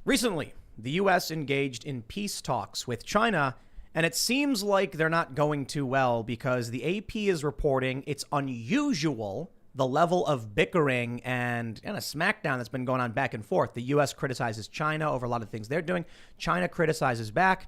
Recently, the U.S. engaged in peace talks with China, and it seems like they're not going too well because the AP is reporting it's unusual, the level of bickering and a smackdown that's been going on back and forth. The U.S. criticizes China over a lot of things they're doing. China criticizes back.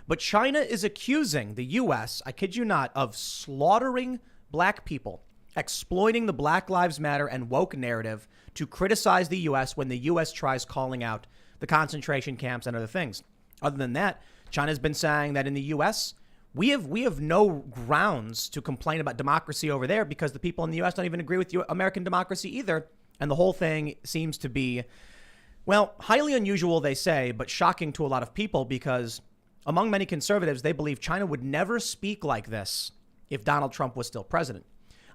But China is accusing the U.S., I kid you not, of slaughtering black people, exploiting the Black Lives Matter and woke narrative to criticize the U.S. when the U.S. tries calling out the concentration camps and other things. Other than that, China's been saying that in the U.S., we have no grounds to complain about democracy over there because the people in the U.S. don't even agree with American democracy either. And the whole thing seems to be, well, highly unusual, they say, but shocking to a lot of people because among many conservatives, they believe China would never speak like this if Donald Trump was still president.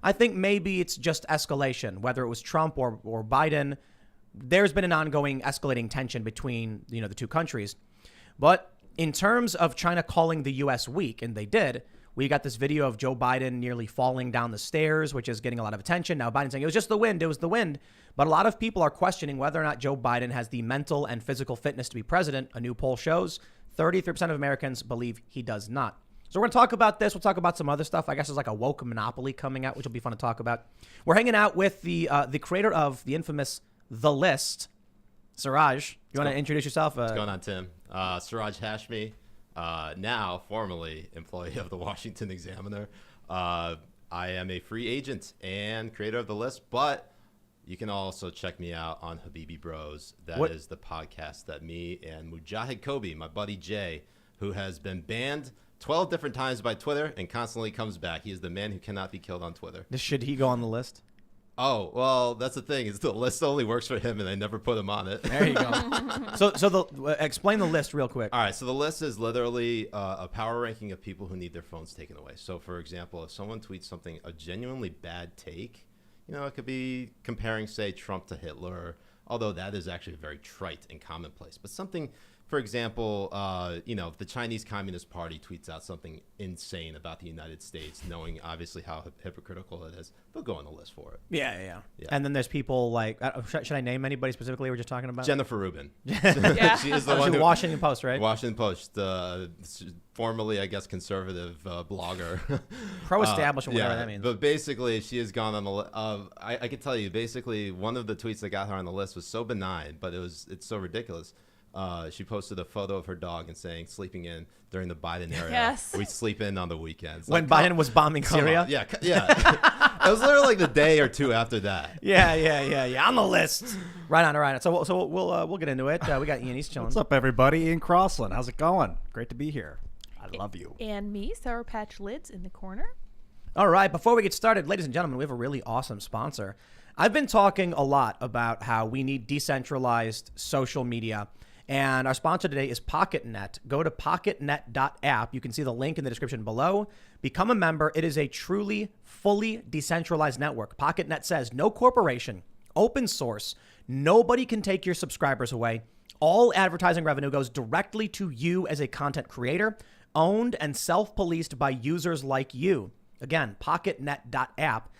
I think maybe it's just escalation, whether it was Trump or Biden. There's been an ongoing escalating tension between, the two countries. But in terms of China calling the U.S. weak, and they did, we got this video of Joe Biden nearly falling down the stairs, which is getting a lot of attention. Now Biden's saying it was just the wind. It was the wind. But a lot of people are questioning whether or not Joe Biden has the mental and physical fitness to be president. A new poll shows 33% of Americans believe he does not. So we're going to talk about this. We'll talk about some other stuff. I guess there's like a woke monopoly coming out, which will be fun to talk about. We're hanging out with the creator of the infamous The List, Siraj. You want to introduce yourself? What's going on, Tim? Siraj Hashmi, now formerly employee of the Washington Examiner. I am a free agent and creator of The List, but you can also check me out on Habibi Bros. That is the podcast that me and Mujahid Kobi, my buddy Jay, who has been banned 12 different times by Twitter and constantly comes back. He is the man who cannot be killed on Twitter. Should he go on the list? Oh, well, that's the thing. Is the list only works for him, and I never put him on it. There you go. Explain the list real quick. All right, so the list is literally a power ranking of people who need their phones taken away. So, for example, if someone tweets something, a genuinely bad take, it could be comparing, say, Trump to Hitler, although that is actually very trite and commonplace. But something, for example, if the Chinese Communist Party tweets out something insane about the United States, knowing obviously how hypocritical it is, they'll go on the list for it. Yeah. And then there's people like, should I name anybody specifically we're just talking about? Jennifer Rubin. Yeah. She is the one Washington Post, right? Washington Post, formerly, I guess, conservative blogger. Pro-establishment, whatever that means. But basically, she has gone on the list. I can tell you, basically, one of the tweets that got her on the list was so benign, but it's so ridiculous. She posted a photo of her dog and saying sleeping in during the Biden era. Yes. We sleep in on the weekends. When Biden was bombing Syria? On. Yeah. It was literally like the day or two after that. Yeah. On the list. Right on. So we'll get into it. We got Ian. He's chilling. What's up, everybody? Ian Crossland. How's it going? Great to be here. I love you. And me, Sour Patch Lids in the corner. All right. Before we get started, ladies and gentlemen, we have a really awesome sponsor. I've been talking a lot about how we need decentralized social media. And our sponsor today is PocketNet. Go to pocketnet.app. You can see the link in the description below. Become a member. It is a truly, fully decentralized network. PocketNet says no corporation, open source. Nobody can take your subscribers away. All advertising revenue goes directly to you as a content creator, owned and self-policed by users like you. Again, pocketnet.app.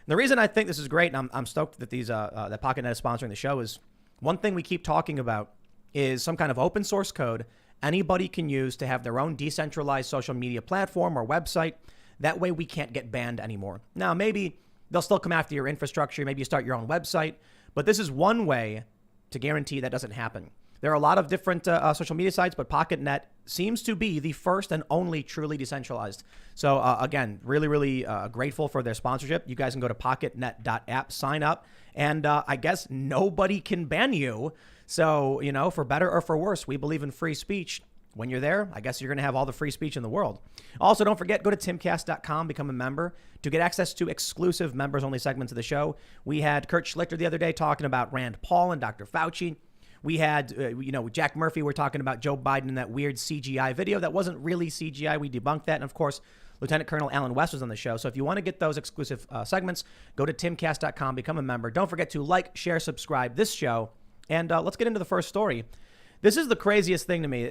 The reason I think this is great, and I'm stoked that that PocketNet is sponsoring the show, is one thing we keep talking about is some kind of open source code anybody can use to have their own decentralized social media platform or website. That way we can't get banned anymore. Now, maybe they'll still come after your infrastructure. Maybe you start your own website. But this is one way to guarantee that doesn't happen. There are a lot of different social media sites, but PocketNet seems to be the first and only truly decentralized. So again, really grateful for their sponsorship. You guys can go to pocketnet.app, sign up, and I guess nobody can ban you. So, for better or for worse, we believe in free speech. When you're there, I guess you're going to have all the free speech in the world. Also, don't forget, go to timcast.com, become a member to get access to exclusive members-only segments of the show. We had Kurt Schlichter the other day talking about Rand Paul and Dr. Fauci. We had, Jack Murphy, we're talking about Joe Biden in that weird CGI video. That wasn't really CGI. We debunked that. And, of course, Lieutenant Colonel Alan West was on the show. So if you want to get those exclusive segments, go to timcast.com, become a member. Don't forget to like, share, subscribe this show. And let's get into the first story. This is the craziest thing to me.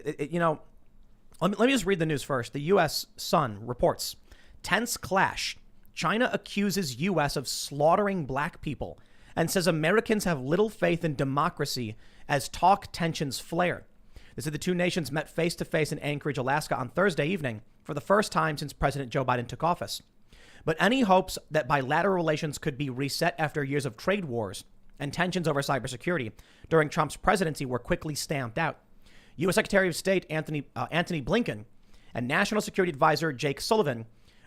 Let me just read the news first. The U.S. Sun reports, tense clash. China accuses U.S. of slaughtering black people and says Americans have little faith in democracy as talk tensions flare. They said the two nations met face-to-face in Anchorage, Alaska on Thursday evening for the first time since President Joe Biden took office. But any hopes that bilateral relations could be reset after years of trade wars and tensions over cybersecurity during Trump's presidency were quickly stamped out. U.S. Secretary of State Anthony Blinken and National Security Advisor Jake Sullivan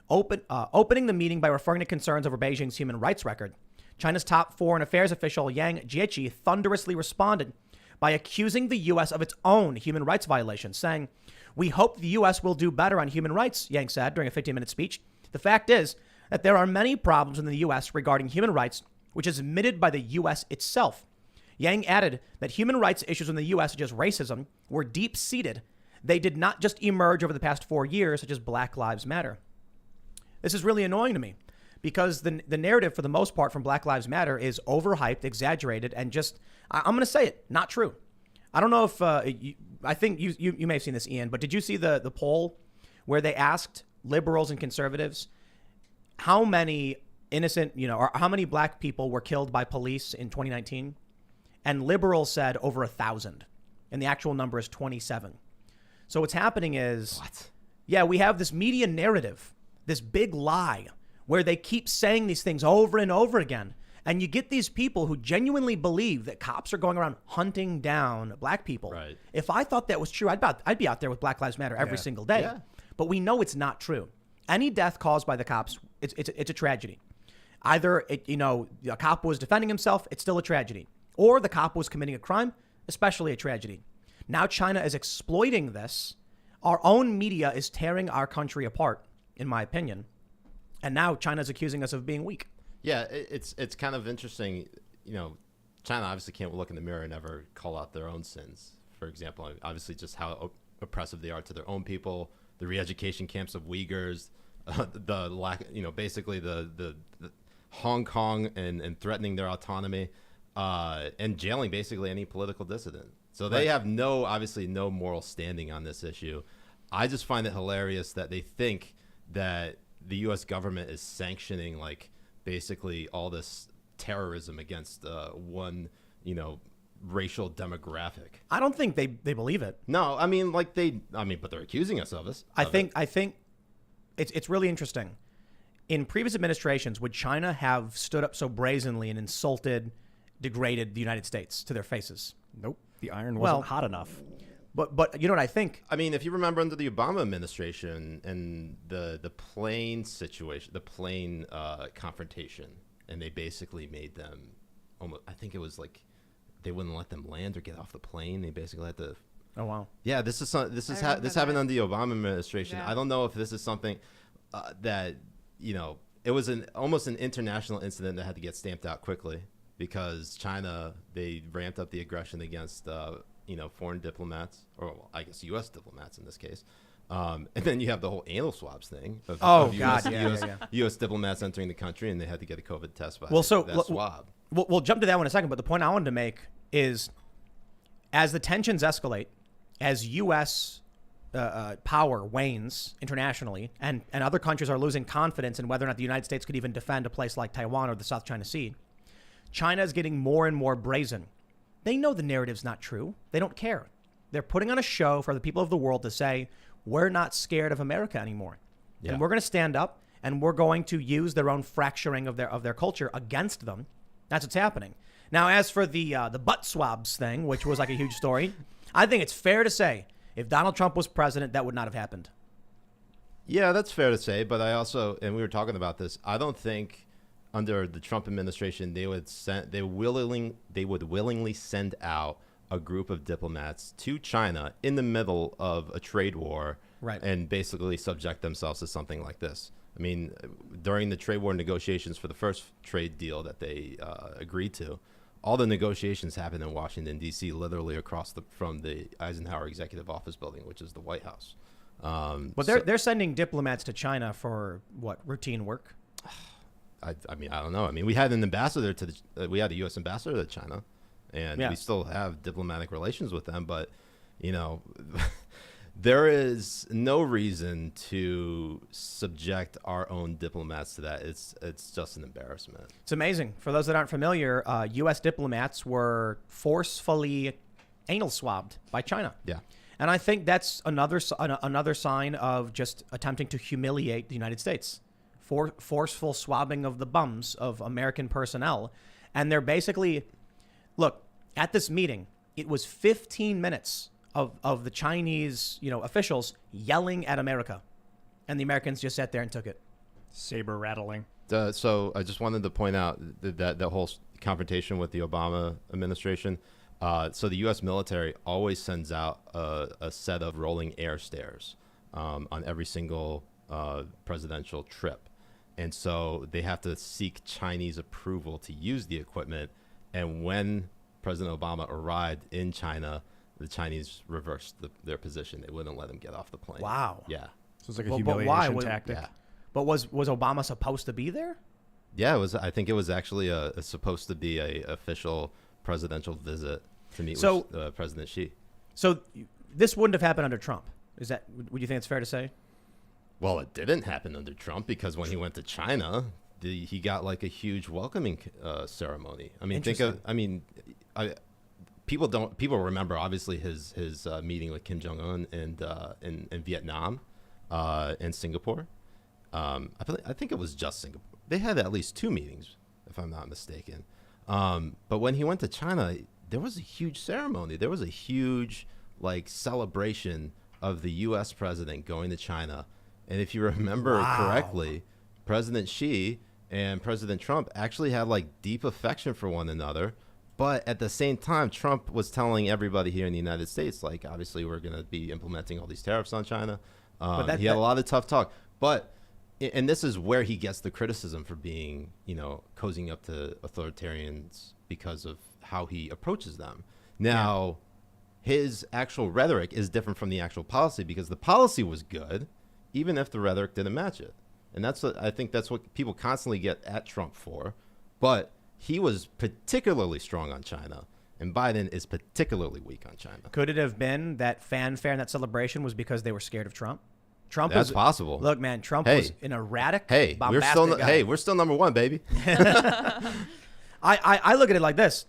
opening the meeting by referring to concerns over Beijing's human rights record. China's top foreign affairs official Yang Jiechi thunderously responded by accusing the U.S. of its own human rights violations, saying, "We hope the U.S. will do better on human rights," Yang said during a 15-minute speech. "The fact is that there are many problems in the U.S. regarding human rights, which is admitted by the U.S. itself." Yang added that human rights issues in the U.S., such as racism, were deep-seated. They did not just emerge over the past 4 years, such as Black Lives Matter. This is really annoying to me because the narrative, for the most part, from Black Lives Matter is overhyped, exaggerated, and just, I'm going to say it, not true. I don't know if, I think you may have seen this, Ian, but did you see the poll where they asked liberals and conservatives how many innocent, or how many black people were killed by police in 2019? And liberals said over 1,000. And the actual number is 27. So what's happening is, yeah, we have this media narrative, this big lie where they keep saying these things over and over again. And you get these people who genuinely believe that cops are going around hunting down black people. Right. If I thought that was true, I'd be out there with Black Lives Matter every single day. Yeah. But we know it's not true. Any death caused by the cops, it's a tragedy. Either a cop was defending himself, it's still a tragedy. Or the cop was committing a crime, especially a tragedy. Now China is exploiting this. Our own media is tearing our country apart, in my opinion. And now China's accusing us of being weak. Yeah, it's kind of interesting. China obviously can't look in the mirror and ever call out their own sins. For example, obviously just how oppressive they are to their own people, the re-education camps of Uyghurs, the lack, basically the Hong Kong and threatening their autonomy, and jailing basically any political dissident. So they have obviously no moral standing on this issue. I just find it hilarious that they think that the U.S. government is sanctioning basically all this terrorism against one, racial demographic. I don't think they believe it. No, but they're accusing us of this. I think it's really interesting. In previous administrations, would China have stood up so brazenly and insulted, degraded the United States to their faces? Nope. The iron wasn't hot enough. But you know what I think? I mean, if you remember under the Obama administration and the plane situation, the plane confrontation, and they basically made them almost, I think it was they wouldn't let them land or get off the plane. They basically had to. Oh wow. Yeah, this happened under the Obama administration. Yeah. I don't know if this is something that it was almost an international incident that had to get stamped out quickly because China, they ramped up the aggression against foreign diplomats, or I guess U.S. diplomats in this case. And then you have the whole anal swabs thing of U.S. diplomats entering the country, and they had to get a COVID test by that swab. We'll jump to that one in a second, but the point I wanted to make is as the tensions escalate, as U.S. Power wanes internationally, and other countries are losing confidence in whether or not the United States could even defend a place like Taiwan or the South China Sea, China is getting more and more brazen. They know the narrative's not true. They don't care. They're putting on a show for the people of the world to say, we're not scared of America anymore. Yeah. And we're going to stand up, and we're going to use their own fracturing of their culture against them. That's what's happening. Now, as for the butt swabs thing, which was like a huge story, I think it's fair to say if Donald Trump was president, that would not have happened. Yeah, that's fair to say. But I also, and we were talking about this, I don't think under the Trump administration they would willingly send out a group of diplomats to China in the middle of a trade war, right, and basically subject themselves to something like this. I mean, during the trade war negotiations for the first trade deal that they agreed to, all the negotiations happened in Washington, D.C., literally across from the Eisenhower Executive Office Building, which is the White House. But they're sending diplomats to China for what, routine work? I don't know. I mean, we had an ambassador we had a U.S. ambassador to China, and we still have diplomatic relations with them. But, there is no reason to subject our own diplomats to that. It's just an embarrassment. It's amazing. For those that aren't familiar, U.S. diplomats were forcefully anal swabbed by China. Yeah. And I think that's another sign of just attempting to humiliate the United States. Forceful swabbing of the bums of American personnel. And they're basically, look, at this meeting, it was 15 minutes of the Chinese, officials yelling at America. And the Americans just sat there and took it. Saber rattling. So I just wanted to point out that whole confrontation with the Obama administration. So the U.S. military always sends out a set of rolling air stairs on every single presidential trip. And so they have to seek Chinese approval to use the equipment. And when President Obama arrived in China, the Chinese reversed their position. They wouldn't let him get off the plane. Wow. Yeah. So it's like a humiliation why? tactic. Yeah. But was Obama supposed to be there? Yeah, it was. I think it was actually supposed to be a official presidential visit to meet with President Xi. So this wouldn't have happened under Trump. Would you think it's fair to say? Well, it didn't happen under Trump because when he went to China, he got like a huge welcoming ceremony. I mean, people remember obviously his meeting with Kim Jong Un in Vietnam, and Singapore. I think it was just Singapore. They had at least 2 meetings, if I'm not mistaken. But when he went to China, there was a huge ceremony. There was a huge celebration of the U.S. president going to China. And if you remember correctly, President Xi and President Trump actually had deep affection for one another. But at the same time, Trump was telling everybody here in the United States, obviously we're going to be implementing all these tariffs on China. He had a lot of tough talk. And this is where he gets the criticism for being, cozying up to authoritarians because of how he approaches them. Now, his actual rhetoric is different from the actual policy because the policy was good, even if the rhetoric didn't match it. And I think that's what people constantly get at Trump for. But he was particularly strong on China, and Biden is particularly weak on China. Could it have been that fanfare and that celebration was because they were scared of Trump? That's possible. Look, man, Trump was an erratic, bombastic guy. We're still number one, baby. I look at it like this.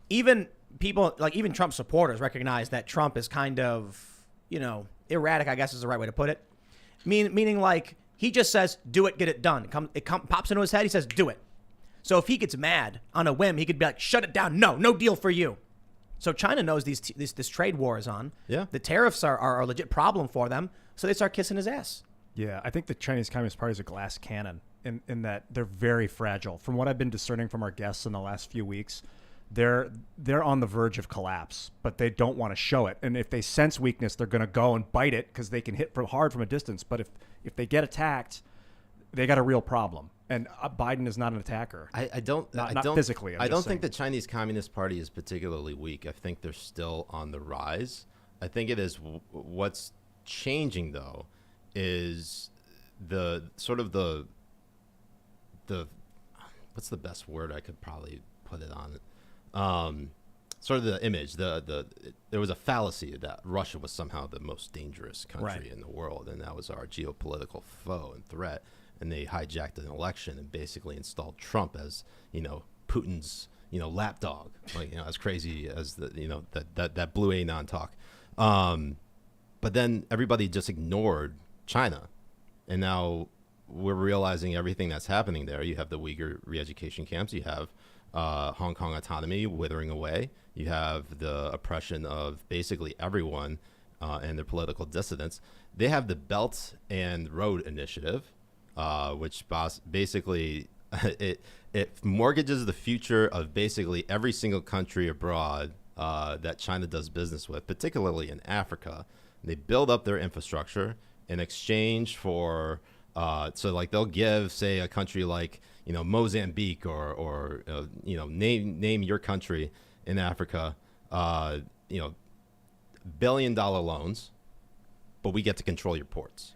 Even people, even Trump supporters recognize that Trump is kind of, erratic, I guess is the right way to put it. Meaning he just says, do it, get it done. It pops into his head, he says, do it. So if he gets mad on a whim, he could be like, shut it down. No deal for you. So China knows this trade war is on. Yeah. The tariffs are a legit problem for them. So they start kissing his ass. Yeah, I think the Chinese Communist Party is a glass cannon in that they're very fragile. From what I've been discerning from our guests in the last few weeks, they're on the verge of collapse, but they don't want to show it. And if they sense weakness, they're going to go and bite it because they can hit hard from a distance. But if they get attacked, they got a real problem. And Biden is not an attacker. Not physically. I don't think the Chinese Communist Party is particularly weak. I think they're still on the rise. I think it is what's changing though is the what's the best word I could probably put it on? Sort of the image. There was a fallacy that Russia was somehow the most dangerous country in the world, and that was our geopolitical foe and threat. And they hijacked an election and basically installed Trump as, Putin's, lapdog, as crazy as that blue anon talk. But then everybody just ignored China. And now we're realizing everything that's happening there. You have the Uyghur re-education camps. You have Hong Kong autonomy withering away. You have the oppression of basically everyone and their political dissidents. They have the Belt and Road Initiative, which basically it mortgages the future of basically every single country abroad that China does business with, particularly in Africa. They build up their infrastructure in exchange for they'll give, say, a country like Mozambique or name your country in Africa, $1 billion loans, but we get to control your ports.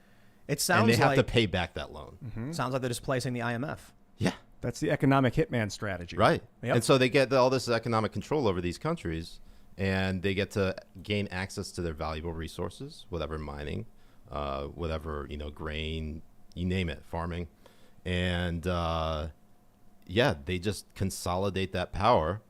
It sounds and they have to pay back that loan. Mm-hmm. Sounds like they're displacing the IMF. Yeah. That's the economic hitman strategy. Right. Yep. And so they get all this economic control over these countries, and they get to gain access to their valuable resources, whatever mining, whatever, grain, you name it, farming. And, they just consolidate that power.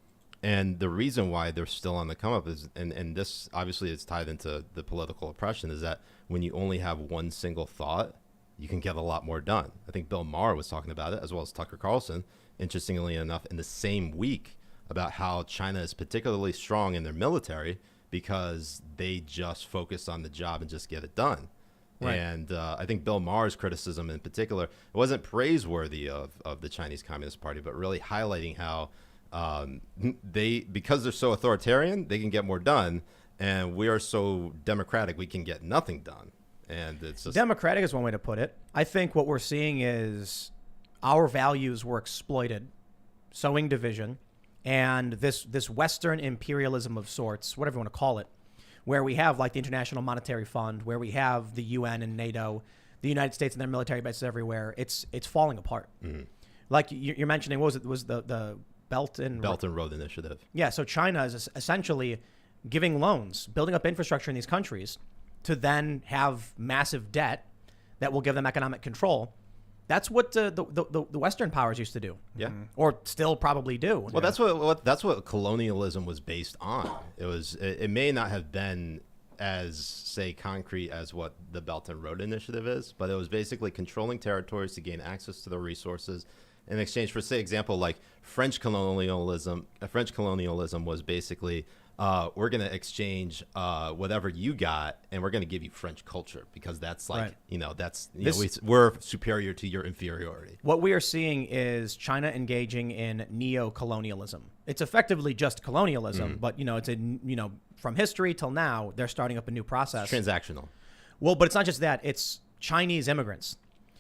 And the reason why they're still on the come up is, and this obviously is tied into the political oppression, is that when you only have one single thought, you can get a lot more done. I think Bill Maher was talking about it, as well as Tucker Carlson, interestingly enough, in the same week, about how China is particularly strong in their military because they just focus on the job and just get it done. Right. And I think Bill Maher's criticism in particular, it wasn't praiseworthy of the Chinese Communist Party, but really highlighting how because they're so authoritarian, they can get more done, and we are so democratic, we can get nothing done. And it's just democratic is one way to put it. I think what we're seeing is our values were exploited, sowing division, and this Western imperialism of sorts, whatever you want to call it, where we have like the International Monetary Fund, where we have the UN and NATO, the United States and their military bases everywhere. It's falling apart. Mm-hmm. Like you're mentioning, what was it? Was the Belt and Road Initiative? Yeah. So China is essentially giving loans, building up infrastructure in these countries, to then have massive debt that will give them economic control. That's what the Western powers used to do. Yeah. Or still probably do. Well, that's what colonialism was based on. It may not have been as, say, concrete as what the Belt and Road Initiative is, but it was basically controlling territories to gain access to the resources in exchange for, say, example, like French colonialism. French colonialism was basically, we're going to exchange whatever you got, and we're going to give you French culture because that's like, right. We're superior to your inferiority. What we are seeing is China engaging in NeoColonialism. It's effectively just colonialism, but it's from history till now, they're starting up a new process. It's transactional. Well, but it's not just that. It's Chinese immigrants.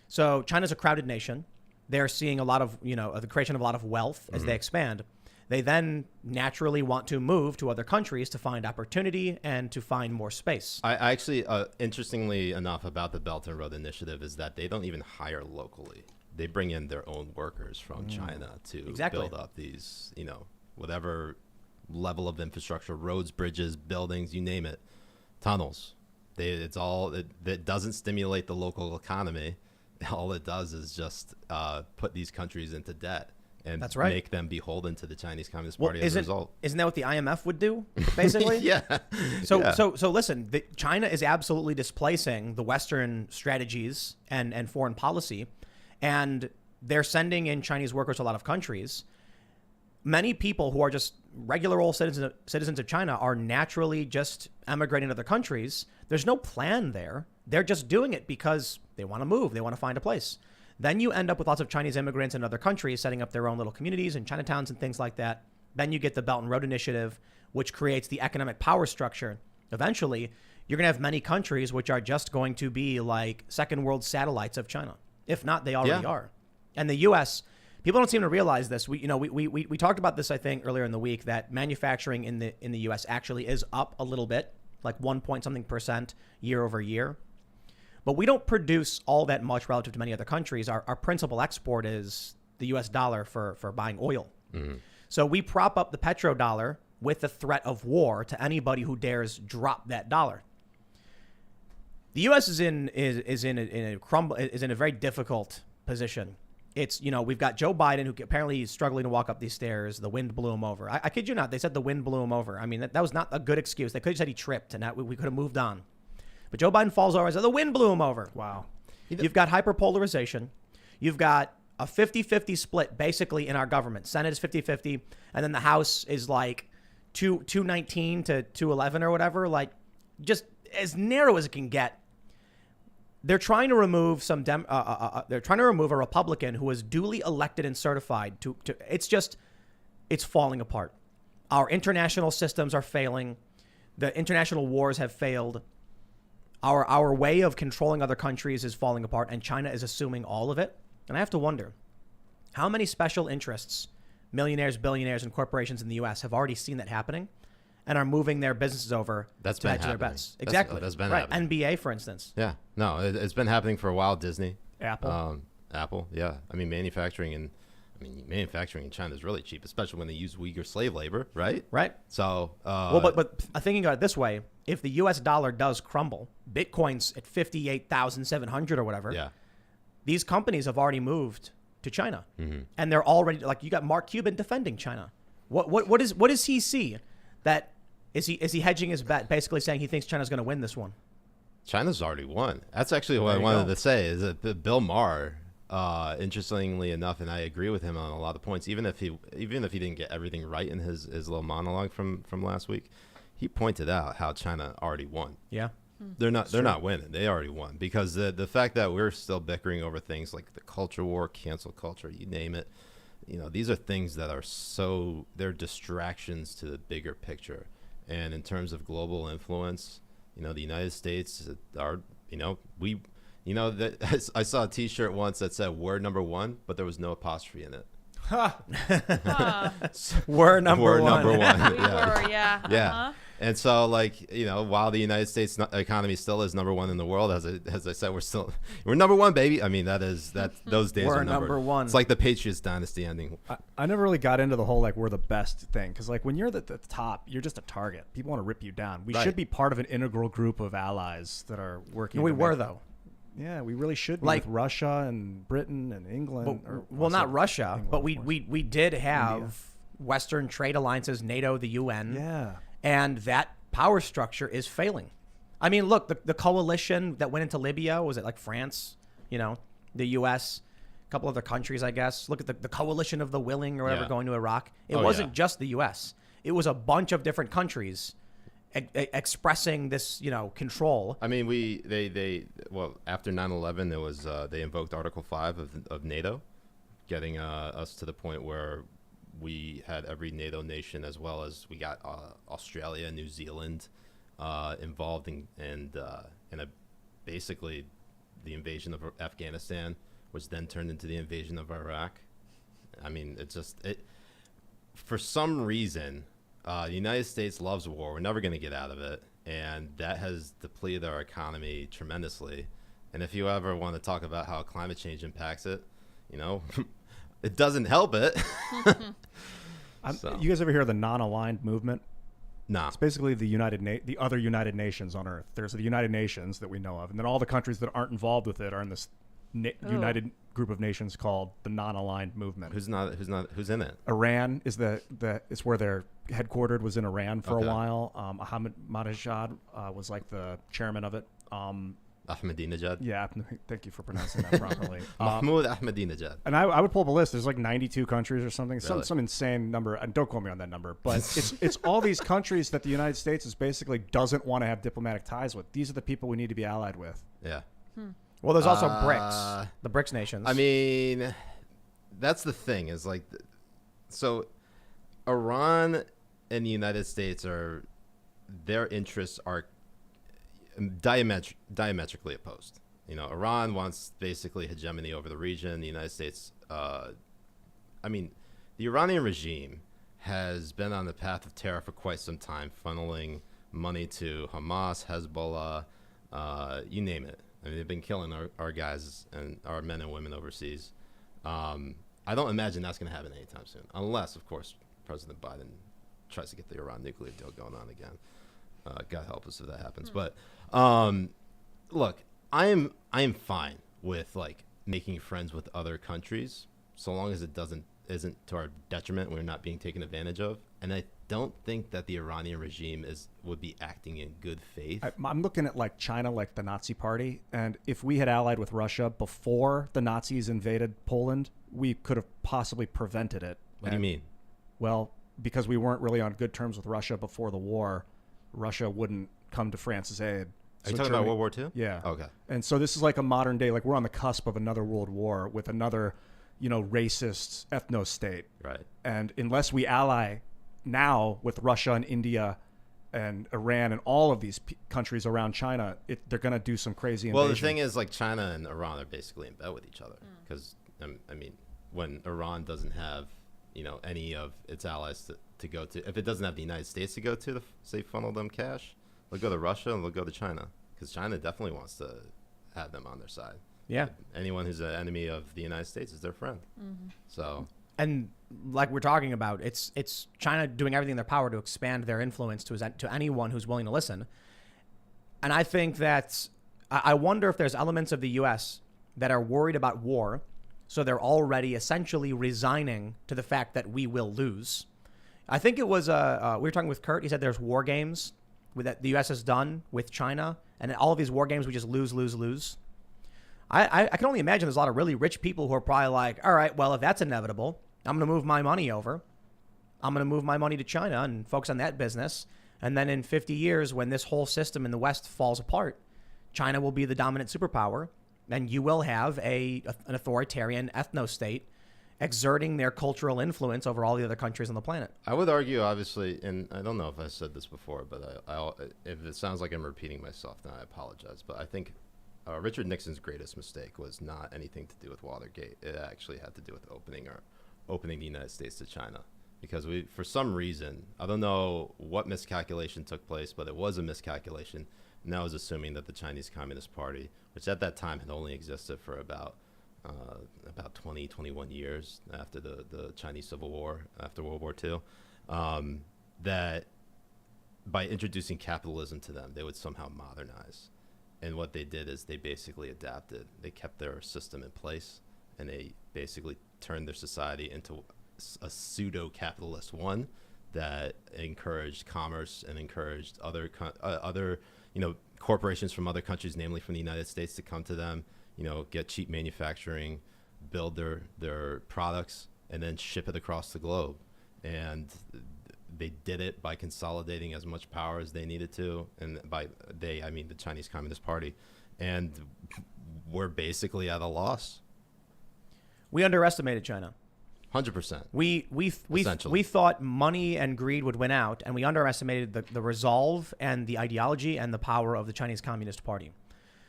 So China's a crowded nation. They're seeing a lot of, the creation of a lot of wealth as they expand. They then naturally want to move to other countries to find opportunity and to find more space. I actually, interestingly enough, about the Belt and Road Initiative is that they don't even hire locally. They bring in their own workers from China to build up these, whatever level of infrastructure, roads, bridges, buildings, you name it, tunnels. It doesn't stimulate the local economy. All it does is just put these countries into debt and That's right. make them beholden to the Chinese Communist Party as a result. Isn't that what the IMF would do, basically? Yeah. So listen, China is absolutely displacing the Western strategies and foreign policy, and they're sending in Chinese workers to a lot of countries. Many people who are just regular old citizens of China are naturally just emigrating to other countries. There's no plan there. They're just doing it because they want to move. They want to find a place. Then you end up with lots of Chinese immigrants in other countries setting up their own little communities and Chinatowns and things like that. Then you get the Belt and Road Initiative, which creates the economic power structure. Eventually, you're going to have many countries which are just going to be like second world satellites of China. If not, they already are. And the U.S., people don't seem to realize this. We talked about this, I think, earlier in the week, that manufacturing in the U.S. actually is up a little bit, like 1% year over year. But we don't produce all that much relative to many other countries. Our principal export is the U.S. dollar for buying oil. Mm-hmm. So we prop up the petrodollar with the threat of war to anybody who dares drop that dollar. The U.S. is in a very difficult position. It's, we've got Joe Biden, who apparently is struggling to walk up these stairs. The wind blew him over. I kid you not. They said the wind blew him over. I mean, that was not a good excuse. They could have said he tripped, and we could have moved on. But Joe Biden falls over and says, the wind blew him over. Wow. You've got hyperpolarization. You've got a 50-50 split, basically, in our government. Senate is 50-50, and then the House is like 219 to 211 or whatever, like just as narrow as it can get. They're trying to remove they're trying to remove a Republican who was duly elected and certified to it's falling apart. Our international systems are failing. The international wars have failed. Our way of controlling other countries is falling apart, and China is assuming all of it. And I have to wonder, how many special interests, millionaires, billionaires, and corporations in the U.S. have already seen that happening and are moving their businesses over to hedge their bets? Exactly. That's been right. happening. NBA, for instance. Yeah. No, it's been happening for a while. Disney. Apple. Apple, yeah. I mean, manufacturing in China is really cheap, especially when they use Uyghur slave labor, right? Right. So, but thinking about it this way, if the U.S. dollar does crumble, Bitcoin's at 58,700 or whatever. Yeah. These companies have already moved to China, mm-hmm. and they're already, like, you got Mark Cuban defending China. What does he see? That is he hedging his bet, basically saying he thinks China's going to win this one? China's already won. That's actually what I wanted to say. Is that Bill Maher, interestingly enough, and I agree with him on a lot of points. Even if he didn't get everything right in his little monologue from last week, he pointed out how China already won. Yeah. They're not winning. They already won, because the fact that we're still bickering over things like the culture war, cancel culture, you name it. These are things that are they're distractions to the bigger picture. And in terms of global influence, the United States are, that I saw a T-shirt once that said "We're number one," but there was no apostrophe in it. We're number one. We Yeah. were, yeah. Yeah. Uh-huh. And so, while the United States economy still is number one in the world, as I said, we're number one, baby. I mean, those days We're are numbered. number one. It's like the Patriots dynasty ending. I never really got into the whole we're the best thing, because when you're at the top, you're just a target. People want to rip you down. We should be part of an integral group of allies that are working. We were though. Yeah, we really should be, with Russia and Britain and England. Not Russia, England, but we did have India. Western trade alliances, NATO, the UN. Yeah. And that power structure is failing. I mean, look, the coalition that went into Libya, was it like France, the US, a couple other countries, I guess. Look at the coalition of the willing or whatever going to Iraq. It wasn't just the US. It was a bunch of different countries expressing this, control. I mean, after 9/11, it was they invoked Article 5 of NATO, getting us to the point where we had every NATO nation, as well as we got Australia, New Zealand involved in basically the invasion of Afghanistan, which then turned into the invasion of Iraq. I mean, for some reason, the United States loves war. We're never going to get out of it, and that has depleted our economy tremendously. And if you ever want to talk about how climate change impacts it, it doesn't help it. You guys ever hear of the non-aligned movement? Nah. It's basically the other United Nations on Earth. There's the United Nations that we know of, and then all the countries that aren't involved with it are in this united group of nations called the non-aligned movement. Who's in it? Iran is it's where they're headquartered, was in Iran for a while. Ahmadinejad was like the chairman of it. Ahmadinejad? Yeah, thank you for pronouncing that properly. Mahmoud Ahmadinejad. And I would pull up a list. There's 92 countries or something, Really? some insane number. And don't quote me on that number, but it's all these countries that the United States is basically doesn't want to have diplomatic ties with. These are the people we need to be allied with. Yeah. Well, there's also BRICS, the BRICS nations. I mean, that's the thing is so Iran and the United States their interests are diametrically opposed. Iran wants basically hegemony over the region. The United States, the Iranian regime has been on the path of terror for quite some time, funneling money to Hamas, Hezbollah, you name it. I mean, they've been killing our guys and our men and women overseas. I don't imagine that's going to happen anytime soon, unless, of course, President Biden tries to get the Iran nuclear deal going on again. God help us if that happens. But look, I am fine with making friends with other countries, so long as it isn't to our detriment. We're not being taken advantage of, and I don't think that the Iranian regime would be acting in good faith. I'm looking at China, like the Nazi Party, and if we had allied with Russia before the Nazis invaded Poland, we could have possibly prevented it. What do you mean? Well, because we weren't really on good terms with Russia before the war, Russia wouldn't come to France's aid. Are you talking about World War II? Yeah. Okay. And so this is like a modern day, we're on the cusp of another world war with another, racist ethno state. Right. And unless we ally now with Russia and India and Iran and all of these countries around China, they're going to do some crazy invasion. Well, the thing is, China and Iran are basically in bed with each other because, when Iran doesn't have, any of its allies to go to, if it doesn't have the United States to go to say, funnel them cash, they'll go to Russia and they'll go to China because China definitely wants to have them on their side. Yeah. Anyone who's an enemy of the United States is their friend. Mm-hmm. So. And like we're talking about, it's China doing everything in their power to expand their influence to anyone who's willing to listen. And I think that I wonder if there's elements of the U.S. that are worried about war, so they're already essentially resigning to the fact that we will lose. I think it was we were talking with Kurt. He said there's war games that the U.S. has done with China, and in all of these war games we just lose. I can only imagine there's a lot of really rich people who are probably like, all right, well, if that's inevitable, I'm going to move my money over. I'm going to move my money to China and focus on that business. And then in 50 years, when this whole system in the West falls apart, China will be the dominant superpower, and you will have an authoritarian ethno-state exerting their cultural influence over all the other countries on the planet. I would argue, obviously, and I don't know if I said this before, but if it sounds like I'm repeating myself, then I apologize. But I think Richard Nixon's greatest mistake was not anything to do with Watergate. It actually had to do with opening the United States to China. Because for some reason, I don't know what miscalculation took place, but it was a miscalculation. And that was assuming that the Chinese Communist Party, which at that time had only existed for about 20, 21 years after the Chinese Civil War, after World War II, that by introducing capitalism to them, they would somehow modernize. And what they did is they basically adapted. They kept their system in place, and they basically turned their society into a pseudo-capitalist one that encouraged commerce and encouraged other corporations from other countries, namely from the United States, to come to them, get cheap manufacturing, build their products, and then ship it across the globe. And they did it by consolidating as much power as they needed to, and by they, I mean the Chinese Communist Party, and we're basically at a loss. We underestimated China. 100%. We thought money and greed would win out, and we underestimated the resolve and the ideology and the power of the Chinese Communist Party.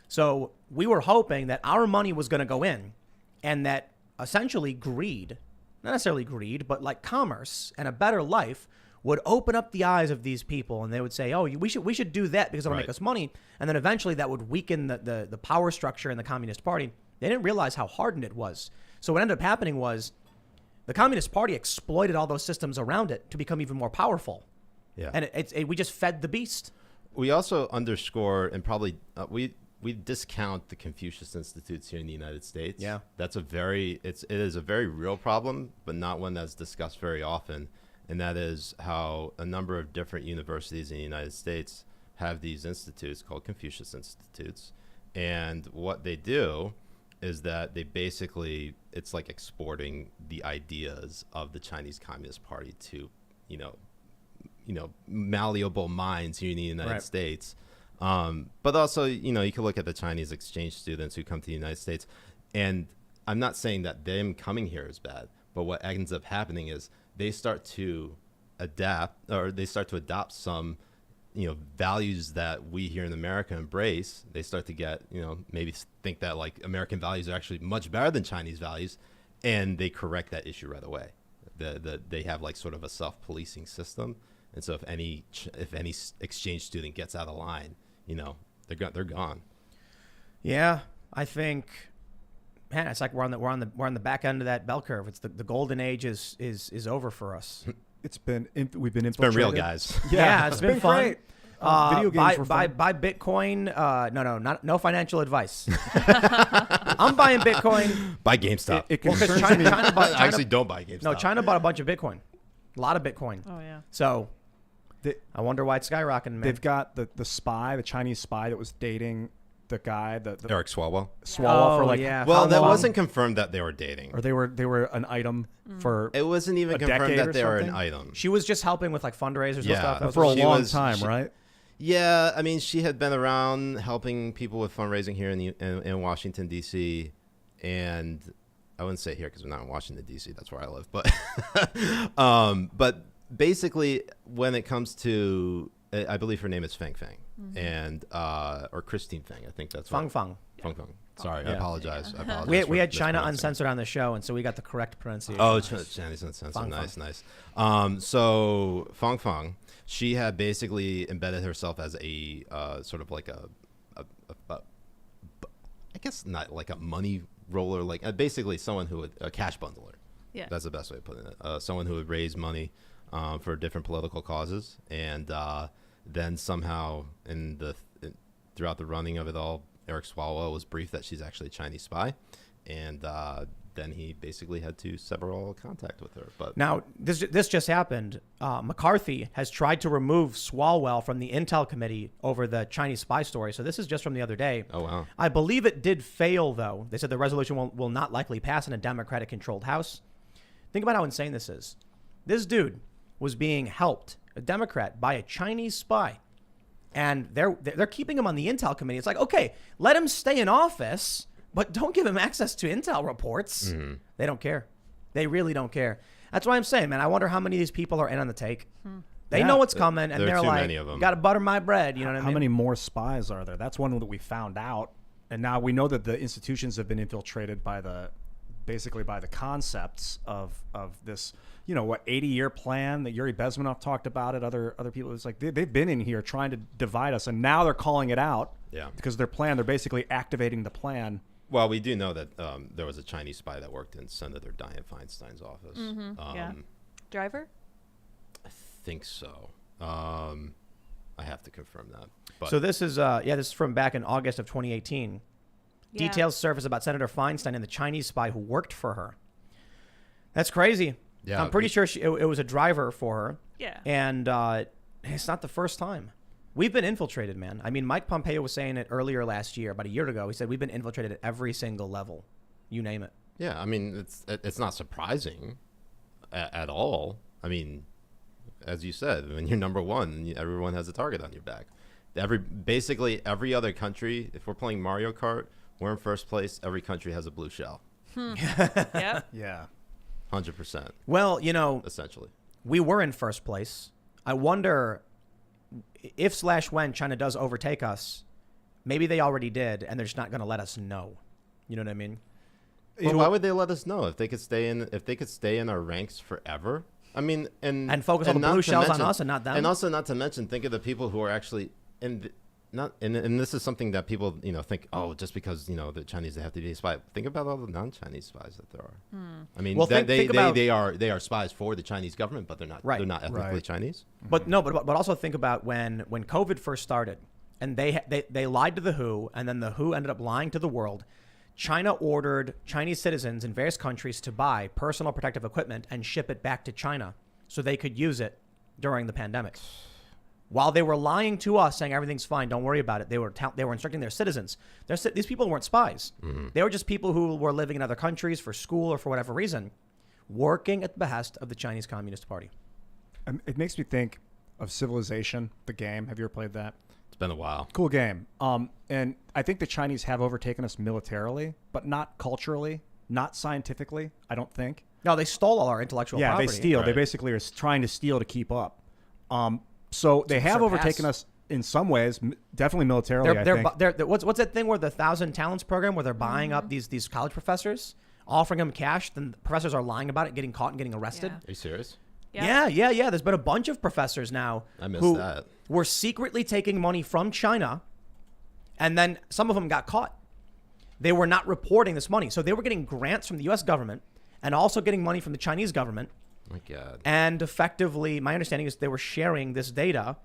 So we were hoping that our money was going to go in, and that essentially greed, not necessarily greed, but like commerce and a better life would open up the eyes of these people, and they would say, oh, we should do that because it'll make us money. And then eventually that would weaken the power structure in the Communist Party. They didn't realize how hardened it was. So what ended up happening was the Communist Party exploited all those systems around it to become even more powerful. Yeah. And we just fed the beast. We also underscore and probably we discount the Confucius Institutes here in the United States. Yeah. It is a very real problem, but not one that's discussed very often. And that is how a number of different universities in the United States have these institutes called Confucius Institutes. And what they do is that they basically, it's like exporting the ideas of the Chinese Communist Party to, malleable minds here in the United States. But also, you can look at the Chinese exchange students who come to the United States. And I'm not saying that them coming here is bad, but what ends up happening is they start to adapt, or they start to adopt some values that we here in America embrace. They start to get, maybe think that like American values are actually much better than Chinese values, and they correct that issue right away. They have like sort of a self-policing system, and so if any exchange student gets out of line, they're gone. Yeah, I think, man, it's like we're on the back end of that bell curve. It's the golden age is over for us. We've been infiltrated. It's been real, guys. Yeah, it's been fun. Great. Video games were fun. Buy Bitcoin. No financial advice. I'm buying Bitcoin. Buy GameStop. It Because concerns China, me. Actually, don't buy GameStop. No, China bought a bunch of Bitcoin. A lot of Bitcoin. Oh, yeah. So I wonder why it's skyrocketing, man. They've got the spy, the Chinese spy that was dating the guy, the Eric Swalwell. Swallow for like yeah. Well, how that long? wasn't confirmed that they were dating. Or they were an item for It wasn't even a confirmed decade that or they were an something? item. She was just helping with like fundraisers and Yeah. stuff. That was for a what she long was. time, right? Yeah, I mean, she had been around helping people with fundraising here in Washington, D.C., and I wouldn't say here because we're not in Washington, D.C. That's where I live. But basically, when it comes to, I believe her name is Fang Fang, and or Christine Fang. I think that's Fang Fang. Fang Fang. Sorry, Yeah. I apologize. We had for China mispronouncing. Uncensored on the show, and so we got the correct pronunciation. Oh, Chinese Uncensored. Fang Nice. So Fang Fang, she had basically embedded herself as a sort of like a I guess not like a money roller, like basically someone who would, a cash bundler. Yeah. That's the best way of putting it. Someone who would raise money for different political causes, and then somehow throughout the running of it all, Eric Swalwell was briefed that she's actually a Chinese spy, and then he basically had to sever all contact with her. But Now, this just happened. McCarthy has tried to remove Swalwell from the Intel committee over the Chinese spy story. So this is just from the other day. oh wow, I believe it did fail, though. They said the resolution will not likely pass in a Democratic-controlled House. Think about how insane this is. This dude was being helped, a Democrat, by a Chinese spy. And they're keeping him on the Intel committee. It's like, okay, let him stay in office, but don't give him access to Intel reports. They don't care. They really don't care. That's why I'm saying, man, I wonder how many of these people are in on the take. They Yeah. know what's coming, and There are they're too like, many of 'em. got to butter my bread. You know what I How mean? many more spies are there? That's one that we found out, and now we know that the institutions have been infiltrated by the concepts of this, 80-year plan that Yuri Bezmenov talked about it. Other people, it's like they've been in here trying to divide us, and now they're calling it out. Yeah. Because their plan, they're basically activating the plan. well, we do know that there was a Chinese spy that worked in Senator Dianne Feinstein's office. Yeah. Driver? I think so. I have to confirm that. But So this is this is from back in August of 2018. Yeah. Details surface about Senator Feinstein and the Chinese spy who worked for her. That's crazy. Yeah, I'm pretty sure it was a driver for her. Yeah. And it's not the first time. We've been infiltrated, man. I mean, Mike Pompeo was saying it earlier last year, about a year ago. He said we've been infiltrated at every single level. You name it. yeah, I mean, it's not surprising at all. I mean, as you said, when you're number one, everyone has a target on your back. Basically every other country, if we're playing Mario Kart, we're in first place. Every country has a blue shell, Yep. Yeah. 100%, Well, essentially. we were in first place. I wonder if/when China does overtake us, maybe they already did, and they're just not going to let us know. You know what I mean? Well, why would they let us know if they could stay in our ranks forever? I mean, And focus all the not blue to shells on mention- us and not them? And also, not to mention, think of the people who are actually and this is something that people think, oh, just because the Chinese, they have to be a spy. Think about all the non-Chinese spies that there are. I mean, Well, think about- they are spies for the Chinese government, but they're not Right. they're not ethnically Right. Chinese. But no, but also think about when COVID first started, and they lied to the WHO, and then the WHO ended up lying to the world. China ordered Chinese citizens in various countries to buy personal protective equipment and ship it back to China so they could use it during the pandemic. While they were lying to us, saying everything's fine, don't worry about it, they were instructing their citizens. These people weren't spies. They were just people who were living in other countries for school or for whatever reason, working at the behest of the Chinese Communist Party. It makes me think of Civilization, the game. Have you ever played that? It's been a while. Cool game. And I think the Chinese have overtaken us militarily, but not culturally, not scientifically, I don't think. No, they stole all our intellectual Yeah, property. they steal. They Right. basically are trying to steal to keep up. So they have surpass. overtaken us in some ways, definitely militarily, I think. They're, what's that thing where the 1,000 Talents program where they're buying up these college professors, offering them cash, then the professors are lying about it, getting caught and getting arrested? Yeah. Are you serious? Yeah. Yeah. There's been a bunch of professors now I missed who that. were secretly taking money from China, and then some of them got caught. They were not reporting this money. So they were getting grants from the U.S. government and also getting money from the Chinese government. My God. And effectively, my understanding is they were sharing this data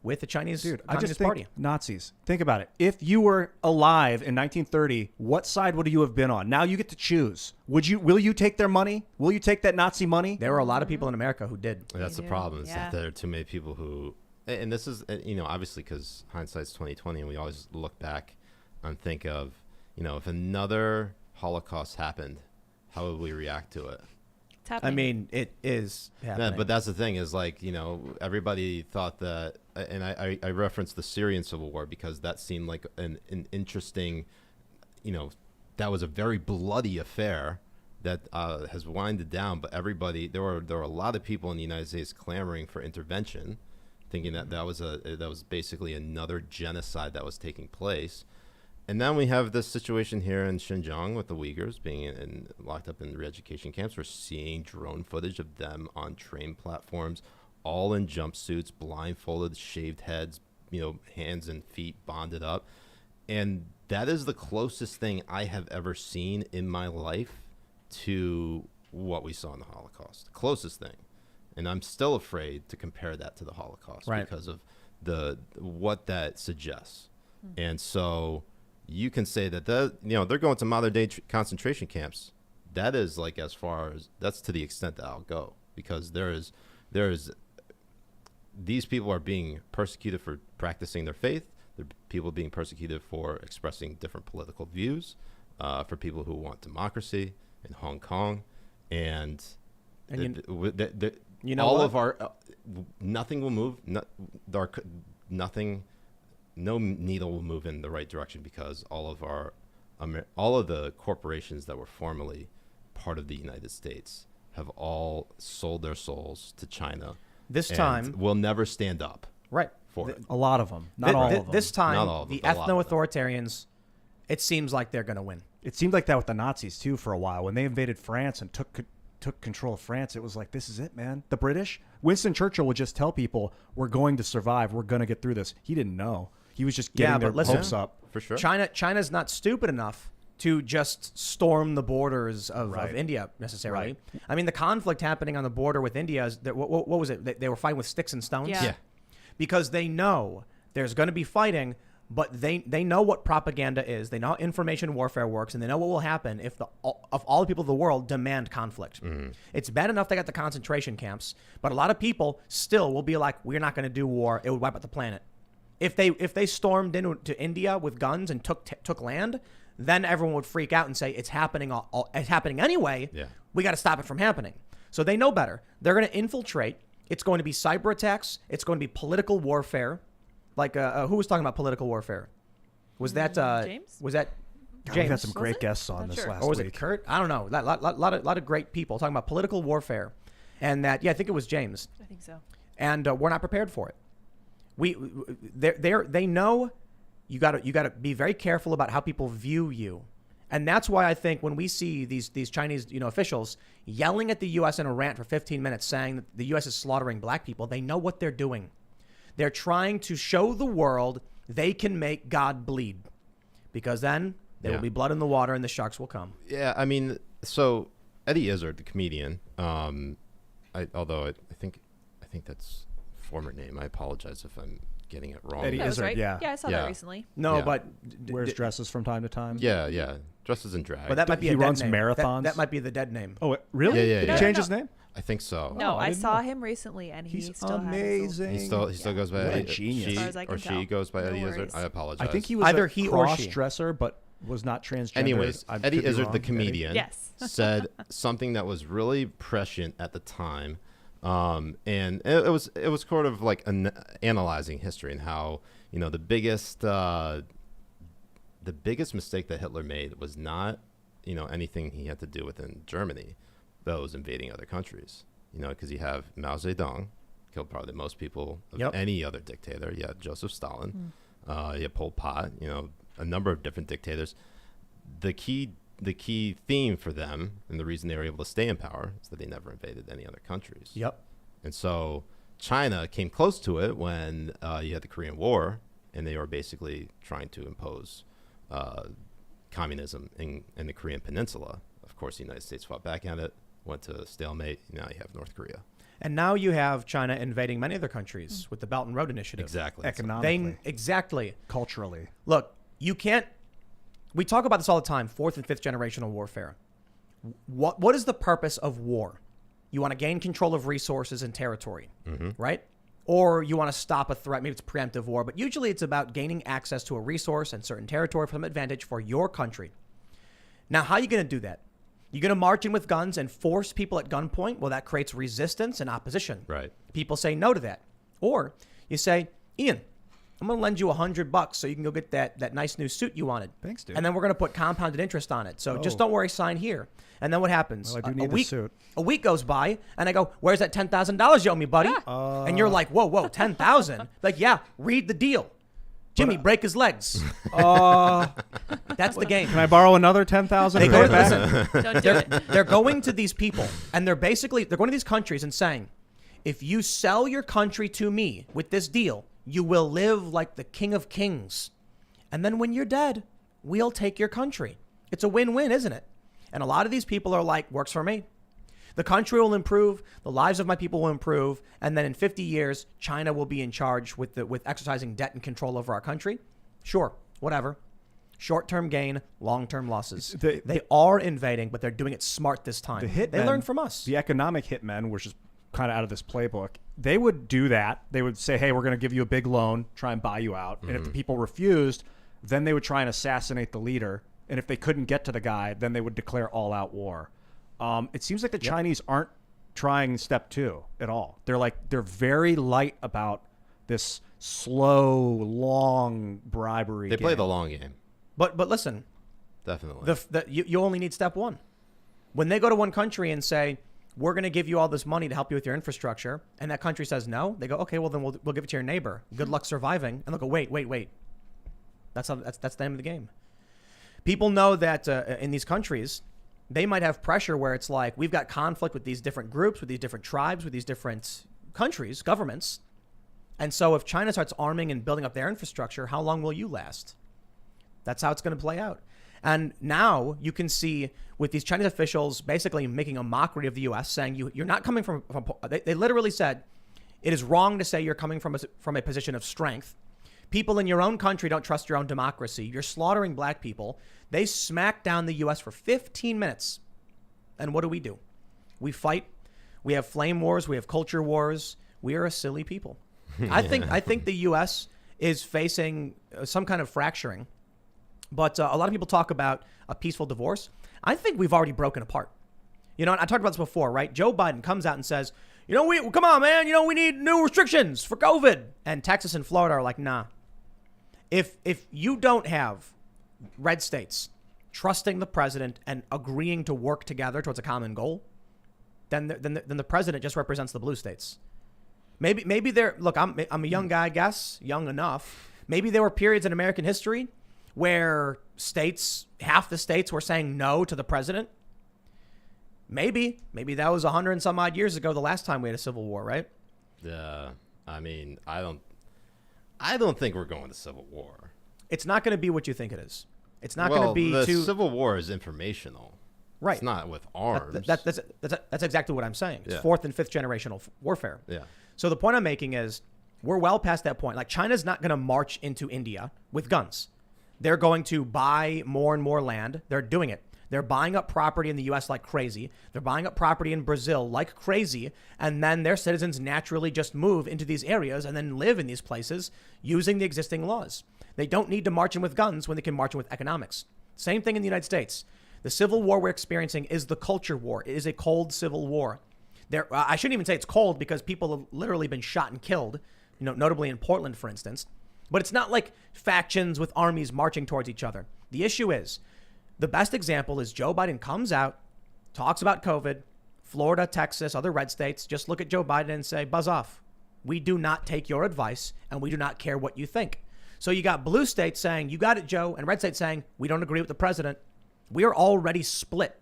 with the Chinese Dude, I Communist just think Party. Nazis. Think about it. If you were alive in 1930, what side would you have been on? Now you get to choose. Will you take their money? Will you take that Nazi money? There were a lot of people in America who did. That's the do, problem. Is yeah. that there are too many people who, and this is obviously because hindsight's 20/20, and we always look back and think of if another Holocaust happened, how would we react to it? It's happening. I mean, it is happening. Yeah, but that's the thing is everybody thought that, and I referenced the Syrian civil war because that seemed like an interesting, that was a very bloody affair that has winded down. But there were a lot of people in the United States clamoring for intervention, thinking that that was basically another genocide that was taking place. And then we have this situation here in Xinjiang with the Uyghurs being locked up in re-education camps. We're seeing drone footage of them on train platforms, all in jumpsuits, blindfolded, shaved heads, hands and feet bonded up. And that is the closest thing I have ever seen in my life to what we saw in the Holocaust. Closest thing. And I'm still afraid to compare that to the Holocaust because of what that suggests. And so you can say that they're going to modern day concentration camps, that is like as far as that's to the extent that I'll go, because there is these people are being persecuted for practicing their faith. There are people being persecuted for expressing different political views, for people who want democracy in Hong Kong, and you know all what? of our nothing will move. Nothing, no needle will move in the right direction, because all of the corporations that were formerly part of the United States have all sold their souls to China. This and time, will never stand up right? for it. A lot of them, not all of them. This time, Not all of them, the but a lot of them. ethno-authoritarians, it seems like they're going to win. It seemed like that with the Nazis too for a while. When they invaded France and took control of France, it was like, this is it, man. The British, Winston Churchill would just tell people, we're going to survive. We're going to get through this. He didn't know. He was just getting Yeah, their but listen, hopes up. For sure. China's not stupid enough to just storm the borders of Right. India necessarily. Right. I mean, the conflict happening on the border with India is that, what was it? They were fighting with sticks and stones. Yeah. Yeah. Because they know there's going to be fighting, but they know what propaganda is. They know how information warfare works, and they know what will happen if all the people of the world demand conflict. It's bad enough they got the concentration camps, but a lot of people still will be like, we're not going to do war. It would wipe out the planet. If they stormed into India with guns and took land, then everyone would freak out and say it's happening. It's happening anyway. Yeah. We got to stop it from happening. So they know better. They're going to infiltrate. It's going to be cyber attacks. It's going to be political warfare. Like who was talking about political warfare? Was that James? Was that God, James? we've had some Was great it? guests on Not this sure. last Or was week. it Kurt? I don't know. Lot of great people talking about political warfare, and that I think it was James. I think so. And we're not prepared for it. They know you got to be very careful about how people view you, and that's why I think when we see these Chinese officials yelling at the U.S. in a rant for 15 minutes saying that the U.S. is slaughtering black people, they know what they're doing. They're trying to show the world they can make God bleed, because then there will be blood in the water and the sharks will come. Yeah, I mean, so Eddie Izard, the comedian, although I think that's former name. I apologize if I'm getting it wrong. Eddie That was Izard, right. yeah. Yeah, I saw Yeah. that recently. No, Yeah. but Wears dresses from time to time. Yeah, dresses in drag. but that might be He a dead runs name. marathons? That might be the dead name. Oh, really? Yeah, Did yeah. he change No, his name? I think so. No, I I didn't saw know. him recently, and he He's still amazing. He still goes by What a Eddie. genius. She As far as I can or she tell. goes by No Eddie Izard. worries. I apologize. I think he was Either a he or she. cross-dresser, but was not transgender. Anyways, I Eddie could be Izard, wrong. the Eddie? comedian, Yes. said something that was really prescient at the time, and it was sort of like analyzing history and how the biggest mistake that Hitler made was not anything he had to do within Germany, but it was invading other countries. Because you have Mao Zedong, killed probably the most people of Yep. any other dictator. You had Joseph Stalin, you had Pol Pot, a number of different dictators. The key theme for them, and the reason they were able to stay in power, is that they never invaded any other countries. Yep. And so China came close to it when you had the Korean War, and they were basically trying to impose communism in the Korean Peninsula. Of course, the United States fought back at it, went to stalemate. Now you have North Korea. And now you have China invading many other countries with the Belt and Road Initiative. Exactly. Economically, Exactly. culturally. Look, you can't. We talk about this all the time. 4th and 5th generational warfare. What is the purpose of war? You want to gain control of resources and territory, right? Or you want to stop a threat. Maybe it's preemptive war, but usually it's about gaining access to a resource and certain territory from advantage for your country. Now, how are you going to do that? You're going to march in with guns and force people at gunpoint? Well, that creates resistance and opposition. Right. People say no to that. Or you say, Ian, I'm going to lend you $100 so you can go get that nice new suit you wanted. Thanks, dude. And then we're going to put compounded interest on it. So just Oh. don't worry, sign here. And then what happens? Well, I do need the suit. A week goes by, and I go, "Where's that $10,000 you owe me, buddy?" And you're like, "Whoa, 10,000?" Like, yeah, read the deal. Jimmy, break his legs. That's the game. Can I borrow another 10,000? They go to back? listen. Don't do it. They're going to these people, and they're going to these countries and saying, if you sell your country to me with this deal, you will live like the king of kings. And then when you're dead, we'll take your country. It's a win-win, isn't it? And a lot of these people are like, works for me. The country will improve, the lives of my people will improve, and then in 50 years, China will be in charge with exercising debt and control over our country. Sure, whatever. Short-term gain, long-term losses. The- They are invading, but they're doing it smart this time. The hitmen, They learned from us. The economic hitmen, which is kind of out of this playbook, they would do that. They would say, hey, we're going to give you a big loan, try and buy you out. And if the people refused, then they would try and assassinate the leader. And if they couldn't get to the guy, then they would declare all-out war. It seems like the Chinese aren't trying step 2 at all. They're very light about this slow, long bribery. They play game. the long game. But listen, Definitely. you only need step 1. When they go to one country and say, we're going to give you all this money to help you with your infrastructure, and that country says no, they go, okay, well, then we'll give it to your neighbor. Good luck surviving. And they'll go, wait. That's the name of the game. People know that in these countries, they might have pressure where it's like, we've got conflict with these different groups, with these different tribes, with these different countries, governments. And so if China starts arming and building up their infrastructure, how long will you last? That's how it's going to play out. And now you can see with these Chinese officials basically making a mockery of the U.S., saying you're not coming from they literally said, it is wrong to say you're coming from a position of strength. People in your own country don't trust your own democracy. You're slaughtering black people. They smacked down the U.S. for 15 minutes. And what do? We fight. We have flame wars. We have culture wars. We are a silly people. I think the U.S. is facing some kind of fracturing. But a lot of people talk about a peaceful divorce. I think we've already broken apart. You know, and I talked about this before, right? Joe Biden comes out and says, come on, man. We need new restrictions for COVID. And Texas and Florida are like, nah. If you don't have red states trusting the president and agreeing to work together towards a common goal, then the president just represents the blue states. Maybe they're, look, I'm a young guy, I guess, young enough. Maybe there were periods in American history where half the states were saying no to the president. Maybe that was 100 and some odd years ago, the last time we had a civil war, right? Yeah. I mean, I don't think we're going to civil war. It's not going to be what you think it is. It's not going to be the too civil war is informational. right. It's not with arms. That's exactly what I'm saying. It's Yeah. 4th and 5th generational warfare. Yeah. So the point I'm making is we're well past that point. Like China's not going to march into India with guns. They're going to buy more and more land. They're doing it. They're buying up property in the U.S. like crazy. They're buying up property in Brazil like crazy. And then their citizens naturally just move into these areas and then live in these places using the existing laws. They don't need to march in with guns when they can march in with economics. Same thing in the United States. The civil war we're experiencing is the culture war. It is a cold civil war. I shouldn't even say it's cold because people have literally been shot and killed, notably in Portland, for instance. But it's not like factions with armies marching towards each other. The issue is, the best example is Joe Biden comes out, talks about COVID, Florida, Texas, other red states. Just look at Joe Biden and say, buzz off. We do not take your advice and we do not care what you think. So you got blue states saying, you got it, Joe, and red states saying, we don't agree with the president. We are already split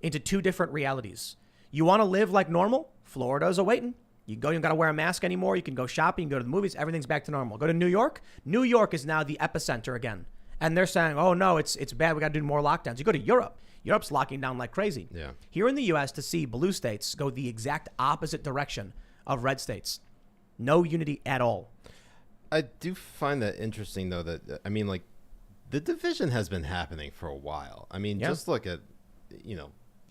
into 2 different realities. You want to live like normal? Florida's awaiting. You don't got to wear a mask anymore. You can go shopping, you can go to the movies. Everything's back to normal. Go to New York. New York is now the epicenter again. And they're saying, oh, no, it's bad. We got to do more lockdowns. You go to Europe. Europe's locking down like crazy. Yeah. Here in the U.S., to see blue states go the exact opposite direction of red states. No unity at all. I do find that interesting, though, that, I mean, like, the division has been happening for a while. I mean, just look at, you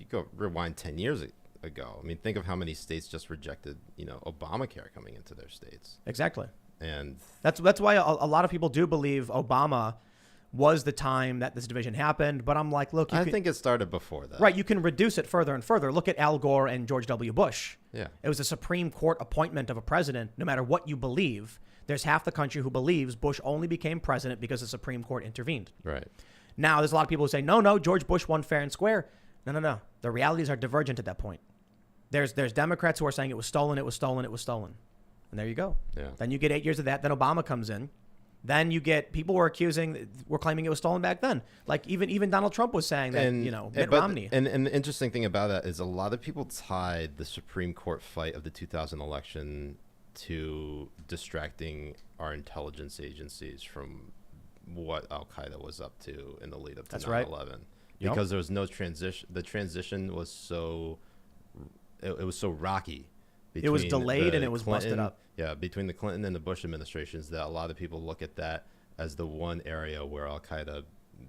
go rewind 10 years ago. I mean, think of how many states just rejected, Obamacare coming into their states. Exactly. And that's why a lot of people do believe Obama was the time that this division happened. But I'm like, look, I think it started before that. Right. You can reduce it further and further. Look at Al Gore and George W. Bush. Yeah. It was a Supreme Court appointment of a president. No matter what you believe, there's half the country who believes Bush only became president because the Supreme Court intervened. Right. Now, there's a lot of people who say, no, George Bush won fair and square. No. The realities are divergent at that point. There's Democrats who are saying it was stolen. And there you go. Yeah. Then you get 8 years of that. Then Obama comes in. Then you get people were claiming it was stolen back then. Like even Donald Trump was saying that, Mitt Romney. And the interesting thing about that is a lot of people tied the Supreme Court fight of the 2000 election to distracting our intelligence agencies from what Al-Qaeda was up to in the lead up to 9/11. Because there was no transition. The transition was so rocky. It was delayed and it was Clinton, busted up. Yeah, between the Clinton and the Bush administrations, that a lot of people look at that as the one area where Al-Qaeda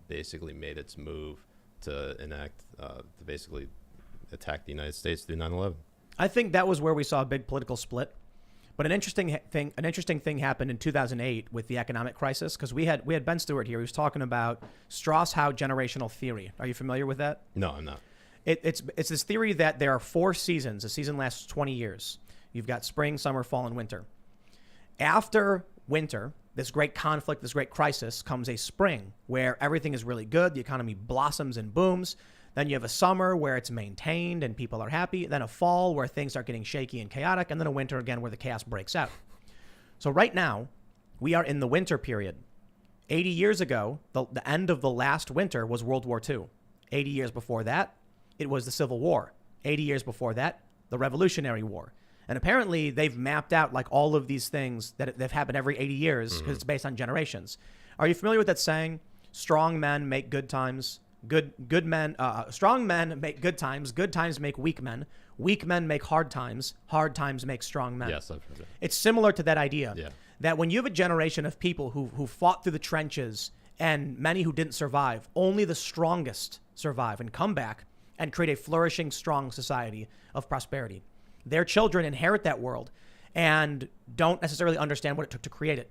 basically made its move to basically attack the United States through 9/11. I think that was where we saw a big political split. But an interesting thing happened in 2008 with the economic crisis, because we had Ben Stewart here. He was talking about Strauss-Howe generational theory. Are you familiar with that? No, I'm not. It's this theory that there are 4 seasons. A season lasts 20 years. You've got spring, summer, fall, and winter. After winter, this great conflict, this great crisis, comes a spring where everything is really good. The economy blossoms and booms. Then you have a summer where it's maintained and people are happy. Then a fall where things start getting shaky and chaotic. And then a winter again where the chaos breaks out. So right now, we are in the winter period. 80 years ago, the end of the last winter was World War II. 80 years before that, it was the Civil War. 80 years before that, the Revolutionary War. And apparently they've mapped out like all of these things that have happened every 80 years because it's based on generations. Are you familiar with that saying? Strong men make good times. Strong men make good times make weak men make hard times make strong men. Yes, I've heard it. It's similar to that idea. Yeah. That when you have a generation of people who fought through the trenches and many who didn't survive, only the strongest survive and come back and create a flourishing, strong society of prosperity. Their children inherit that world and don't necessarily understand what it took to create it.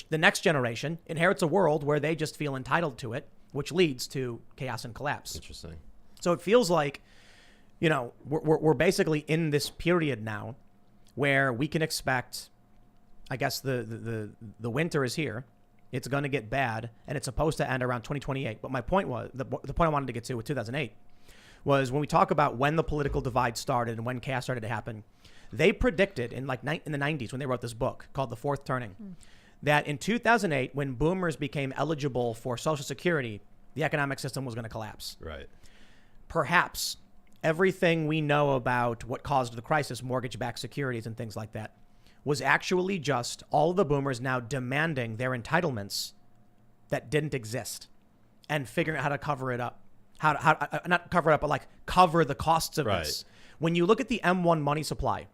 The next generation inherits a world where they just feel entitled to it, which leads to chaos and collapse. Interesting. So it feels like, we're basically in this period now where we can expect, I guess the winter is here. It's going to get bad, and it's supposed to end around 2028. But my point was, the point I wanted to get to with 2008 was when we talk about when the political divide started and when chaos started to happen, they predicted in the 90s when they wrote this book called The Fourth Turning, that in 2008, when boomers became eligible for Social Security, the economic system was going to collapse. Right. Perhaps everything we know about what caused the crisis, mortgage-backed securities and things like that, was actually just all of the boomers now demanding their entitlements that didn't exist and figuring out how to cover it up. How not cover it up, but like cover the costs of this. When you look at the M1 money supply,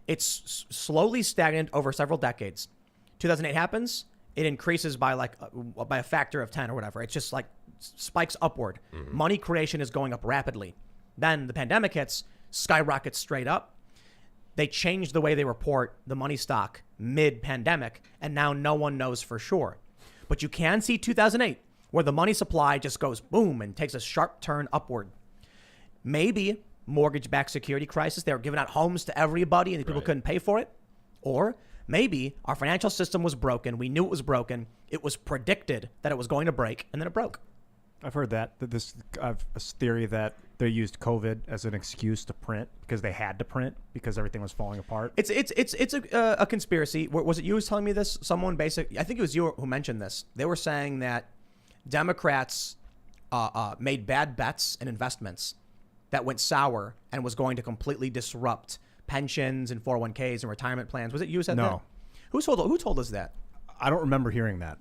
it's slowly stagnant over several decades. 2008 happens, it increases by by a factor of 10 or whatever. It's just like spikes upward. Money creation is going up rapidly. Then the pandemic hits, skyrockets straight up. They changed the way they report the money stock mid-pandemic, and now no one knows for sure. But you can see 2008, where the money supply just goes boom and takes a sharp turn upward. Maybe mortgage-backed security crisis, they were giving out homes to everybody and people couldn't pay for it. Or maybe our financial system was broken. We knew it was broken. It was predicted that it was going to break, and then it broke. I've heard that this theory that they used COVID as an excuse to print because they had to print because everything was falling apart. It's a conspiracy. Was it you who was telling me this? Someone I think it was you who mentioned this. They were saying that Democrats made bad bets and investments that went sour and was going to completely disrupt pensions and 401ks and retirement plans. Was it you who said that? No. Who told us that? I don't remember hearing that.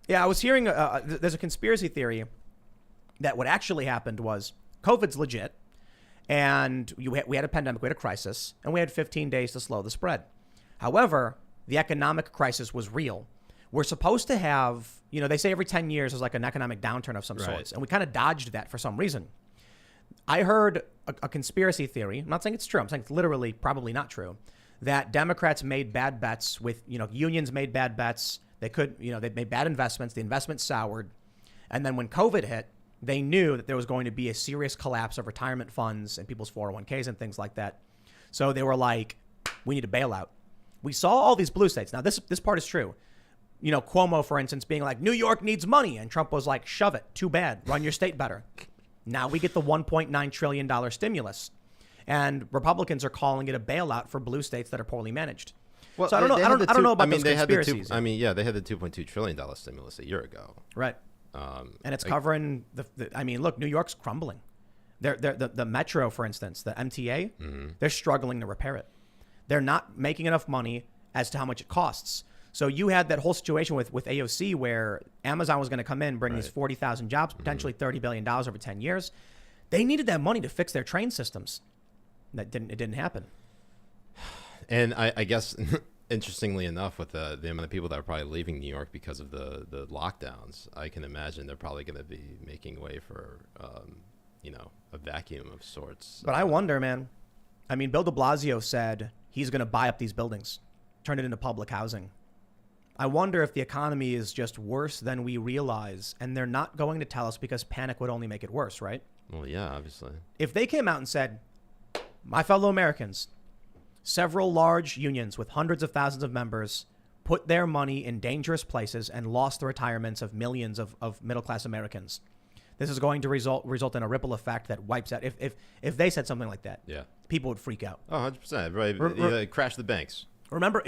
Yeah, I was hearing there's a conspiracy theory that what actually happened was COVID's legit, and we had a pandemic, we had a crisis, and we had 15 days to slow the spread. However, the economic crisis was real. We're supposed to have, they say every 10 years there's like an economic downturn of some sorts, and we kind of dodged that for some reason. I heard a conspiracy theory. I'm not saying it's true. I'm saying it's literally probably not true. That Democrats made bad bets with, unions made bad bets. They made bad investments. The investments soured. And then when COVID hit, they knew that there was going to be a serious collapse of retirement funds and people's 401ks and things like that. So they were like, we need a bailout. We saw all these blue states. Now, this part is true. Cuomo, for instance, being like, New York needs money. And Trump was like, shove it. Too bad. Run your state better. Now we get the $1.9 trillion stimulus. And Republicans are calling it a bailout for blue states that are poorly managed. So I don't know about those conspiracies. They had the $2.2 trillion stimulus a year ago. Right. And it's covering look, New York's crumbling. The metro, for instance, the MTA, they're struggling to repair it. They're not making enough money as to how much it costs. So you had that whole situation with AOC where Amazon was going to come in, bring these 40,000 jobs, potentially $30 billion over 10 years. They needed that money to fix their train systems. It didn't happen. And I guess interestingly enough, with the amount of people that are probably leaving New York because of the lockdowns, I can imagine they're probably going to be making way for, a vacuum of sorts. But I wonder, man. I mean, Bill de Blasio said he's going to buy up these buildings, turn it into public housing. I wonder if the economy is just worse than we realize, and they're not going to tell us because panic would only make it worse, right? Well, yeah, obviously. If they came out and said, my fellow Americans, several large unions with hundreds of thousands of members put their money in dangerous places and lost the retirements of millions of middle-class Americans. This is going to result in a ripple effect that wipes out. If they said something like that, Yeah. people would freak out. Oh, 100%. Everybody crash the banks. Remember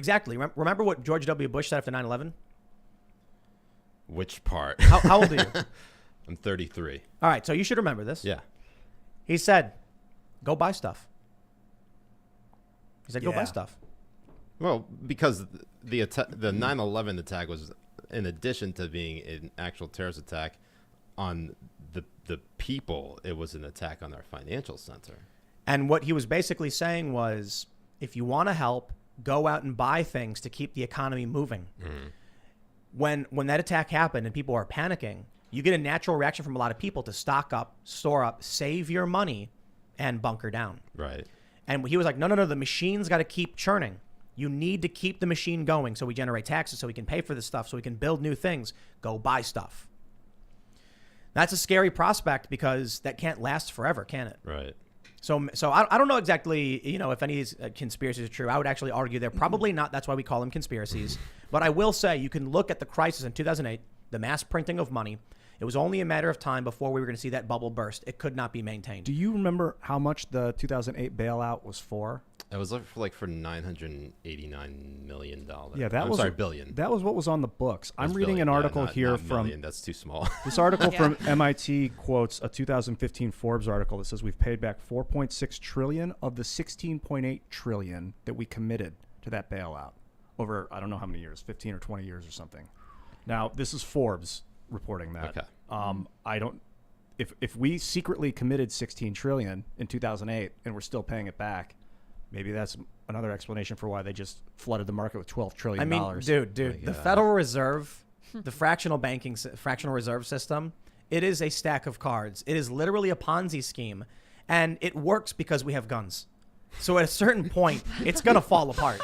what George W. Bush said after 9/11? Which part? How old are you? I'm 33. All right, so you should remember this. Yeah. He said, go buy stuff. He said, go buy Yeah. stuff. Well, because the 9/11 attack was, in addition to being an actual terrorist attack on the people, it was an attack on our financial center. And what he was basically saying was, if you want to help, go out and buy things to keep the economy moving. When that attack happened and people are panicking, you get a natural reaction from a lot of people to stock up, store up, save your money, and bunker down. Right. And he was like, no, the machine's got to keep churning. You need to keep the machine going so we generate taxes, so we can pay for this stuff, so we can build new things. Go buy stuff. That's a scary prospect because that can't last forever, can it? Right. So I don't know exactly, if any of these conspiracies are true. I would actually argue they're probably not. That's why we call them conspiracies. But I will say you can look at the crisis in 2008, the mass printing of money. It was only a matter of time before we were going to see that bubble burst. It could not be maintained. Do you remember how much the 2008 bailout was for? It was for $989 million. Yeah, that was billion. That was what was on the books. I'm That's reading billion. an Yeah, article not here from million. That's too small. this article Yeah. from MIT quotes a 2015 Forbes article that says we've paid back 4.6 trillion of the 16.8 trillion that we committed to that bailout over I don't know how many years, 15 or 20 years or something. Now this is Forbes reporting that. Okay. I don't. If we secretly committed 16 trillion in 2008 and we're still paying it back, maybe that's another explanation for why they just flooded the market with $12 trillion. I mean, dude, My the God. Federal Reserve, the fractional reserve system, it is a stack of cards. It is literally a Ponzi scheme, and it works because we have guns. So at a certain point, it's gonna fall apart.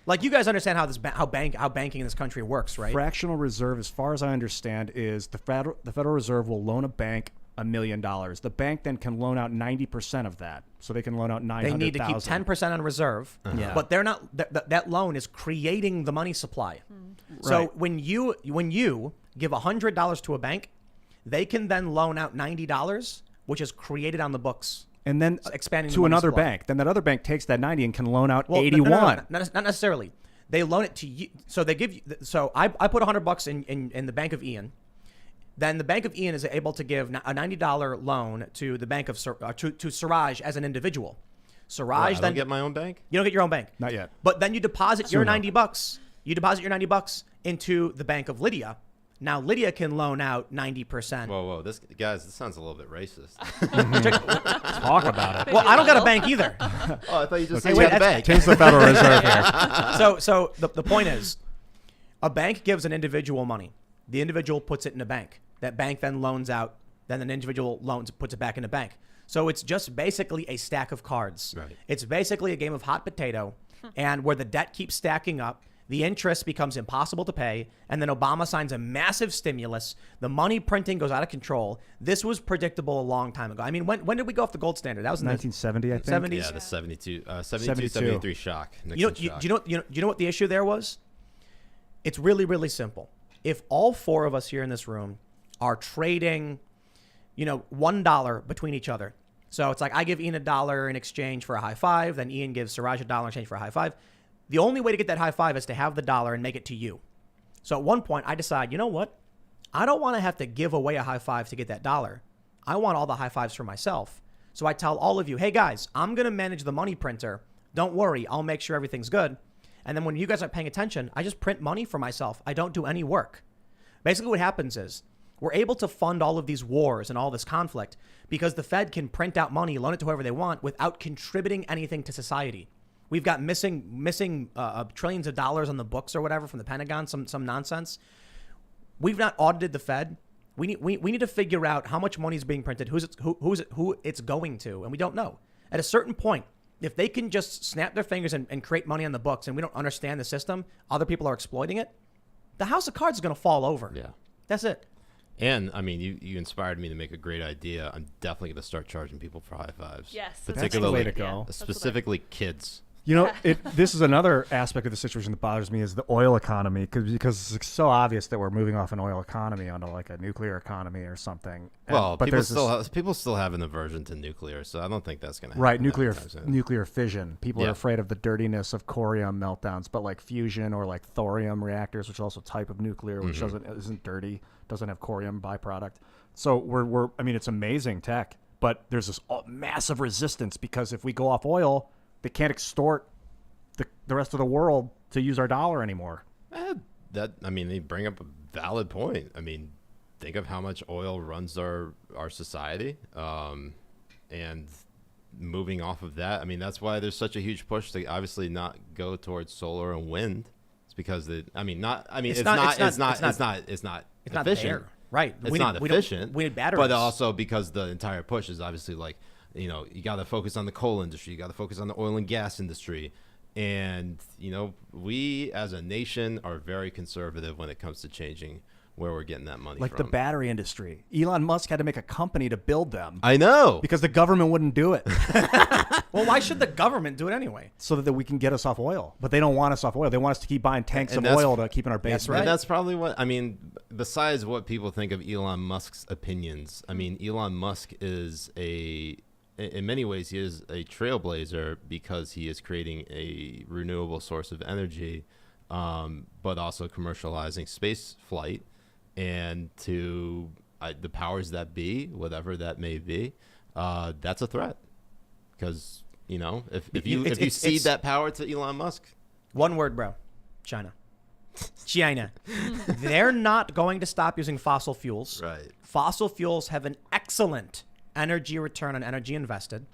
Like, you guys understand how banking in this country works, right? Fractional reserve, as far as I understand, is the Federal Reserve will loan a bank $1 million. The bank then can loan out 90% of that, so they can loan out 900,000. They need to keep 10% on reserve, Yeah. but they're not. That loan is creating the money supply. So Right. when you give $100 to a bank, they can then loan out $90, which is created on the books. and then expanding the to money another supply. bank. Then that other bank takes that 90 and can loan out Well, 81. No, not necessarily. They loan it to you. So they give you. So I put $100 in the Bank of Ian. Then the Bank of Ian is able to give a $90 loan to the Bank of to Siraj as an individual. Siraj I then don't get my own bank? you don't get your own bank. Not yet. But then you deposit your Soon $90. You deposit your $90 into the Bank of Lydia. Now Lydia can loan out 90%. Whoa. This sounds a little bit racist. Talk about it. Well, I don't got a bank either. Oh, I thought you just Hey, said wait, you had a that's- bank. Change the Federal Reserve here. So the point is, a bank gives an individual money. The individual puts it in a bank. That bank then loans out. Then an individual puts it back in a bank. So it's just basically a stack of cards. Right. It's basically a game of hot potato, and where the debt keeps stacking up, the interest becomes impossible to pay, and then Obama signs a massive stimulus. The money printing goes out of control. This was predictable a long time ago. I mean, when did we go off the gold standard? That was in the 1970, I think. 70s. Yeah, the 72, 72. 73 shock. You Nixon know, shock. do you know what the issue there was? It's really, really simple. If all four of us here in this room are trading, $1 between each other. So it's like I give Ian $1 in exchange for a high five, then Ian gives Siraj $1 in exchange for a high five. The only way to get that high five is to have the dollar and make it to you. So at one point I decide, you know what? I don't want to have to give away a high five to get that dollar. I want all the high fives for myself. So I tell all of you, hey guys, I'm going to manage the money printer. Don't worry, I'll make sure everything's good. And then when you guys aren't paying attention, I just print money for myself. I don't do any work. Basically what happens is we're able to fund all of these wars and all this conflict because the Fed can print out money, loan it to whoever they want without contributing anything to society. We've got missing trillions of dollars on the books or whatever from the Pentagon, some nonsense. We've not audited the Fed. We need to figure out how much money is being printed, who it's going to, and we don't know. At a certain point, if they can just snap their fingers and create money on the books, and we don't understand the system, other people are exploiting it, the house of cards is going to fall over. Yeah. That's it. And I mean, you inspired me to make a great idea. I'm definitely going to start charging people for high fives. Yes. That's the way to go. Specifically kids. You know, this is another aspect of the situation that bothers me is the oil economy because it's so obvious that we're moving off an oil economy onto like a nuclear economy or something. Well, but people still have an aversion to nuclear, so I don't think that's going to happen. Right, nuclear fission. People Yeah. are afraid of the dirtiness of corium meltdowns, but like fusion or like thorium reactors, which are also a type of nuclear, which isn't dirty, doesn't have corium byproduct. So we're I mean, it's amazing tech, but there's this massive resistance because if we go off oil, they can't extort the rest of the world to use our dollar anymore. They bring up a valid point. I mean, think of how much oil runs our society, and moving off of that. I mean, that's why there's such a huge push to obviously not go towards solar and wind. It's because it's not efficient. There. Right. It's not efficient. We need batteries. But also because the entire push is obviously like, you know, you got to focus on the coal industry. You got to focus on the oil and gas industry. And, you know, we as a nation are very conservative when it comes to changing where we're getting that money like from. the battery industry. Elon Musk had to make a company to build them. I know. Because the government wouldn't do it. Well, why should the government do it anyway? So that we can get us off oil. But they don't want us off oil. They want us to keep buying tanks of oil to keep in our basement. right. And that's probably what, I mean, besides what people think of Elon Musk's opinions, I mean, Elon Musk is in many ways, he is a trailblazer because he is creating a renewable source of energy, but also commercializing space flight. And to the powers that be, whatever that may be, that's a threat. Because, you know, if you cede that power to Elon Musk. One word, bro. China. They're not going to stop using fossil fuels. Right. Fossil fuels have an excellent energy return on energy invested.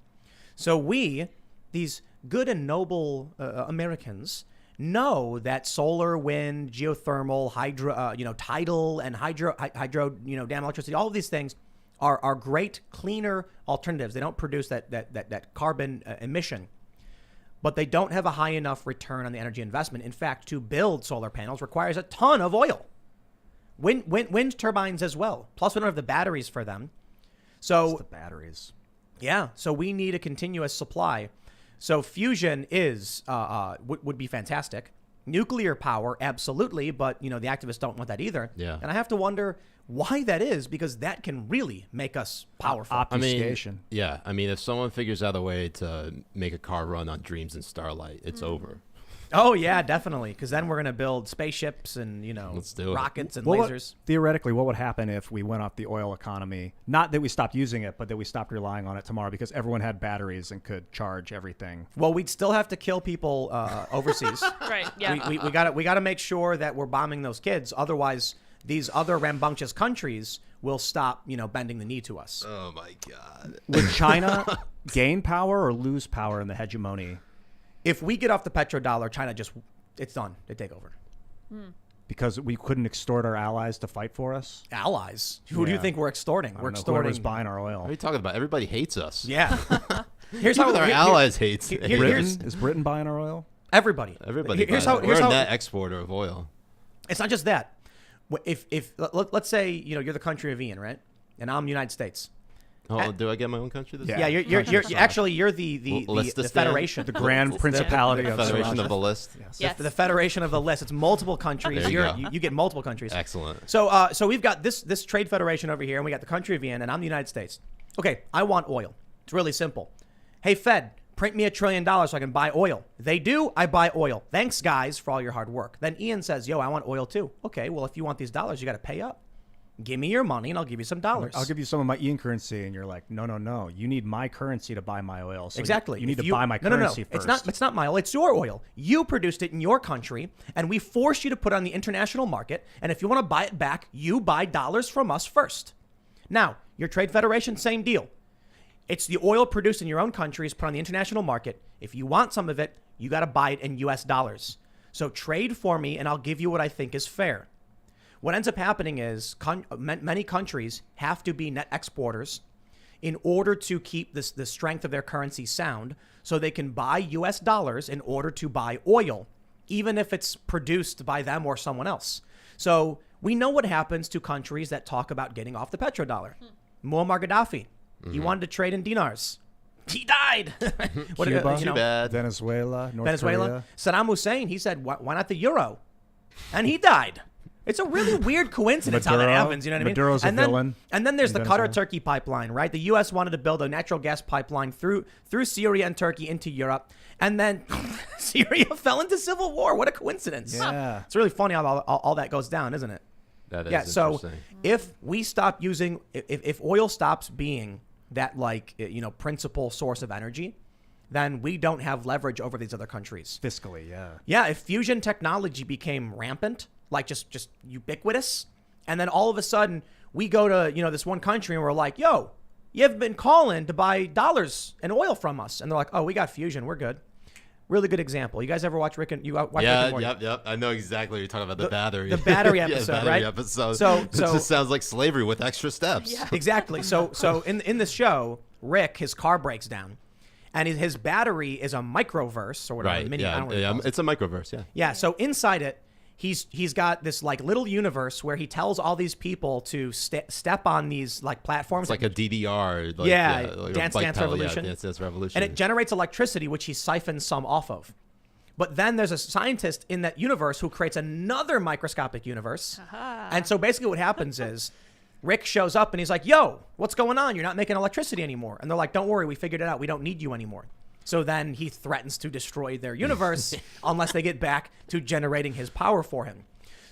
So we, these good and noble Americans, know that solar, wind, geothermal, hydro, tidal and hydro, dam electricity, all of these things are great, cleaner alternatives. They don't produce that carbon emission, but they don't have a high enough return on the energy investment. In fact, to build solar panels requires a ton of oil. Wind turbines as well. Plus, we don't have the batteries for them. So It's the batteries. Yeah. So we need a continuous supply. So fusion would be fantastic. Nuclear power, absolutely. But, the activists don't want that either. Yeah. And I have to wonder why that is, because that can really make us powerful. Obfuscation. I mean, if someone figures out a way to make a car run on dreams and starlight, it's over. Oh, yeah, definitely. Because then we're going to build spaceships and, Let's do it. rockets and Well, lasers. Theoretically, what would happen if we went off the oil economy? Not that we stopped using it, but that we stopped relying on it tomorrow because everyone had batteries and could charge everything. Well, we'd still have to kill people overseas. Right. Yeah. We got to make sure that we're bombing those kids. Otherwise, these other rambunctious countries will stop, bending the knee to us. Oh, my God. Would China gain power or lose power in the hegemony? If we get off the petrodollar, China it's done. They take over. Because we couldn't extort our allies to fight for us? Allies? Who do you Yeah. think we're extorting? I We're don't know, extorting. whoever's buying our What oil. are you talking about? Everybody hates us. Yeah. Here's Even our here- allies hates here- hate here- us. here's- Is Britain buying our oil? Everybody. Everybody. Here's buys how. it. Here's We're how. a net exporter of oil. It's not just that. If let's say you're the country of Ian, right? And I'm the United States. Oh, do I get my own country this Yeah. time? Yeah, you're actually you're the Lististan? federation. The Grand Principality of Federation Siraj. of the list. Yes. The federation of the list. It's multiple countries. There you go. You get multiple countries. Excellent. So we've got this trade federation over here, and we got the country of Ian, and I'm the United States. Okay, I want oil. It's really simple. Hey, Fed, print me $1 trillion so I can buy oil. They do. I buy oil. Thanks, guys, for all your hard work. Then Ian says, yo, I want oil too. Okay, well, if you want these dollars, you got to pay up. Give me your money, and I'll give you some dollars. I'll give you some of my Ian currency, and you're like, no. You need my currency to buy my oil. So Exactly. You need If to buy my currency No. first. It's not my oil. It's your oil. You produced it in your country, and we force you to put it on the international market. And if you want to buy it back, you buy dollars from us first. Now, your trade federation, same deal. It's the oil produced in your own country is put on the international market. If you want some of it, you got to buy it in US dollars. So trade for me and I'll give you what I think is fair. What ends up happening is many countries have to be net exporters in order to keep the strength of their currency sound, so they can buy US dollars in order to buy oil, even if it's produced by them or someone else. So we know what happens to countries that talk about getting off the petrodollar. Muammar Gaddafi, he wanted to trade in dinars. He died. Cuba, Too bad. Venezuela, North Venezuela. Korea. Saddam Hussein, he said, why not the euro? And he died. It's a really weird coincidence how that Maduro. happens. You know what I mean? Maduro's a villain And then there's in the Venezuela. Qatar-Turkey pipeline, right? The U.S. wanted to build a natural gas pipeline through Syria and Turkey into Europe. And then Syria fell into civil war. What a coincidence. Yeah. It's really funny how all that goes down, isn't it? That is Yeah, so interesting. if we stop using, if oil stops being that principal source of energy, then we don't have leverage over these other countries. Fiscally, yeah. Yeah, if fusion technology became rampant, like just ubiquitous, and then all of a sudden we go to, this one country and we're like, yo, you've been calling to buy dollars and oil from us. And they're like, oh, we got fusion. We're good. Really good example. You guys ever watch Rick and Morty? Yep. I know exactly what you're talking about. The battery. The battery Yeah, episode, battery right? episode. So It just sounds like slavery with extra steps. Yeah. Exactly. So in this show, Rick, his car breaks down, and his battery is a microverse or whatever. Right. Mini, I don't know what Yeah. it calls. It's a microverse. Yeah. Yeah. So inside it, he's got this like little universe where he tells all these people to step on these like platforms. It's like a DDR. Like, like a Dance bike Dance pedal, Revolution. Yeah, Dance Revolution. And it generates electricity, which he siphons some off of. But then there's a scientist in that universe who creates another microscopic universe. And so basically what happens is Rick shows up and he's like, yo, what's going on? You're not making electricity anymore. And they're like, don't worry, we figured it out. We don't need you anymore. So then he threatens to destroy their universe unless they get back to generating his power for him.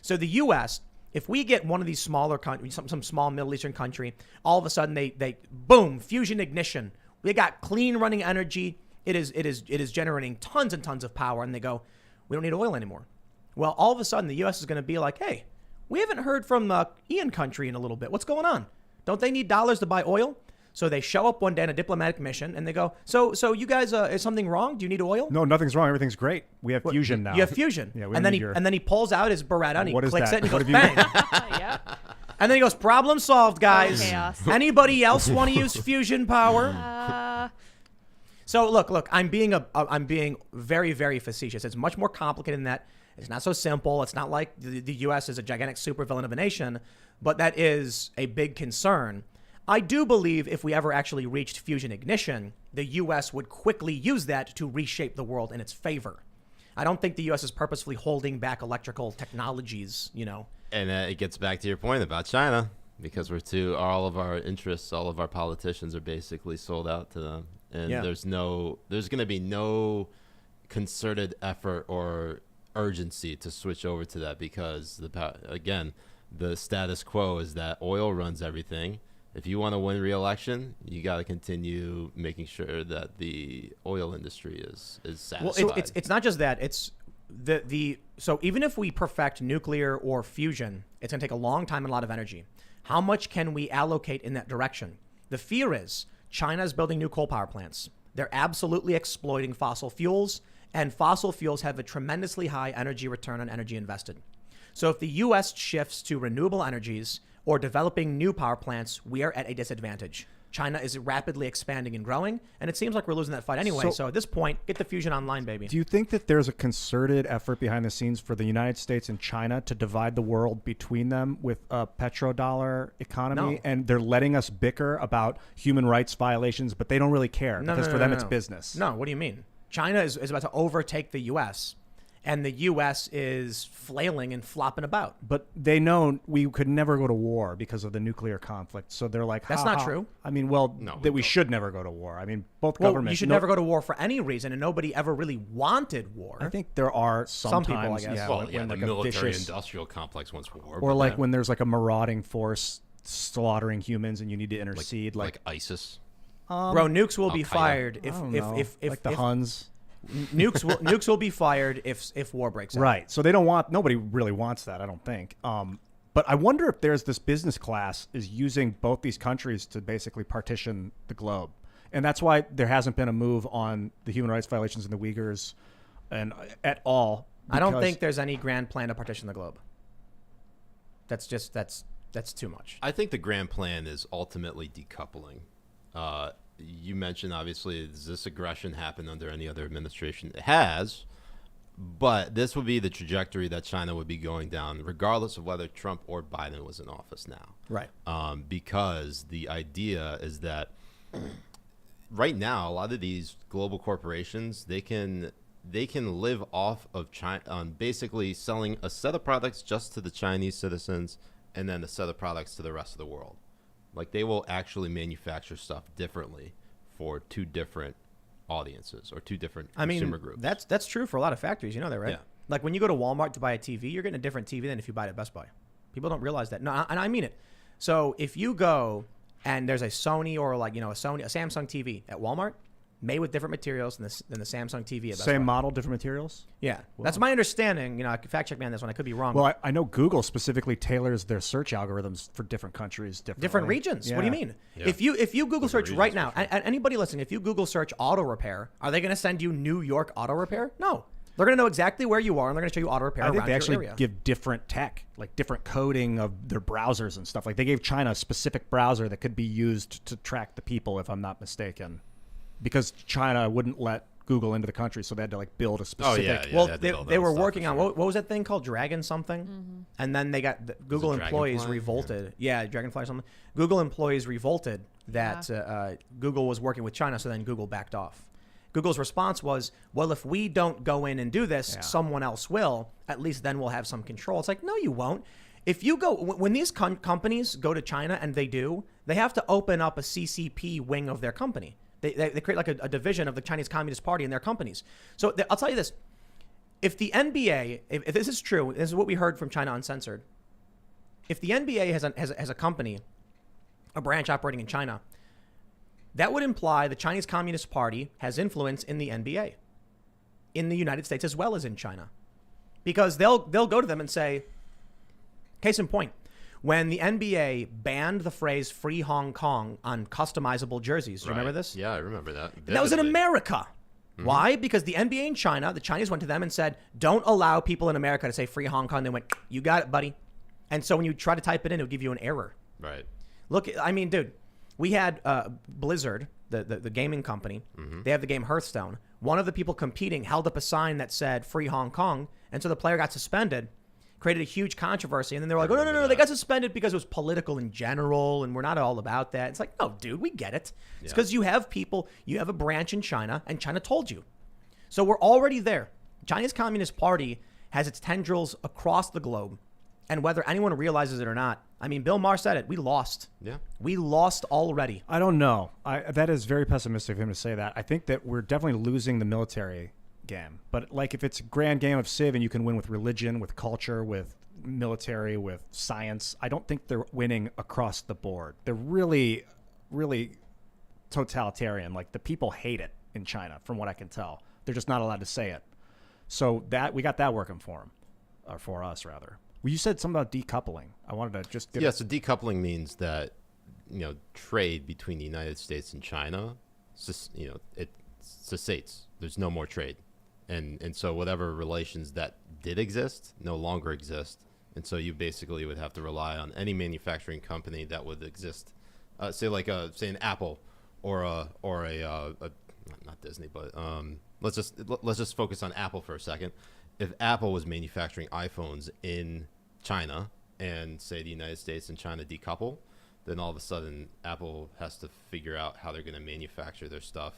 So the U.S., if we get one of these smaller countries, some small Middle Eastern country, all of a sudden they boom, fusion ignition. We got clean running energy. It is generating tons and tons of power. And they go, we don't need oil anymore. Well, all of a sudden the U.S. is going to be like, hey, we haven't heard from Ian country in a little bit. What's going on? Don't they need dollars to buy oil? So they show up one day on a diplomatic mission and they go, so you guys, is something wrong? Do you need oil? No, nothing's wrong. Everything's great. We have fusion now. You have fusion. Yeah, we and don't then need he your- and then he pulls out his Beretta and he What is clicks that? it and he What goes, have you- bang. Yeah. And then he goes, problem solved, guys. Chaos. Anybody else want to use fusion power? So look, I'm being very, very facetious. It's much more complicated than that. It's not so simple. It's not like the U.S. is a gigantic supervillain of a nation, but that is a big concern. I do believe if we ever actually reached fusion ignition, the U.S. would quickly use that to reshape the world in its favor. I don't think the U.S. is purposefully holding back electrical technologies, And it gets back to your point about China, because all of our interests, all of our politicians are basically sold out to them. And Yeah. there's going to be no concerted effort or urgency to switch over to that, because the status quo is that oil runs everything. If you want to win re-election, you got to continue making sure that the oil industry is satisfied. Well, it's not just that. It's so even if we perfect nuclear or fusion, it's going to take a long time and a lot of energy. How much can we allocate in that direction? The fear is China's building new coal power plants. They're absolutely exploiting fossil fuels, and fossil fuels have a tremendously high energy return on energy invested. So if the U.S. shifts to renewable energies or developing new power plants, we are at a disadvantage. China is rapidly expanding and growing, and it seems like we're losing that fight anyway. So at this point, get the fusion online, baby. Do you think that there's a concerted effort behind the scenes for the United States and China to divide the world between them with a petrodollar economy? No. And they're letting us bicker about human rights violations, but they don't really care because for them it's business. No, what do you mean? China is about to overtake the U.S., and the U.S. is flailing and flopping about. But they know we could never go to war because of the nuclear conflict. So they're like, That's not true. I mean, well, No, that we we don't. should never go to war. I mean, both Well, governments. you should never go to war for any reason, and nobody ever really wanted war. I think there are Some sometimes, people, I guess. yeah, well, when the like a military vicious, industrial complex wants war. or but like yeah, when there's like a marauding force slaughtering humans and you need to intercede, like ISIS. Bro, nukes will be Al-Qaeda. fired I if don't know, if like the Huns. nukes will be fired if war breaks out. Right. So they don't want, nobody really wants that, I don't think. But I wonder if there's this business class is using both these countries to basically partition the globe. And that's why there hasn't been a move on the human rights violations in the Uyghurs. and at all. I don't because- think there's any grand plan to partition the globe. That's too much. I think the grand plan is ultimately decoupling. You mentioned, obviously, does this aggression happen under any other administration? It has, but this would be the trajectory that China would be going down, regardless of whether Trump or Biden was in office now. Right. Because the idea is that right now, a lot of these global corporations, they can live off of China on basically selling a set of products just to the Chinese citizens and then a set of products to the rest of the world. Like, they will actually manufacture stuff differently for two different audiences or two different consumer groups. That's true for a lot of factories. You know that, right? Yeah. Like when you go to Walmart to buy a TV, you're getting a different TV than if you buy it at Best Buy. People don't realize that. No, and I mean it. So if you go and there's a Sony or a Samsung TV at Walmart, made with different materials than the Samsung TV at Best Buy. Same model, different materials? Yeah. That's my understanding. I could fact check me on this one. I could be wrong. Well, I know Google specifically tailors their search algorithms for different countries, different regions. Yeah. What do you mean? Yeah. If you Google search regions, right now, for sure. and anybody listening, if you Google search auto repair, are they going to send you New York auto repair? No. They're going to know exactly where you are, and they're going to show you auto repair I think around they your actually area. give different tech, like different coding of their browsers and stuff. Like they gave China a specific browser that could be used to track the people, if I'm not mistaken, because China wouldn't let Google into the country, so they had to like build a specific. Well, had to they build they that were stuff working for on sure. what was that thing called, Dragon something, and then they got Google employees Dragonfly? revolted. Yeah, Dragonfly or something. Google employees revolted that Google was working with China, so then Google backed off. Google's response was, well, if we don't go in and do this, someone else will. At least then we'll have some control. It's like, no, you won't. If you go, when these companies go to China, and they do, they have to open up a CCP wing of their company. They create like a division of the Chinese Communist Party in their companies. So I'll tell you this. If the NBA, if this is true, this is what we heard from China Uncensored. If the NBA has a company, a branch operating in China, that would imply the Chinese Communist Party has influence in the NBA, in the United States as well as in China. Because they'll go to them and say, case in point, when the NBA banned the phrase "Free Hong Kong" on customizable jerseys. Do you remember this? Yeah, I remember that. And that was in vividly. America. Why? Because the NBA in China, the Chinese went to them and said, don't allow people in America to say "Free Hong Kong." They went, you got it, buddy. And so when you try to type it in, it would give you an error. Right. Look, I mean, dude, we had Blizzard, the gaming company. They have the game Hearthstone. One of the people competing held up a sign that said "Free Hong Kong," and so the player got suspended. Created a huge controversy, and then they were like, oh, no, they got suspended because it was political in general, and we're not all about that. It's like, no, dude, we get it. It's because you have people, you have a branch in China, and China told you. So we're already there. Chinese Communist Party has its tendrils across the globe, and whether anyone realizes it or not, I mean, Bill Maher said it, we lost. Yeah. We lost already. I don't know. That is very pessimistic of him to say that. I think that we're definitely losing the military game. But like if it's a grand game of Civ and you can win with religion, with culture, with military, with science, I don't think they're winning across the board. They're really, really totalitarian. Like the people hate it in China, from what I can tell. They're just not allowed to say it. So that we got that working for them, or for us rather. Well, you said something about decoupling. I wanted to just So decoupling means that, trade between the United States and China, it cessates. There's no more trade. And so whatever relations that did exist no longer exist. And so you basically would have to rely on any manufacturing company that would exist, say an Apple or a not Disney, but let's just focus on Apple for a second. If Apple was manufacturing iPhones in China and say the United States and China decouple, then all of a sudden Apple has to figure out how they're going to manufacture their stuff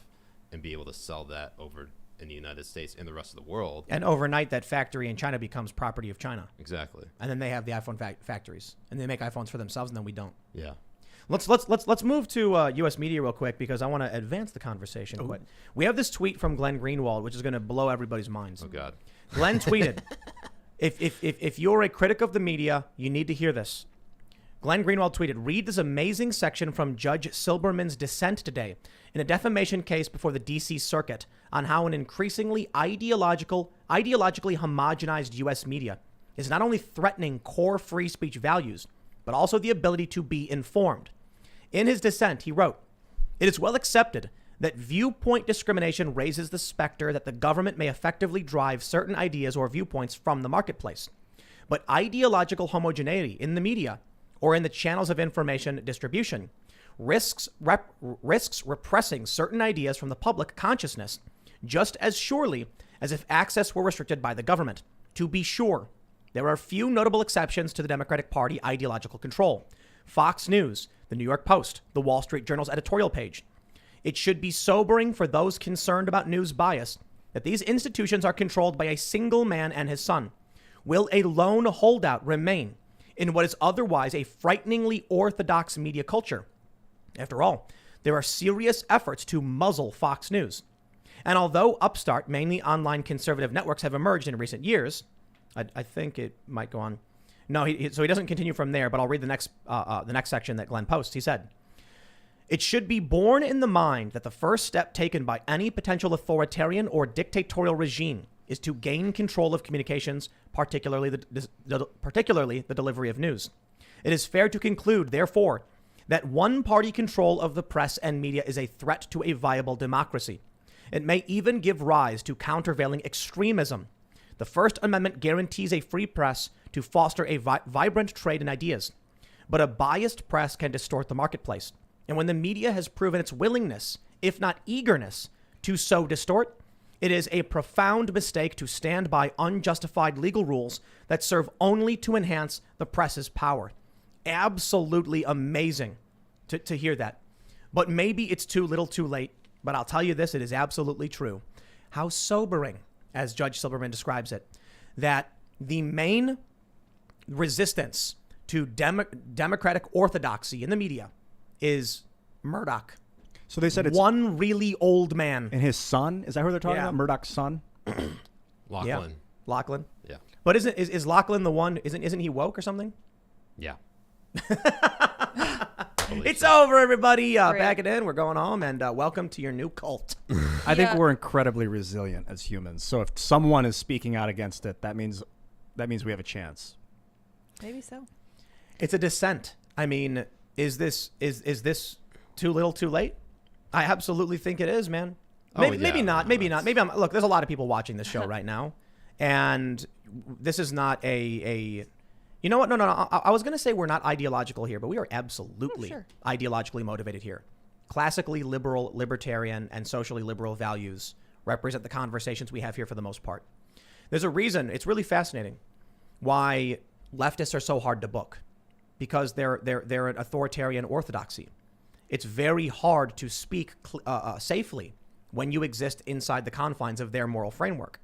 and be able to sell that over in the United States and the rest of the world. And overnight, that factory in China becomes property of China. Exactly. And then they have the iPhone factories, and they make iPhones for themselves, and then we don't. Yeah. Let's move to U.S. media real quick, because I want to advance the conversation. Quick. We have this tweet from Glenn Greenwald, which is going to blow everybody's minds. Oh God. Glenn tweeted, if you're a critic of the media, you need to hear this. Glenn Greenwald tweeted, read this amazing section from Judge Silberman's dissent today in a defamation case before the D.C. Circuit on how an increasingly ideologically homogenized U.S. media is not only threatening core free speech values, but also the ability to be informed. In his dissent, he wrote, it is well accepted that viewpoint discrimination raises the specter that the government may effectively drive certain ideas or viewpoints from the marketplace. But ideological homogeneity in the media or in the channels of information distribution risks repressing certain ideas from the public consciousness just as surely as if access were restricted by the government. To be sure, there are few notable exceptions to the Democratic Party ideological control. Fox News, the New York Post, the Wall Street Journal's editorial page. It should be sobering for those concerned about news bias that these institutions are controlled by a single man and his son. Will a lone holdout remain in what is otherwise a frighteningly orthodox media culture? After all, there are serious efforts to muzzle Fox News. And although upstart, mainly online conservative networks have emerged in recent years, I think it might go on. No, so he doesn't continue from there, but I'll read the next section that Glenn posts. He said, "It should be borne in the mind that the first step taken by any potential authoritarian or dictatorial regime is to gain control of communications, particularly the delivery of news. It is fair to conclude, therefore, that one-party control of the press and media is a threat to a viable democracy. It may even give rise to countervailing extremism. The First Amendment guarantees a free press to foster a vibrant trade in ideas. But a biased press can distort the marketplace. And when the media has proven its willingness, if not eagerness, to so distort, it is a profound mistake to stand by unjustified legal rules that serve only to enhance the press's power." Absolutely amazing to hear that. But maybe it's too little too late. But I'll tell you this, it is absolutely true. How sobering, as Judge Silberman describes it, that the main resistance to democratic orthodoxy in the media is Murdoch. So they said it's one really old man. and his son. Is that who they're talking Yeah. about? Murdoch's son. Lachlan. Yeah. Lachlan. Yeah. But is Lachlan the one? Isn't he woke or something? Yeah. It's over, everybody. Great. Back it in. We're going home, and welcome to your new cult. I think Yeah. we're incredibly resilient as humans. So if someone is speaking out against it, that means we have a chance. Maybe so. It's a dissent. I mean, is this too little, too late? I absolutely think it is, man. Maybe, yeah. maybe not. Maybe not. Maybe I'm. Look, there's a lot of people watching this show right now, and this is not a. You know what? No. I was going to say we're not ideological here, but we are absolutely sure. ideologically motivated here. Classically liberal, libertarian, and socially liberal values represent the conversations we have here for the most part. There's a reason. It's really fascinating why leftists are so hard to book, because they're an authoritarian orthodoxy. It's very hard to speak safely when you exist inside the confines of their moral framework.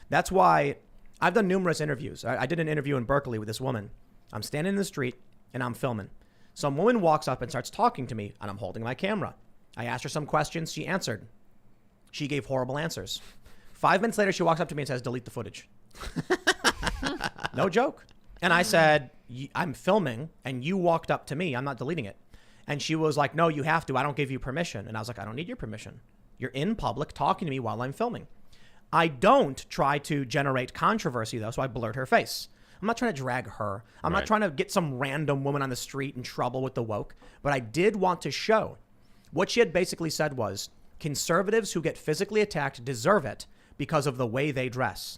That's why I've done numerous interviews. I did an interview in Berkeley with this woman. I'm standing in the street and I'm filming. Some woman walks up and starts talking to me, and I'm holding my camera. I asked her some questions. She answered. She gave horrible answers. 5 minutes later, she walks up to me and says, "Delete the footage." No joke. And I said, "I'm filming and you walked up to me. I'm not deleting it." And she was like, "No, you have to. I don't give you permission." And I was like, "I don't need your permission. You're in public talking to me while I'm filming." I don't try to generate controversy, though, so I blurred her face. I'm not trying to drag her. I'm not Right. trying to get some random woman on the street in trouble with the woke. But I did want to show what she had basically said was, conservatives who get physically attacked deserve it because of the way they dress.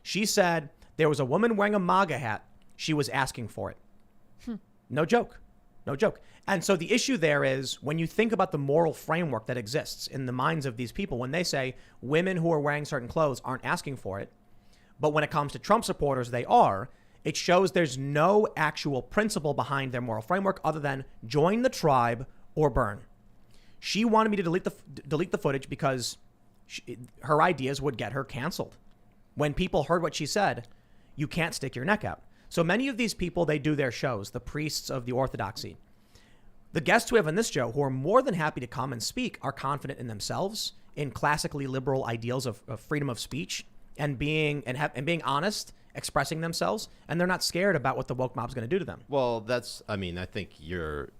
She said there was a woman wearing a MAGA hat. She was asking for it. No joke. No joke. And so the issue there is, when you think about the moral framework that exists in the minds of these people, when they say women who are wearing certain clothes aren't asking for it, but when it comes to Trump supporters, they are, it shows there's no actual principle behind their moral framework other than join the tribe or burn. She wanted me to delete the footage because her ideas would get her canceled. When people heard what she said, you can't stick your neck out. So many of these people, they do their shows, the priests of the orthodoxy. The guests we have on this show, who are more than happy to come and speak, are confident in themselves, in classically liberal ideals of freedom of speech, and being honest, expressing themselves, and they're not scared about what the woke mob's going to do to them. Well, I think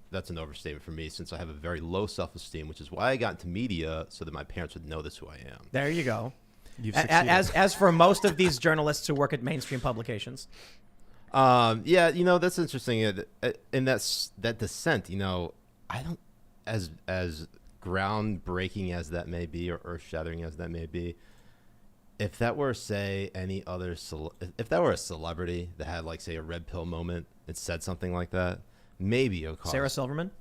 that's an overstatement for me, since I have a very low self-esteem, which is why I got into media, so that my parents would know this who I am. There you go. You've succeeded. As for most of these journalists who work at mainstream publications. Yeah, that's interesting. In that dissent, I don't, as groundbreaking as that may be, or earth-shattering as that may be, if that were, say, any other, if that were a celebrity that had, like, say, a red pill moment and said something like that, maybe it would cause... Sarah Silverman?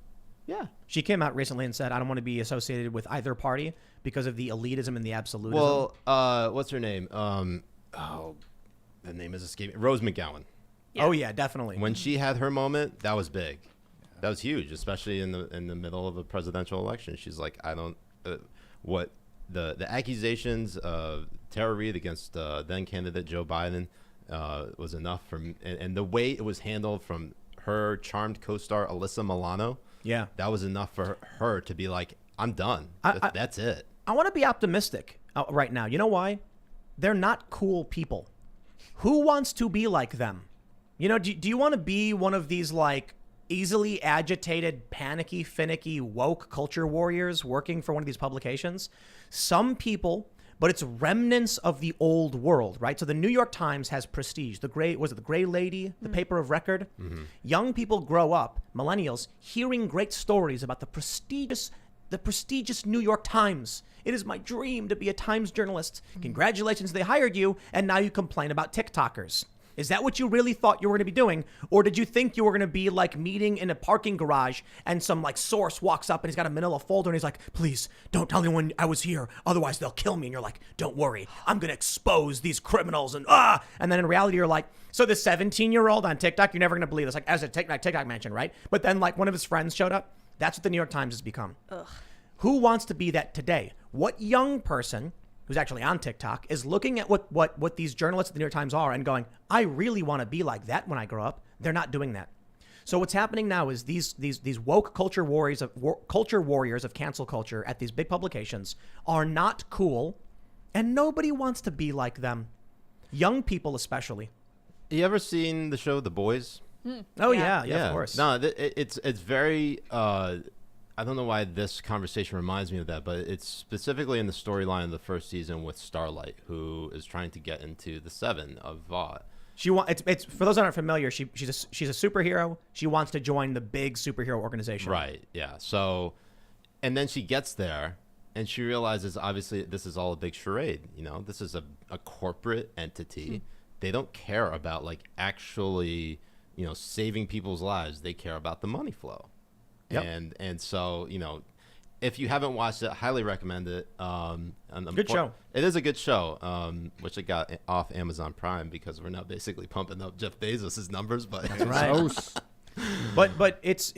Yeah. She came out recently and said, I don't want to be associated with either party because of the elitism and the absolutism. Well, what's her name? The name is escaping. Rose McGowan. Yeah. Oh, yeah, definitely. When she had her moment, that was big. That was huge, especially in the middle of a presidential election. She's like, I don't... what the accusations of Tara Reade against then candidate Joe Biden was enough for... And the way it was handled from her charmed co-star Alyssa Milano... Yeah. That was enough for her to be like, I'm done. That's it. I want to be optimistic right now. You know why? They're not cool people. Who wants to be like them? You know, do you want to be one of these, like, easily agitated, panicky, finicky, woke culture warriors working for one of these publications? Some people, but it's remnants of the old world, right? So the New York Times has prestige. The Gray Lady, the paper of record? Mm-hmm. Young people grow up, millennials, hearing great stories about the prestigious New York Times. It is my dream to be a Times journalist. Congratulations, they hired you, and now you complain about TikTokers. Is that what you really thought you were going to be doing? Or did you think you were going to be like meeting in a parking garage and some like source walks up and he's got a manila folder and he's like, please don't tell anyone I was here. Otherwise they'll kill me. And you're like, don't worry. I'm going to expose these criminals and And then in reality, you're like, so the 17-year-old on TikTok, you're never going to believe this. Like as a TikTok mentioned, right? But then like one of his friends showed up. That's what the New York Times has become. Ugh. Who wants to be that today? What young person who's actually on TikTok is looking at what these journalists at the New York Times are and going, I really want to be like that when I grow up. They're not doing that. So what's happening now is these woke culture warriors of cancel culture at these big publications are not cool, and nobody wants to be like them. Young people especially. You ever seen the show The Boys? Oh yeah, of course. No, it's very. I don't know why this conversation reminds me of that, but it's specifically in the storyline of the first season with Starlight, who is trying to get into the 7 of Vought. It's for those that aren't familiar. She's a superhero. She wants to join the big superhero organization. Right. Yeah. So, and then she gets there, and she realizes obviously this is all a big charade. You know, this is a corporate entity. They don't care about like actually, you know, saving people's lives. They care about the money flow. Yep. And so, you know, if you haven't watched it, highly recommend it. Good show. It is a good show, which I got off Amazon Prime because we're now basically pumping up Jeff Bezos' numbers. But that's right. but it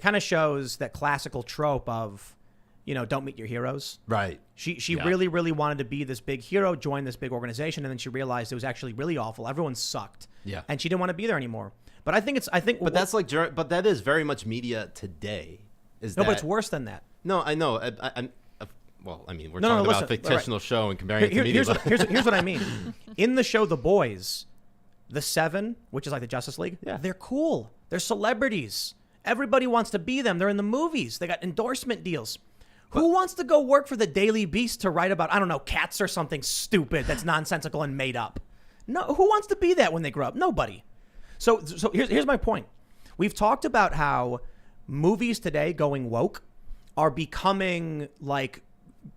kind of shows that classical trope of, you know, don't meet your heroes. Right. She really, really wanted to be this big hero, join this big organization, and then she realized it was actually really awful. Everyone sucked. Yeah. And she didn't want to be there anymore. But But that's like, but that is very much media today. But it's worse than that. No, I know. Well, I mean, we're talking about a fictional show and comparing it to media. Here's what I mean. In the show The Boys, the 7, which is like the Justice League, they're cool. They're celebrities. Everybody wants to be them. They're in the movies. They got endorsement deals. Who wants to go work for the Daily Beast to write about, I don't know, cats or something stupid that's nonsensical and made up? No, who wants to be that when they grow up? Nobody. So here's my point. We've talked about how movies today going woke are becoming like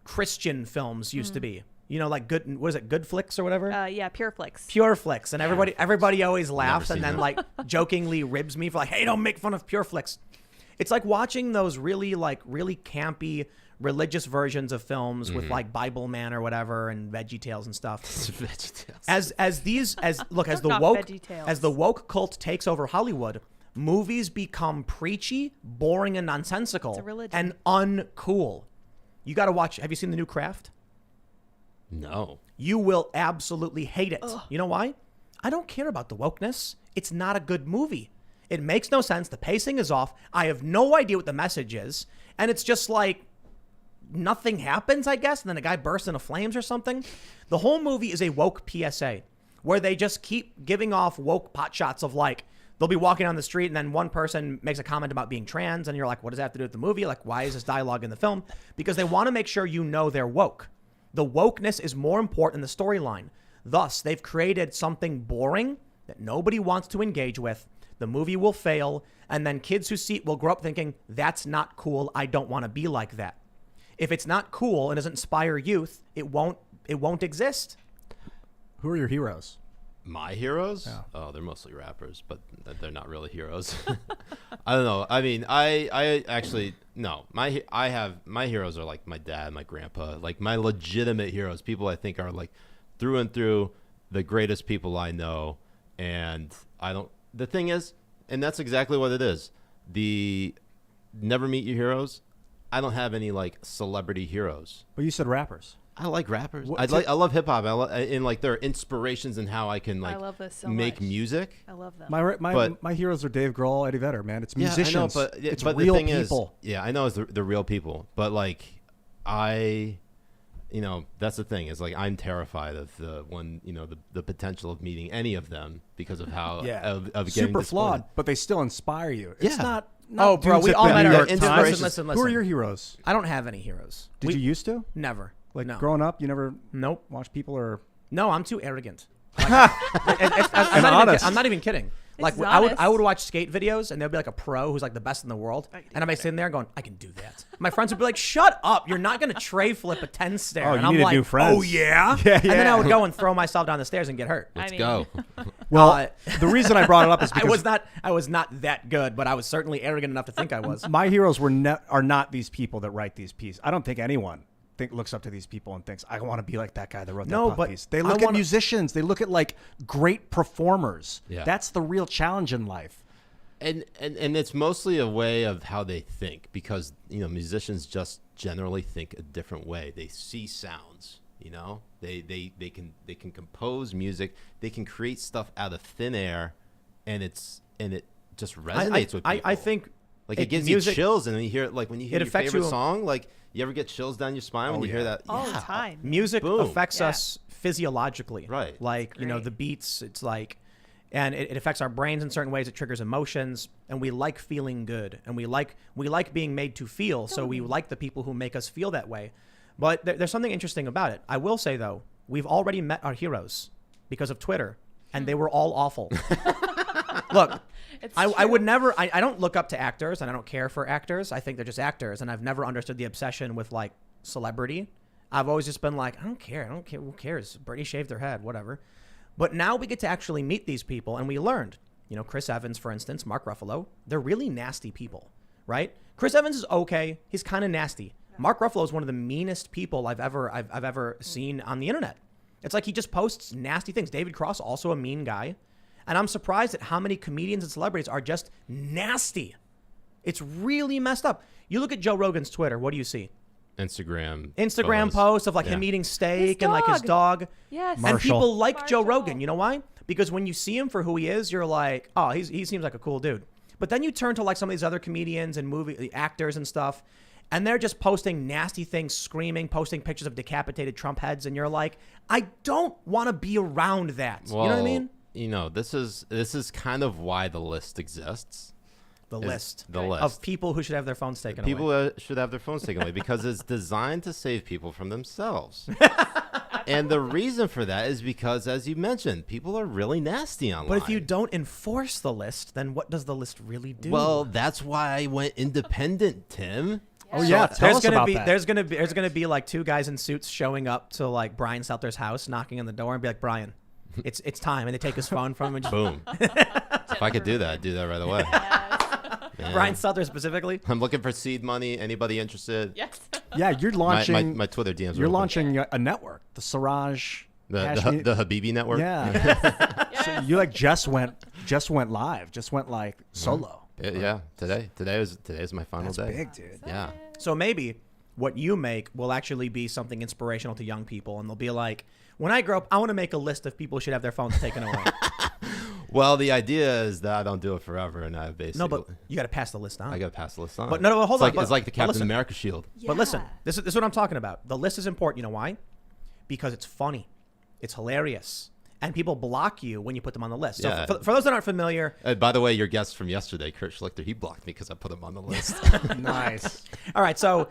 Christian films used to be. You know, like good flicks or whatever? Yeah, Pure Flicks. Pure Flicks. And everybody always laughs and then like jokingly ribs me for like, hey, don't make fun of Pure Flicks. It's like watching those really campy religious versions of films with like Bible Man or whatever and VeggieTales and stuff. VeggieTales. As the woke cult takes over Hollywood, movies become preachy, boring, and nonsensical. It's a religion. And uncool. You got to watch. Have you seen The New Craft? No. You will absolutely hate it. Ugh. You know why? I don't care about the wokeness. It's not a good movie. It makes no sense. The pacing is off. I have no idea what the message is. And it's just like nothing happens, I guess. And then a guy bursts into flames or something. The whole movie is a woke PSA where they just keep giving off woke pot shots of like, they'll be walking down the street and then one person makes a comment about being trans. And you're like, what does that have to do with the movie? Like, why is this dialogue in the film? Because they want to make sure you know they're woke. The wokeness is more important than the storyline. Thus, they've created something boring that nobody wants to engage with The movie will fail, and then kids who see it will grow up thinking, that's not cool. I don't want to be like that. If it's not cool and doesn't inspire youth, it won't exist. Who are your heroes? My heroes? Yeah. Oh, they're mostly rappers, but they're not really heroes. I don't know. I mean, I actually no. My heroes are like my dad, my grandpa, like my legitimate heroes. People I think are like through and through the greatest people I know. And the thing is, and that's exactly what it is. The never meet your heroes. I don't have any like celebrity heroes. Well, you said rappers. I like rappers. What- I love hip hop. And like their inspirations and how I can like I love this so make much. music. I love them. My heroes are Dave Grohl, Eddie Vedder, man. It's musicians. Yeah, I know, but it's but real the thing people. is, yeah, I know it's the real people, but like that's the thing is like I'm terrified of the potential of meeting any of them because of how of getting super disappointed. flawed, but they still inspire you. It's Yeah. not Oh, bro, dudes we at all the met New our York Times. listen. Who are your heroes? I don't have any heroes. Did you used to? Never. Like no. growing up, you never Nope. watch people or No, I'm too arrogant. I'm not even kidding. Like This is I would honest. watch skate videos and there'd be like a pro who's like the best in the world, I can do and I'd be that. sitting there going, I can do that. My friends would be like, shut up, you're not gonna tray flip a 10 stair. Oh, and you I'm needed like, new friends. oh yeah? Yeah, And then I yeah. would go and throw myself down the stairs and get hurt. I Let's mean, go. well, the reason I brought it up is because I was not that good, but I was certainly arrogant enough to think I was. my heroes are not these people that write these pieces. I don't think anyone looks up to these people and thinks I want to be like that guy that wrote that No, pop but piece. They I look at wanna- musicians. They look at like great performers. Yeah. That's the real challenge in life. And it's mostly a way of how they think because musicians just generally think a different way. They see sounds, they can compose music, they can create stuff out of thin air, and it just resonates with people. I think like it gives music, you chills, and when you hear it, like when you hear it your affects favorite you- song, like you ever get chills down your spine when you hear that? all the Yeah. time. music Boom. affects Yeah. us physiologically, Right. Like Great. the beats, it's like, and it affects our brains in certain ways. It triggers emotions, and we like feeling good, and we like being made to feel. So we like the people who make us feel that way. But there's something interesting about it. I will say though, we've already met our heroes because of Twitter, and they were all awful. Look, It's I true. would never. I don't look up to actors, and I don't care for actors. I think they're just actors, and I've never understood the obsession with like celebrity. I've always just been like, I don't care. Who cares? Bernie shaved their head, whatever. But now we get to actually meet these people, and we learned. Chris Evans, for instance, Mark Ruffalo. They're really nasty people, right? Chris Evans is okay. He's kind of nasty. Mark Ruffalo is one of the meanest people I've ever seen on the internet. It's like he just posts nasty things. David Cross, also a mean guy. And I'm surprised at how many comedians and celebrities are just nasty. It's really messed up. You look at Joe Rogan's Twitter. What do you see? Instagram Instagram photos. posts of like Yeah. him eating steak His and like his dog. Yes. And Marshall. people like Joe Marshall. Rogan. You know why? Because when you see him for who he is, you're like, oh, he seems like a cool dude. But then you turn to like some of these other comedians and movie actors and stuff, and they're just posting nasty things, screaming, posting pictures of decapitated Trump heads, and you're like, I don't want to be around that. Well, you know what I mean? This is kind of why the list exists. The is list the Right. list of people who should have their phones taken people away. should have their phones taken away because it's designed to save people from themselves. And the reason for that is because, as you mentioned, people are really nasty online. But if you don't enforce the list, then what does the list really do? well, that's why I went independent, Tim. Oh yeah, tell there's us gonna about be that. there's gonna be like two guys in suits showing up to like Brian Stelter's house, knocking on the door, and be like, Brian, it's time, and they take his phone from him. And just, Boom. If I could do that, I'd do that right away. Yeah. Brian Stelter specifically. I'm looking for seed money. Anybody interested? Yes. Yeah, you're launching. My Twitter DMs. You're are open. launching a network, the Siraj. Hashmi- the Habibi network. Yeah. Yes. So you like just went live, just went like solo. Yeah. Today is my final That's day. big, dude. Yeah. So maybe what you make will actually be something inspirational to young people, and they'll be like, when I grow up, I want to make a list of people who should have their phones taken away. Well, the idea is that I don't do it forever, and I basically No, but you got to pass the list on. I got to pass the list on. But no, hold it's on, Like, but- it's like the but Captain listen. America shield. But listen, Yeah. this is what I'm talking about. The list is important. You know why? Because it's funny, it's hilarious, and people block you when you put them on the list. So Yeah. for those that aren't familiar, By the way, your guest from yesterday, Kurt Schlichter, he blocked me because I put him on the list. Nice. all right. So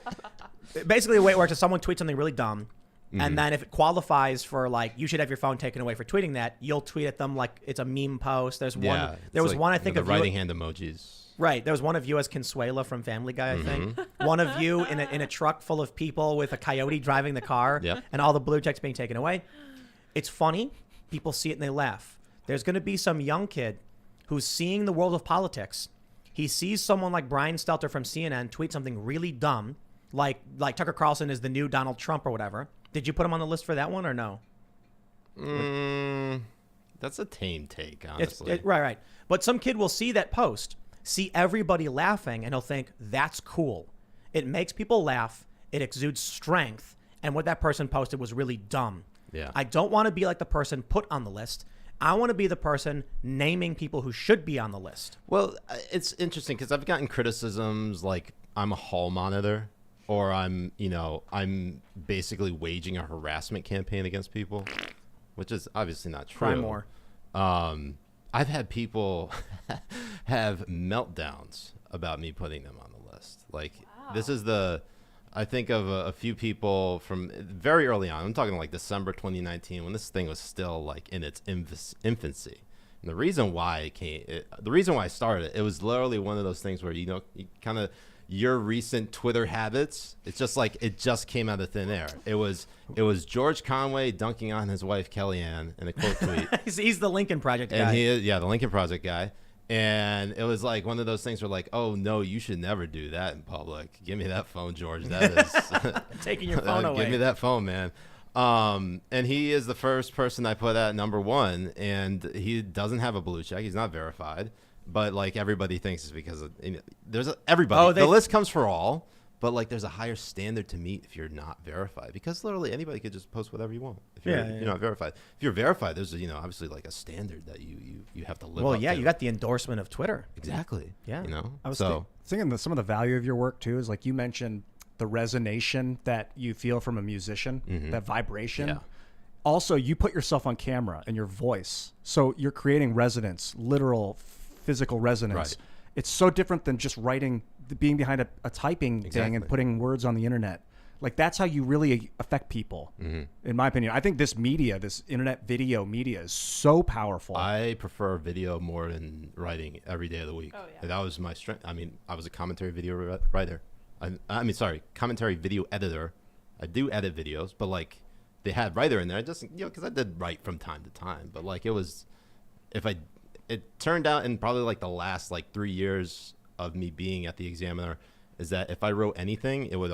basically, the way it works is someone tweets something really dumb. And then if it qualifies for like, you should have your phone taken away for tweeting that, you'll tweet at them like it's a meme post. There's one. There was one I think the of writing you, hand emojis. right. There was one of you as Consuela from Family Guy, I think. One of you in a truck full of people with a coyote driving the car, Yep. and all the blue checks being taken away. It's funny. People see it and they laugh. There's going to be some young kid who's seeing the world of politics. He sees someone like Brian Stelter from CNN tweet something really dumb, like Tucker Carlson is the new Donald Trump or whatever. Did you put him on the list for that one or no? That's a tame take, honestly. Right. But some kid will see that post, see everybody laughing, and he'll think, that's cool. It makes people laugh. It exudes strength. And what that person posted was really dumb. Yeah. I don't want to be like the person put on the list. I want to be the person naming people who should be on the list. Well, it's interesting because I've gotten criticisms like I'm a hall monitor, or I'm basically waging a harassment campaign against people, which is obviously not true. Try more. I've had people have meltdowns about me putting them on the list. Like, this is I think of a few people from very early on. I'm talking like December 2019 when this thing was still like in its infancy. And the reason why I started it was literally one of those things where, you kind of your recent Twitter habits. It's just like it just came out of thin air. It was George Conway dunking on his wife Kellyanne in a quote tweet. He's the Lincoln Project guy. And he is, the Lincoln Project guy. And it was like one of those things where like, oh no, you should never do that in public. Give me that phone, George. That is taking your phone away. Give me that phone, man. And he is the first person I put at number one, and he doesn't have a blue check. He's not verified, but like everybody thinks it's because of, everybody. The list comes for all, but like there's a higher standard to meet if you're not verified, because literally anybody could just post whatever you want. If you're not verified. If you're verified, there's obviously like a standard that you have to live up to. Well, yeah, you got the endorsement of Twitter. Exactly. Yeah. I was thinking that some of the value of your work too is like you mentioned the resonation that you feel from a musician, that vibration. Yeah. Also, you put yourself on camera and your voice, so you're creating resonance, literal physical resonance. Right. It's so different than just being behind a typing thing and putting words on the internet. Like that's how you really affect people, in my opinion. I think this internet video media is so powerful. I prefer video more than writing every day of the week. Oh, yeah. That was my strength. I mean, I was a commentary video writer. Commentary video editor. I do edit videos, but like they had writer in there. I just, because I did write from time to time, but like it turned out in probably like the last like 3 years of me being at the Examiner is that if I wrote anything, it would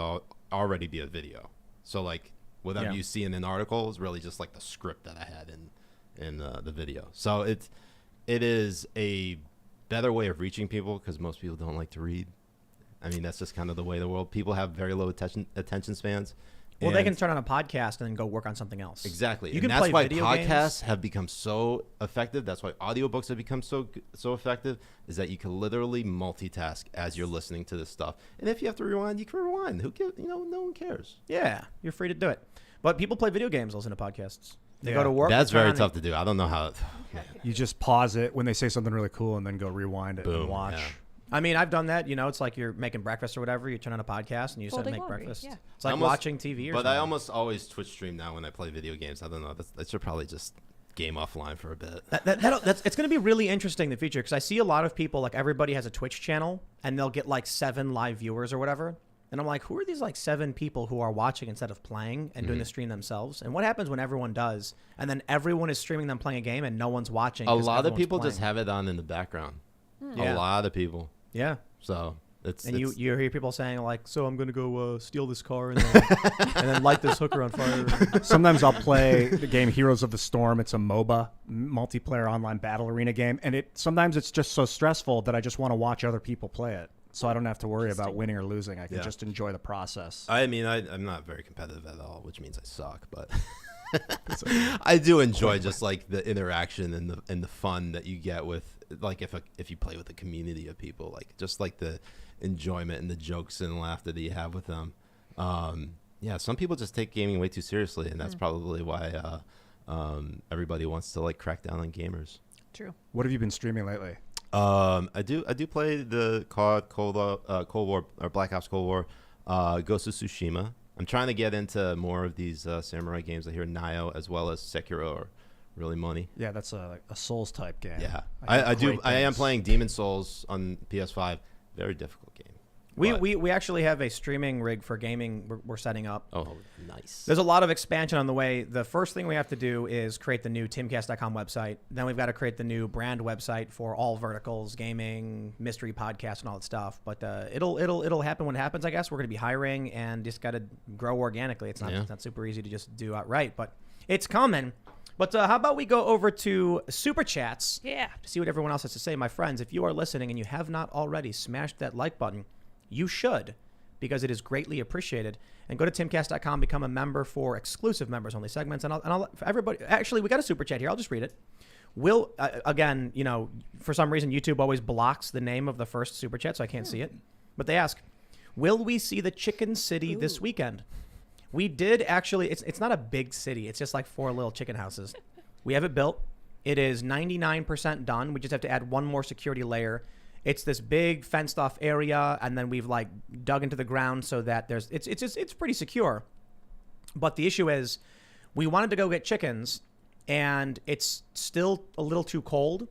already be a video. So like whatever you see in an article is really just like the script that I had in the video. So it is a better way of reaching people because most people don't like to read. I mean, that's just kind of the way of the world. People have very low attention spans. Well, they can turn on a podcast and then go work on something else. Exactly. You and can that's play why video podcasts games. have become so effective. That's why audiobooks have become so effective, is that you can literally multitask as you're listening to this stuff. And if you have to rewind, you can rewind. Who cares? No one cares. Yeah, you're free to do it. But people play video games, listen to podcasts. They go to work. That's very tough to do. I don't know how. You just pause it when they say something really cool and then go rewind it and watch. Yeah. I mean, I've done that. It's like you're making breakfast or whatever. You turn on a podcast and you sit and Folding make laundry, breakfast. yeah. It's like watching TV or But something. I almost always Twitch stream now when I play video games. I don't know. I should probably just game offline for a bit. It's going to be really interesting in the future because I see a lot of people, like everybody has a Twitch channel and they'll get like 7 live viewers or whatever. And I'm like, who are these like 7 people who are watching instead of playing and doing the stream themselves? And what happens when everyone does? And then everyone is streaming them playing a game and no one's watching. A lot of everyone's just playing. have it on in the background. Yeah. A lot of people. Yeah. So it's you hear people saying like, so I'm going to go steal this car and then light this hooker on fire. Sometimes I'll play the game Heroes of the Storm. It's a MOBA, multiplayer online battle arena game. And sometimes it's just so stressful that I just want to watch other people play it. So I don't have to worry about winning or losing. I can just enjoy the process. I mean, I'm not very competitive at all, which means I suck, but I do enjoy just like the interaction and the fun that you get with like if you play with a community of people, like just like the enjoyment and the jokes and laughter that you have with them. Some people just take gaming way too seriously, and that's probably why everybody wants to like crack down on gamers. True. What have you been streaming lately? I do play the COD Cold War or Black Ops Cold War, Ghost of Tsushima. I'm trying to get into more of these samurai games. I hear Nioh as well as Sekiro are really money. Yeah, that's a Souls type game. Yeah, hear I do. great I am things. playing Demon Souls on PS5. Very difficult game. But- We actually have a streaming rig for gaming we're setting up. Oh, nice. There's a lot of expansion on the way. The first thing we have to do is create the new timcast.com website. Then we've got to create the new brand website for all verticals, gaming, mystery podcast, and all that stuff. But it'll happen when it happens, I guess. We're going to be hiring and just got to grow organically. It's not super easy to just do outright, but it's coming. But how about we go over to Super Chats Yeah. to see what everyone else has to say. My friends, if you are listening and you have not already smashed that like button, you should, because it is greatly appreciated. And go to timcast.com, become a member for exclusive members only segments. And I'll for everybody, actually, we got a super chat here. I'll just read it. Will, again, for some reason, YouTube always blocks the name of the first super chat, so I can't see it. But they ask, will we see the Chicken City this weekend? We did actually. It's not a big city. It's just like 4 little chicken houses. We have it built. It is 99% done. We just have to add one more security layer. It's this big fenced off area, and then we've like dug into the ground so that it's pretty secure. But the issue is, we wanted to go get chickens, and it's still a little too cold.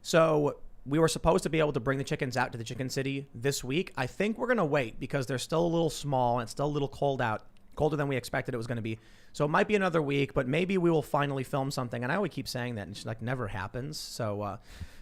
So we were supposed to be able to bring the chickens out to the Chicken City this week. I think we're gonna wait because they're still a little small and it's still a little cold out, colder than we expected it was gonna be. So it might be another week, but maybe we will finally film something. And I always keep saying that, and it's like never happens. So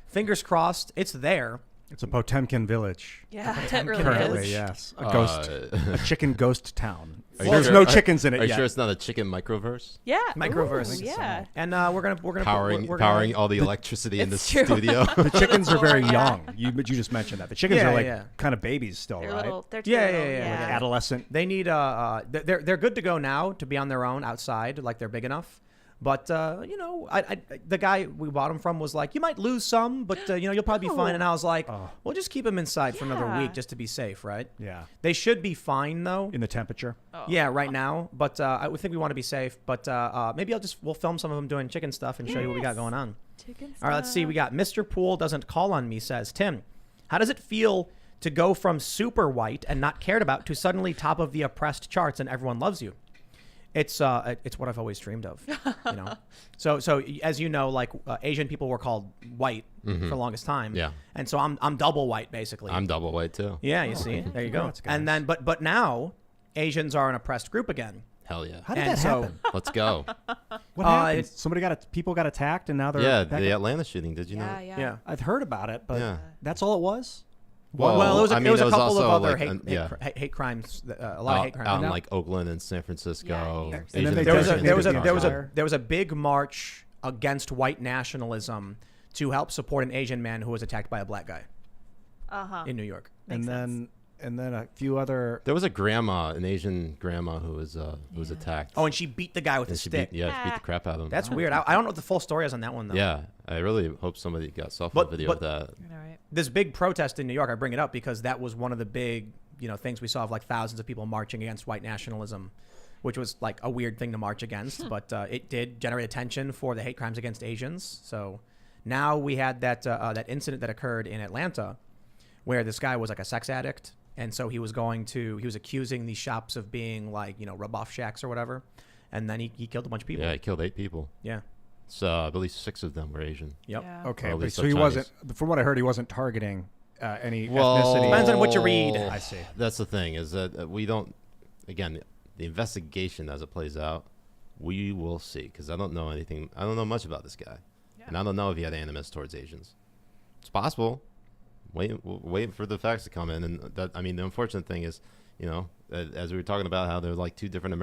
fingers crossed, it's there. It's a Potemkin village. Yeah, it really Currently, is. yes. A chicken ghost town. Are you There's sure- no chickens in it Are you yet. sure it's not a chicken microverse? Yeah. Microverse. Ooh, yeah. And we're gonna Powering all the electricity in the It's true. studio. The chickens are very Yeah. young. You just mentioned that. The chickens Yeah, are like yeah. kind of babies still, They're right? little. They're Yeah, little, yeah, yeah, Like yeah. adolescent. They need they're good to go now to be on their own outside, like they're big enough. But the guy we bought them from was like, you might lose some, but you'll probably be fine. And I was like, we'll just keep them inside for another Yeah. week just to be safe, right? Yeah. They should be fine though. In the temperature. Yeah, right now. But I would think we want to be safe. But maybe we'll film some of them doing chicken stuff and show you what we got going on. Chicken All right, let's see. We got Mr. Poole Doesn't Call on Me says, Tim, how does it feel to go from super white and not cared about to suddenly top of the oppressed charts and everyone loves you? It's what I've always dreamed of, So as you know, like Asian people were called white for the longest time. Yeah. And so I'm double white basically. I'm double white too. Yeah, you see, there you go. Congrats, guys. And then but now Asians are an oppressed group again. Hell yeah. How did And that so- happen? Let's go. What happened? People got attacked, and now they're Yeah, back the up? Atlanta shooting. Did you know? Yeah, yeah. Yeah. I've heard about it, but Yeah. that's all it was. Well, it was a couple also of other like, hate crimes, a lot of hate crimes. out in Now- like Oakland and San Francisco. Yeah, New York City. And then they there was a designated there was a the there was a there was a big march against white nationalism to help support an Asian man who was attacked by a black guy in New York. and Makes then a few other. There was a grandma, an Asian grandma, who was attacked. Oh, and she beat the guy with a and she stick. beat the crap out of him. That's weird. I don't know what the full story is on that one though. Yeah, I really hope somebody got cell But- phone video but- of that. All right. This big protest in New York, I bring it up because that was one of the big things we saw of like thousands of people marching against white nationalism, which was like a weird thing to march against, but it did generate attention for the hate crimes against Asians. So now we had that incident that occurred in Atlanta where this guy was like a sex addict. And so he was accusing these shops of being like, rub-off shacks or whatever. And then he killed a bunch of people. Yeah, he killed 8 people. Yeah. So I believe 6 of them were Asian. Yep. Yeah. Okay, Or at but least so they're he Chinese. wasn't. From what I heard, he wasn't targeting any Well, ethnicity. Depends on what you read. I see. That's the thing is that we don't. Again, the investigation as it plays out, we will see because I don't know anything. I don't know much about this guy, and I don't know if he had animus towards Asians. It's possible. Wait for the facts to come in, and the unfortunate thing is, as we were talking about how there's like two different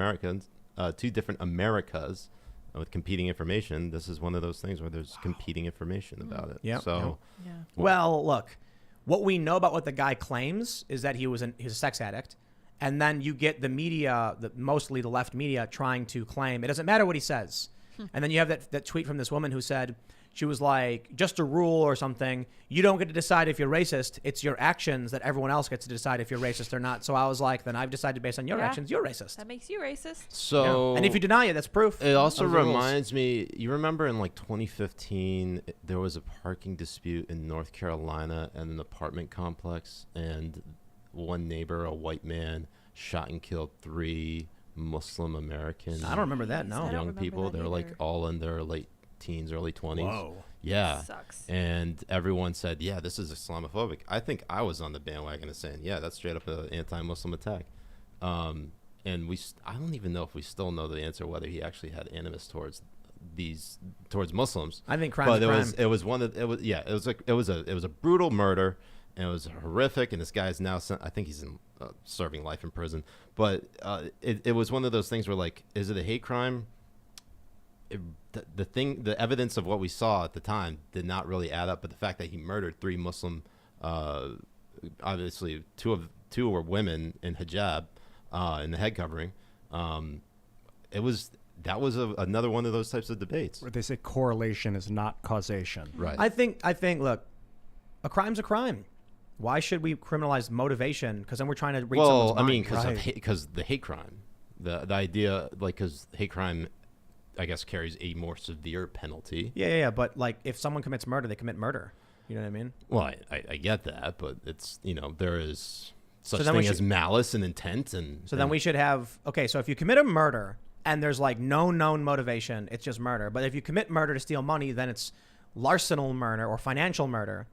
Americas with competing information. This is one of those things where there's competing information about it. Yep, So. Yeah. Well, look, what we know about what the guy claims is that he's a sex addict. And then you get the media, mostly the left media, trying to claim it doesn't matter what he says. And then you have that tweet from this woman who said, she was like, just a rule or something. You don't get to decide if you're racist. It's your actions that everyone else gets to decide if you're racist or not. So I was like, then I've decided based on your Yeah. actions, you're racist. That makes you racist. So. Yeah. And if you deny it, that's proof. It also of the rules. reminds me, you remember in like 2015, there was a parking dispute in North Carolina at an apartment complex, and one neighbor, a white man, shot and killed 3 Muslim American. I don't remember that. No. I don't Young remember people. that They're like either. all in their late teens, early 20s. Whoa. Yeah. Sucks. And everyone said, yeah, this is Islamophobic. I think I was on the bandwagon of saying, yeah, that's straight up an anti-Muslim attack. And I don't even know if we still know the answer whether he actually had animus towards Muslims. I think crime's a crime. It was a brutal murder, and it was horrific. And this guy's now I think he's serving life in prison. But it was one of those things where, like, is it a hate crime? The evidence of what we saw at the time did not really add up. But the fact that he murdered 3 Muslim, obviously two were women in hijab, in the head covering. That was another one of those types of debates. Where they say correlation is not causation. Right. I think, look, a crime's a crime. Why should we criminalize motivation? Because then we're trying to read someone's mind. I mean, Right. because the hate crime, the idea, like, because hate crime, I guess, carries a more severe penalty. Yeah. But, like, if someone commits murder, they commit murder. You know what I mean? Well, I get that, but it's, there is such then we thing as should- malice and intent, and So then we should have, okay, so if you commit a murder and there's, like, no known motivation, it's just murder. But if you commit murder to steal money, then it's larcenal murder or financial murder.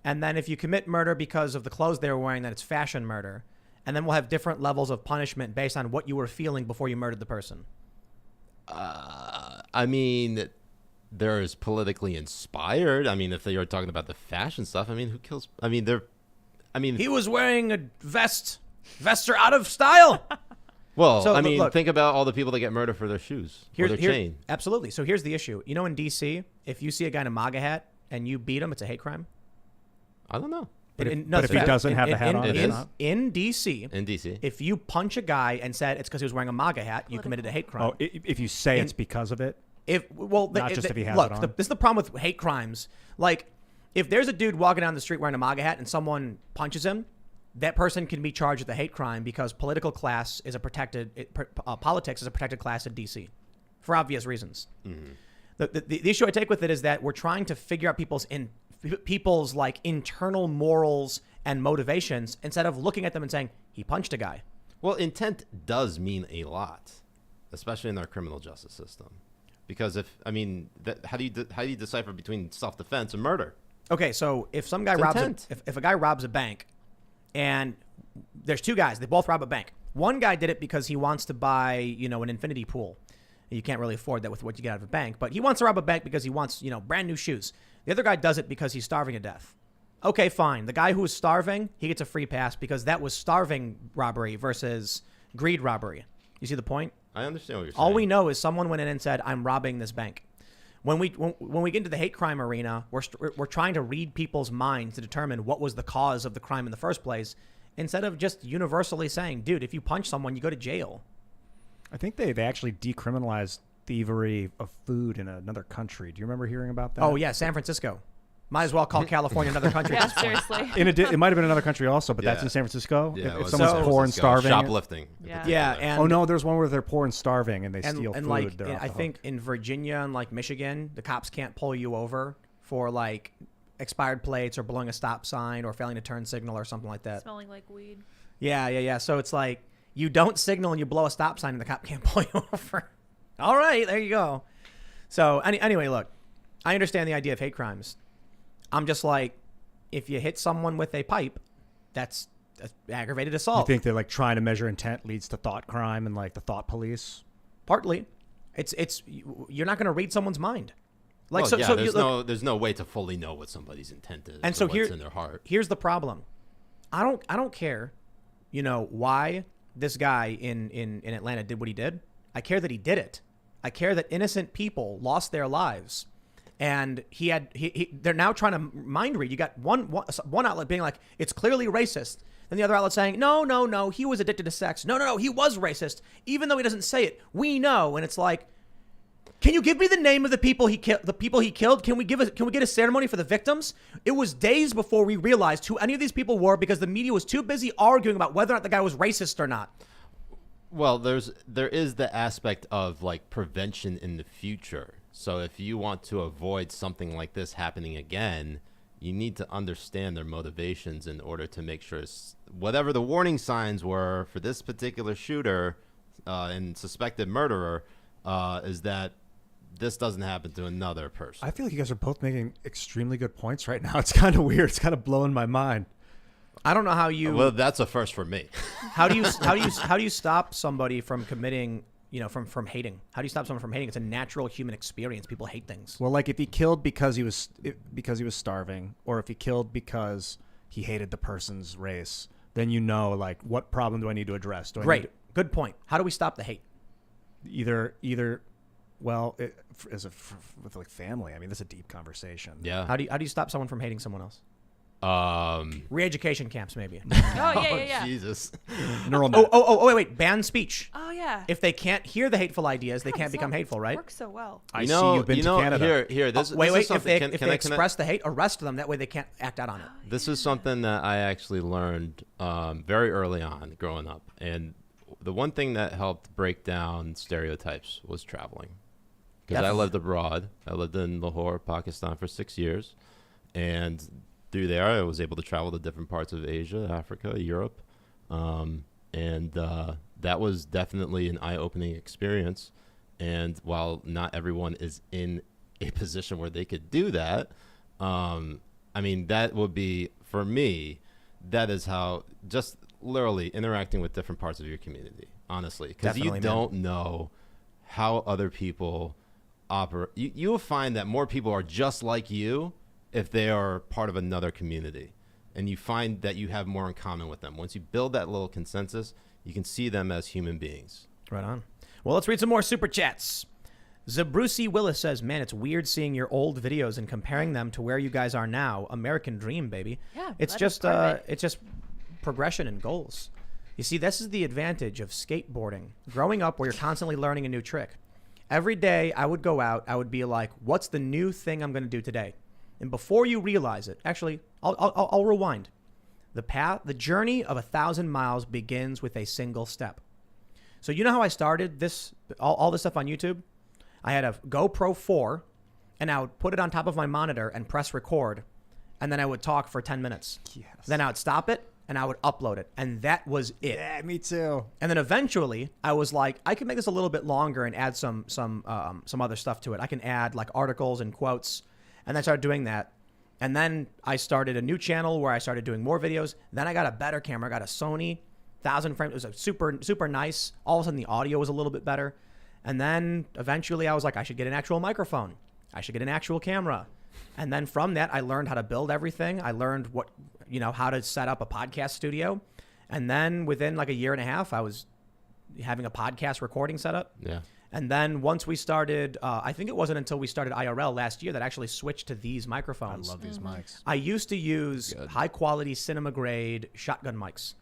And then if you commit murder because of the clothes they were wearing, then it's fashion murder. And then we'll have different levels of punishment based on what you were feeling before you murdered the person. I mean, there is politically inspired. I mean, if they are talking about the fashion stuff, I mean, who kills? I mean, He was wearing a vest. Vests are out of style. well, So, I mean, look. think about all the people that get murdered for their shoes or their chain. Absolutely. So here's the issue. You know, in D.C., if you see a guy in a MAGA hat and you beat him, it's a hate crime. I don't know. But In- if he doesn't have the hat on, it it's is. not. In D.C., In DC, if you punch a guy and said it's because he was wearing a MAGA hat, you committed a hate crime. Oh, if you say it's because of it. Not just if he has look, it on. this is the problem with hate crimes. Like, if there's a dude walking down the street wearing a MAGA hat and someone punches him, that person can be charged with a hate crime because politics is a protected class in D.C. for obvious reasons. Mm-hmm. The issue I take with it is that we're trying to figure out people's like internal morals and motivations instead of looking at them and saying he punched a guy. well, intent does mean a lot, especially in our criminal justice system, because how do you decipher between self-defense and murder? Okay, so if some guy It's robs intent. if a guy robs a bank, and there's 2 guys, they both rob a bank. One guy did it because he wants to buy, an infinity pool. You can't really afford that with what you get out of a bank, but he wants to rob a bank because he wants, brand new shoes. The other guy does it because he's starving to death. Okay, fine. The guy who was starving, he gets a free pass because that was starving robbery versus greed robbery. You see the point? I understand what you're saying. All we know is someone went in and said, "I'm robbing this bank." When we get into the hate crime arena, we're trying to read people's minds to determine what was the cause of the crime in the first place, instead of just universally saying, "Dude, if you punch someone, you go to jail." I think they actually decriminalized thievery of food in another country. Do you remember hearing about that? Oh yeah, San Francisco. Might as well call California another country. Yeah, seriously. It might have been another country also, but that's Yeah. in San Francisco. Yeah, it if was someone's San poor and Francisco. starving. Shoplifting. in Yeah. Yeah, particular. and Oh no, there's one where they're poor and starving and they steal and food. like They're off I the think hook. in Virginia and like Michigan, the cops can't pull you over for like expired plates or blowing a stop sign or failing to turn signal or something like that. Smelling like weed. Yeah. So it's like you don't signal and you blow a stop sign and the cop can't pull you over. All right, there you go. So anyway, look, I understand the idea of hate crimes. I'm just like, if you hit someone with a pipe, that's aggravated You assault. think they're like trying to measure intent leads to thought crime and like the thought police? Partly, it's you're not going to read someone's mind. Like Well, so, yeah, so there's no way to fully know what somebody's intent is, And or so what's in their heart. here's the problem. I don't care, why this guy in Atlanta did what he did. I care that he did it. I care that innocent people lost their lives. And they're now trying to mind read. You got one outlet being like, it's clearly racist. Then the other outlet saying, no, he was addicted to sex. No, he was racist. Even though he doesn't say it, we know. And it's like, can you give me the name of the people he killed? Can we get a ceremony for the victims? It was days before we realized who any of these people were because the media was too busy arguing about whether or not the guy was racist or not. Well, there is the aspect of like prevention in the future. So if you want to avoid something like this happening again, you need to understand their motivations in order to make sure whatever the warning signs were for this particular shooter, and suspected murderer is that this doesn't happen to another person. I feel like you guys are both making extremely good points right now. It's kind of weird. It's kind of blowing my mind. I don't know how you. Well, that's a first for me. How do you stop somebody from committing? From hating. How do you stop someone from hating? It's a natural human experience. People hate things. Well, like if he killed because he was starving, or if he killed because he hated the person's race, then like what problem do I need to address? Great, good point. How do we stop the hate? Well, with like family. I mean, this is a deep conversation. Yeah. How do you stop someone from hating someone else? Re-education camps, maybe. Oh yeah. Jesus. Neural net. Wait. Ban speech. Oh yeah. If they can't hear the hateful ideas, they can't become hateful, right? Works so well. I see you've been to Canada. Here. This Wait. is If something. they express the hate, arrest them. That way they can't act out on it. This is something that I actually learned very early on growing up, and the one thing that helped break down stereotypes was traveling. Because I lived abroad. I lived in Lahore, Pakistan for 6 years, and through there, I was able to travel to different parts of Asia, Africa, Europe, and that was definitely an eye-opening experience. And while not everyone is in a position where they could do that, I mean, that would be, for me, that is how, just literally interacting with different parts of your community, honestly. Because you don't know how other people operate. You will find that more people are just like you if they are part of another community, and you find that you have more in common with them. Once you build that little consensus, you can see them as human beings. Right on. Well, let's read some more super chats. Zabrusi Willis says, man, it's weird seeing your old videos and comparing them to where you guys are now. American dream, baby. Yeah, it's just progression and goals. You see, this is the advantage of skateboarding. Growing up where you're constantly learning a new trick. Every day I would go out, I would be like, what's the new thing I'm going to do today? And before you realize it, actually, I'll rewind. The journey of 1,000 miles begins with a single step. So you know how I started all this stuff on YouTube? I had a GoPro 4, and I would put it on top of my monitor and press record, and then I would talk for 10 minutes. Yes. Then I would stop it, and I would upload it, and that was it. Yeah, me too. And then eventually, I was like, I can make this a little bit longer and add some other stuff to it. I can add like articles and quotes. And I started doing that. And then I started a new channel where I started doing more videos. Then I got a better camera. I got a Sony 1000 frame. It was super, super nice. All of a sudden the audio was a little bit better. And then eventually I was like, I should get an actual microphone. I should get an actual camera. And then from that, I learned how to build everything. I learned how to set up a podcast studio. And then within like a year and a half, I was having a podcast recording setup. Yeah. And then once we started, I think it wasn't until we started IRL last year that I actually switched to these microphones. I love these mics. I used to use high quality cinema grade shotgun mics.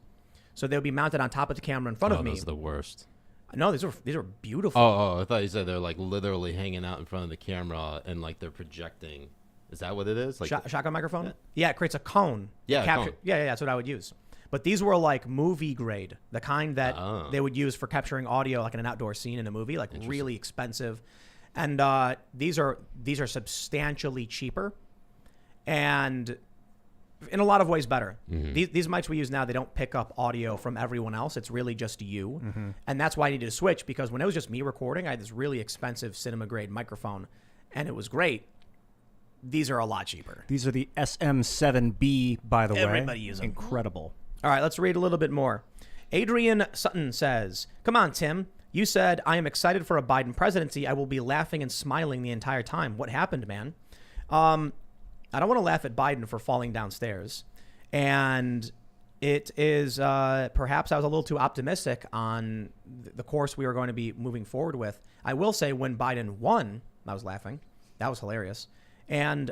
So they would be mounted on top of the camera in front of me. Those are the worst. No, these are beautiful. Oh, I thought you said they're like literally hanging out in front of the camera and like they're projecting. Is that what it is? Like shotgun microphone? Yeah, it creates a cone. Yeah, cone. Yeah, that's what I would use. But these were like movie grade, the kind that they would use for capturing audio, like in an outdoor scene in a movie, like really expensive. And these are substantially cheaper, and in a lot of ways better. Mm-hmm. These mics we use now, they don't pick up audio from everyone else. It's really just you, and that's why I needed to switch, because when it was just me recording, I had this really expensive cinema grade microphone, and it was great. These are a lot cheaper. These are the SM7B, by the way. Everybody uses them. Incredible. All right, let's read a little bit more. Adrian Sutton says, come on, Tim. You said, I am excited for a Biden presidency. I will be laughing and smiling the entire time. What happened, man? I don't want to laugh at Biden for falling downstairs. And it is perhaps I was a little too optimistic on the course we were going to be moving forward with. I will say when Biden won, I was laughing. That was hilarious. And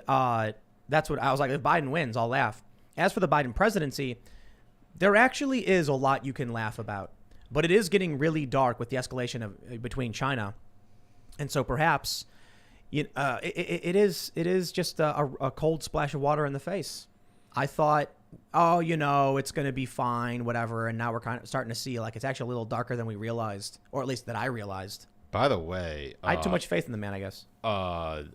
that's what I was like, if Biden wins, I'll laugh. As for the Biden presidency, there actually is a lot you can laugh about, but it is getting really dark with the escalation of between China, and so perhaps it is just a cold splash of water in the face. I thought, it's going to be fine, whatever, and now we're kind of starting to see like it's actually a little darker than we realized, or at least that I realized. By the way, I had too much faith in the man, I guess. How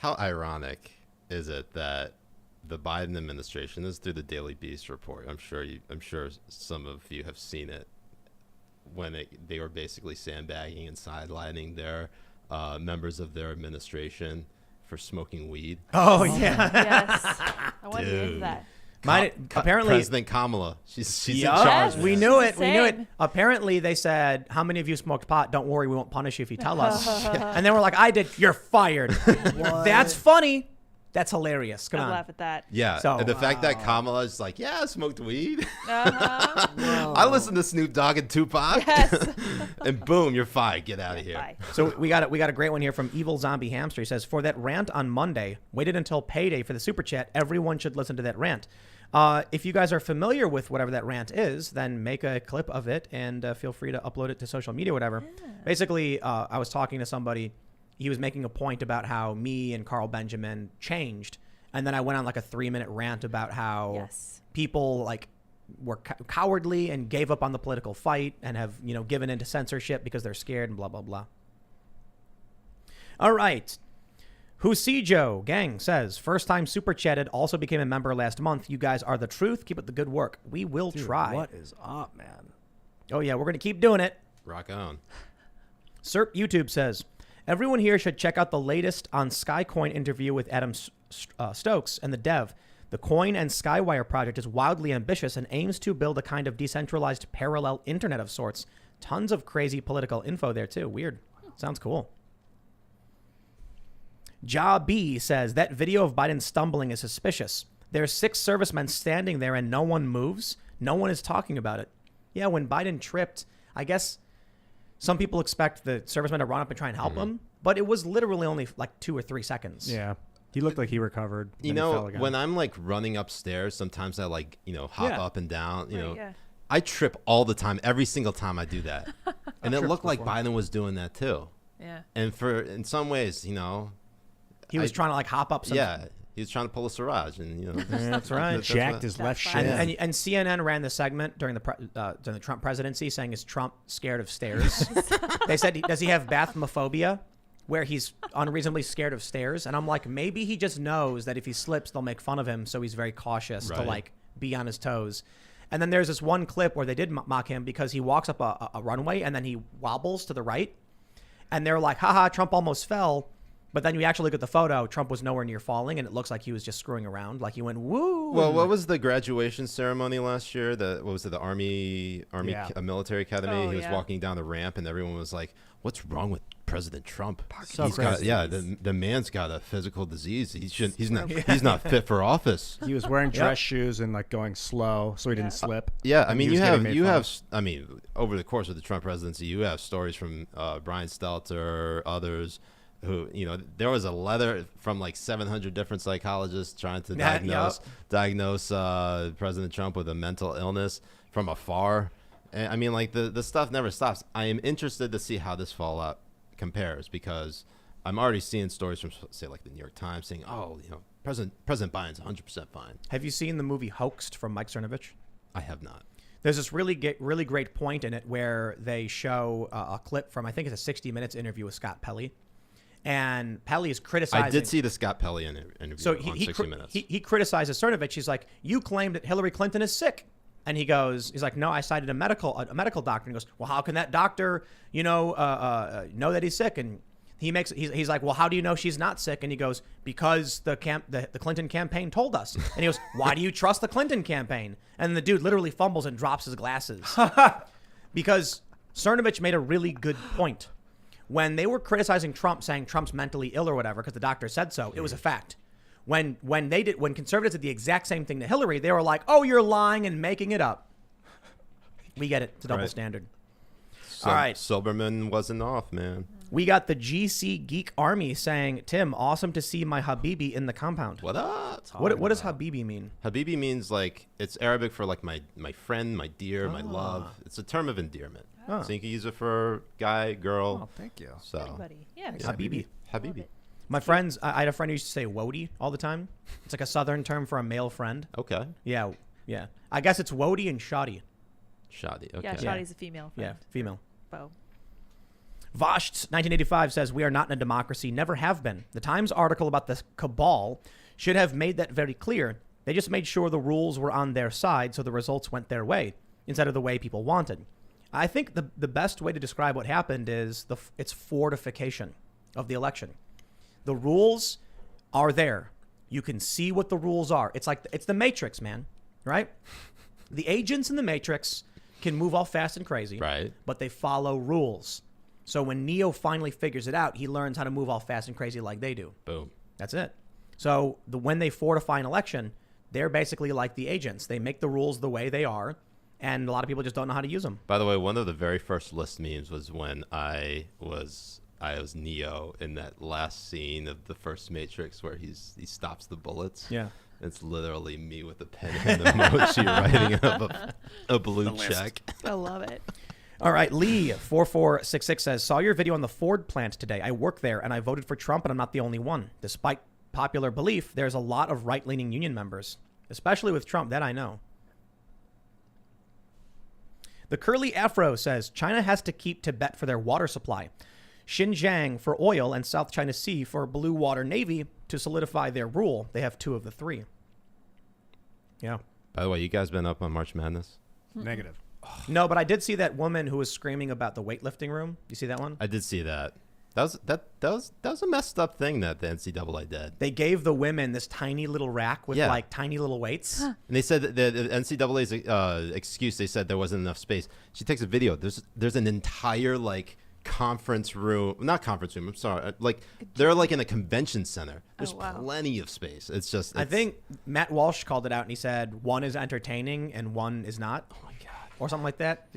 ironic is it that the Biden administration, this is through the Daily Beast report. I'm sure some of you have seen it. when they were basically sandbagging and sidelining their members of their administration for smoking weed. Oh yeah. Yes. I want to get into Dude. that. Apparently, President Kamala, she's in Yup, charge. Yes. we knew it. We knew it. Same. Apparently, they said, "How many of you smoked pot? Don't worry, we won't punish you if you tell us." And then we're like, "I did. You're fired." That's funny. That's hilarious. Come I on. laugh at that. Yeah, So- and the fact that Kamala is like, yeah, I smoked weed. Uh-huh. I listened to Snoop Dogg and Tupac. Yes. And boom, you're fired. Get out of here. Bye. So we got a great one here from Evil Zombie Hamster. He says, "For that rant on Monday, waited until payday for the super chat. Everyone should listen to that rant. If you guys are familiar with whatever that rant is, then make a clip of it and feel free to upload it to social media, whatever." Basically, I was talking to somebody. He was making a point about how me and Carl Benjamin changed, and then I went on like a 3-minute rant about how Yes. people like were cowardly and gave up on the political fight and have given into censorship because they're scared and blah blah blah. All right. Husijo Gang says, "First time super chatted, also became a member last month. You guys are the truth. Keep up the good work. We will try." What is up, man? Oh yeah, we're going to keep doing it. Rock on. Serp YouTube says, "Everyone here should check out the latest on Skycoin interview with Adam Stokes and the dev. The Coin and Skywire project is wildly ambitious and aims to build a kind of decentralized parallel internet of sorts. Tons of crazy political info there too. Weird. Sounds cool." Ja B says, "That video of Biden stumbling is suspicious. There's 6 servicemen standing there and no one moves. No one is talking about it." Yeah, when Biden tripped, I guess some people expect the servicemen to run up and try and help him, but it was literally only like 2 or 3 seconds. Yeah, he looked like he recovered. You then he fell know, again. when I'm like running upstairs, sometimes I like, hop Yeah. up and down, Right, yeah. I trip all the time, every single time I do that. And it tripped looked like before. Biden was doing that too. Yeah. And in some ways, He was trying to like hop up some. yeah, he was trying to pull a Siraj, and That's right. jacked his left That's shin. fine. And CNN ran the segment during the Trump presidency saying, "Is Trump scared of stairs?" They said, "Does he have bathmophobia, where he's unreasonably scared of stairs?" And I'm like, maybe he just knows that if he slips, they'll make fun of him, so he's very cautious to Right. like be on his toes. And then there's this one clip where they did mock him because he walks up a runway and then he wobbles to the right, and they're like, "Haha, Trump almost fell." But then you actually look at the photo, Trump was nowhere near falling, and it looks like he was just screwing around, like he went woo. Well, what was the graduation ceremony last year? What was it? The Army Yeah. Military Academy. Oh, He was yeah. walking down the ramp, and everyone was like, "What's wrong with President Trump? So He's got, crazy. yeah, the man's got a physical disease. He's not fit for office." He was wearing dress shoes and like going slow so he didn't slip. Yeah, I And mean, he was getting made fun of. I mean, over the course of the Trump presidency, you have stories from Brian Stelter, others, who, there was a letter from like 700 different psychologists trying to diagnose President Trump with a mental illness from afar. And, I mean, like the stuff never stops. I am interested to see how this fallout compares, because I'm already seeing stories from, say, like the New York Times saying, "Oh, President Biden's 100% fine." Have you seen the movie Hoaxed from Mike Cernovich? I have not. There's this really great point in it where they show a clip from, I think it's a 60 Minutes interview with Scott Pelley. And Pelley is criticizing. I did see the Scott Pelley interview So on 60 Minutes. he criticizes Cernovich. He's like, "You claim that Hillary Clinton is sick." And he's like, "No, I cited a medical doctor." And he goes, "Well, how can that doctor, know that he's sick?" And he's like, "Well, how do you know she's not sick?" And he goes, "Because the Clinton campaign told us." And he goes, "Why do you trust the Clinton campaign?" And the dude literally fumbles and drops his glasses because Cernovich made a really good point. When they were criticizing Trump, saying Trump's mentally ill or whatever because the doctor said so, it was a fact. When conservatives did the exact same thing to Hillary, they were like, "Oh, you're lying and making it up." We get it. It's a double Right. standard. So, All right. Silberman wasn't off, man. We got the GC Geek Army saying, "Tim, awesome to see my Habibi in the compound." What up? What does Habibi mean? Habibi means like, it's Arabic for like my friend, my dear, my love. It's a term of endearment. Ah. So you can use it for guy, girl. Oh, thank you. So Anybody. Yeah. Habibi. Habibi. My friends, I had a friend who used to say "wody" all the time. It's like a southern term for a male friend. Okay. Yeah. I guess it's "wody" and "shoddy." Shadi. Okay. Yeah, Shadi's a female Yeah, friend. female. Bo. Vashts 1985 says, "We are not in a democracy, never have been. The Times article about the cabal should have made that very clear. They just made sure the rules were on their side, so the results went their way, instead of the way people wanted. I think the best way to describe what happened is it's fortification of the election. The rules are there. You can see what the rules are. It's like it's the Matrix, man, right? The agents in the Matrix can move all fast and crazy, Right. but they follow rules. So when Neo finally figures it out, he learns how to move all fast and crazy like they do. Boom. That's it. So when they fortify an election, they're basically like the agents. They make the rules the way they are, and a lot of people just don't know how to use them. By the way, one of the very first list memes was when I was Neo in that last scene of the first Matrix where he stops the bullets. Yeah. It's literally me with a pen and the emoji writing up a blue check. I love it. All right, Lee4466 says, saw your video on the Ford plant today. I work there and I voted for Trump and I'm not the only one. Despite popular belief, there's a lot of right-leaning union members, especially with Trump, that I know. The Curly Afro says, China has to keep Tibet for their water supply, Xinjiang for oil, and South China Sea for Blue Water Navy to solidify their rule. They have 2 of the 3. Yeah. By the way, you guys been up on March Madness? Negative. No, but I did see that woman who was screaming about the weightlifting room. You see that one? I did see that. That was a messed up thing that the NCAA did. They gave the women this tiny little rack with like tiny little weights. And they said that the NCAA's excuse, they said there wasn't enough space. She takes a video. There's an entire like conference room, not conference room. I'm sorry. Like they're like in a convention center. There's plenty of space. It's just. I think Matt Walsh called it out and he said one is entertaining and one is not. Oh my god. Or something like that.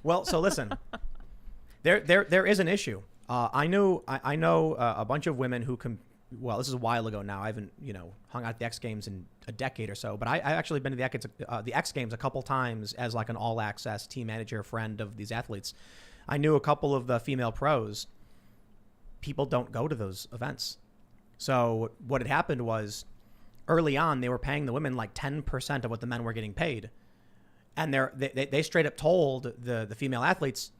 Well, so listen, there is an issue. I know a bunch of women who can. Well, this is a while ago now. I haven't hung out at the X Games in a decade or so, but I've actually been to the X Games a couple times as like an all access team manager friend of these athletes. I knew a couple of the female pros. People don't go to those events. So what had happened was early on they were paying the women like 10% of what the men were getting paid. And they straight up told the female athletes,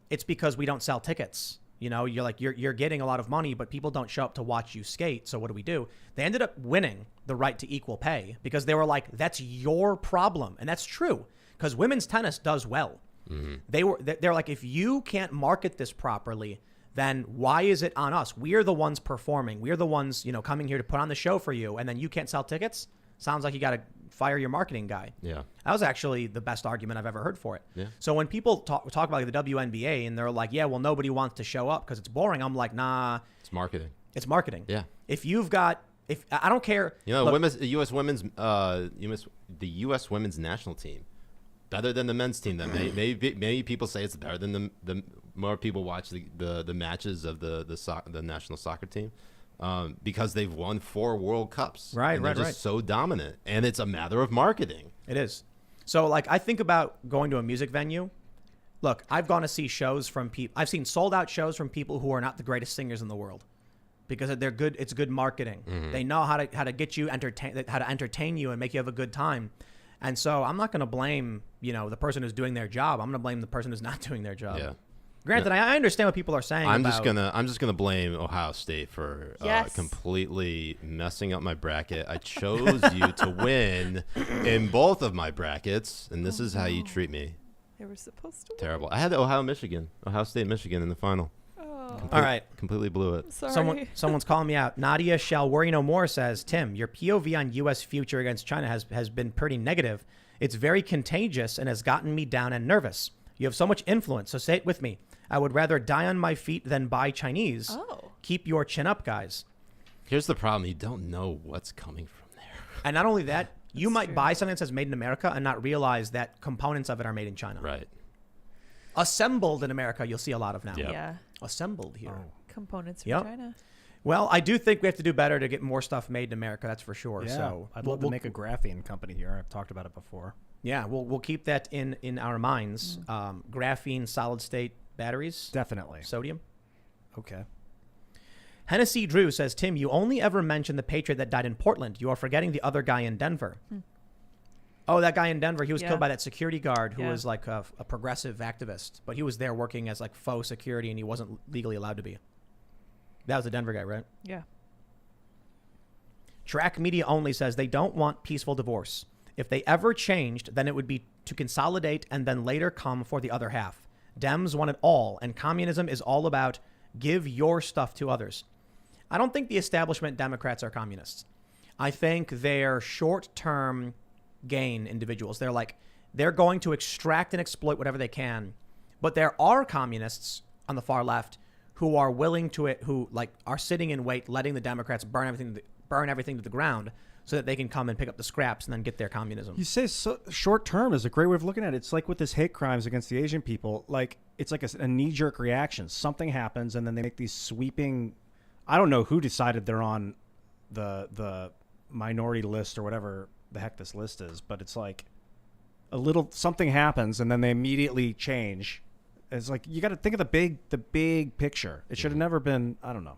it's because we don't sell tickets. You're getting a lot of money, but people don't show up to watch you skate. So what do we do? They ended up winning the right to equal pay because they were like, that's your problem. And that's true because women's tennis does well. Mm-hmm. They're like, if you can't market this properly, then why is it on us? We're the ones performing. We're the ones, coming here to put on the show for you. And then you can't sell tickets? Sounds like you got to fire your marketing guy. Yeah. That was actually the best argument I've ever heard for it. Yeah. So when people talk about like the WNBA and they're like, yeah, well, nobody wants to show up because it's boring. I'm like, nah. It's marketing. It's marketing. Yeah. If I don't care. The U.S. women's national team, better than the men's team. That maybe people say it's better than the more people watch the matches of the national soccer team. Because they've won 4 World Cups. Right, and they're just so dominant. And it's a matter of marketing. It is. So, like, I think about going to a music venue. Look, I've gone to see shows from people. I've seen sold-out shows from people who are not the greatest singers in the world because they're good. It's good marketing. Mm-hmm. They know how to get you how to entertain you and make you have a good time. And so I'm not going to blame, the person who's doing their job. I'm going to blame the person who's not doing their job. Yeah. Granted, I understand what people are saying. I'm just gonna blame Ohio State for completely messing up my bracket. I chose you to win in both of my brackets, and this is how you treat me. They were supposed to. Terrible. I had Ohio State, Michigan in the final. Oh. All right, completely blew it. Sorry. Someone's calling me out. Nadia shall worry no more says, Tim, your POV on U.S. future against China has been pretty negative. It's very contagious and has gotten me down and nervous. You have so much influence, so say it with me. I would rather die on my feet than buy Chinese. Oh. Keep your chin up, guys. Here's the problem. You don't know what's coming from there. And not only that, you might buy something that says made in America and not realize that components of it are made in China. Right. Assembled in America, you'll see a lot of now. Yep. Yeah. Assembled here. Oh. Components from China. Well, I do think we have to do better to get more stuff made in America. That's for sure. Yeah. So I'd love to make a graphene company here. I've talked about it before. Yeah, we'll keep that in our minds. Graphene, solid state batteries. Definitely. Sodium. Okay. Hennessy Drew says, Tim, you only ever mention the patriot that died in Portland. You are forgetting the other guy in Denver. Oh, that guy in Denver. He was killed by that security guard who was like a progressive activist. But he was there working as like faux security and he wasn't legally allowed to be. That was the Denver guy, right? Yeah. Track Media Only says they don't want peaceful divorce. If they ever changed, then it would be to consolidate and then later come for the other half. Dems want it all, and communism is all about give your stuff to others. I don't think the establishment Democrats are communists. I think they're short-term gain individuals. They're going to extract and exploit whatever they can. But there are communists on the far left who are willing to it, who are sitting in wait, letting the Democrats burn everything to the ground so that they can come and pick up the scraps and then get their communism. You say short term is a great way of looking at it. It's like with this hate crimes against the Asian people, it's like a knee-jerk reaction. Something happens and then they make these sweeping, I don't know who decided they're on the minority list or whatever the heck this list is, but it's like something happens and then they immediately change. It's like you got to think of the big picture. It should have never been. I don't know.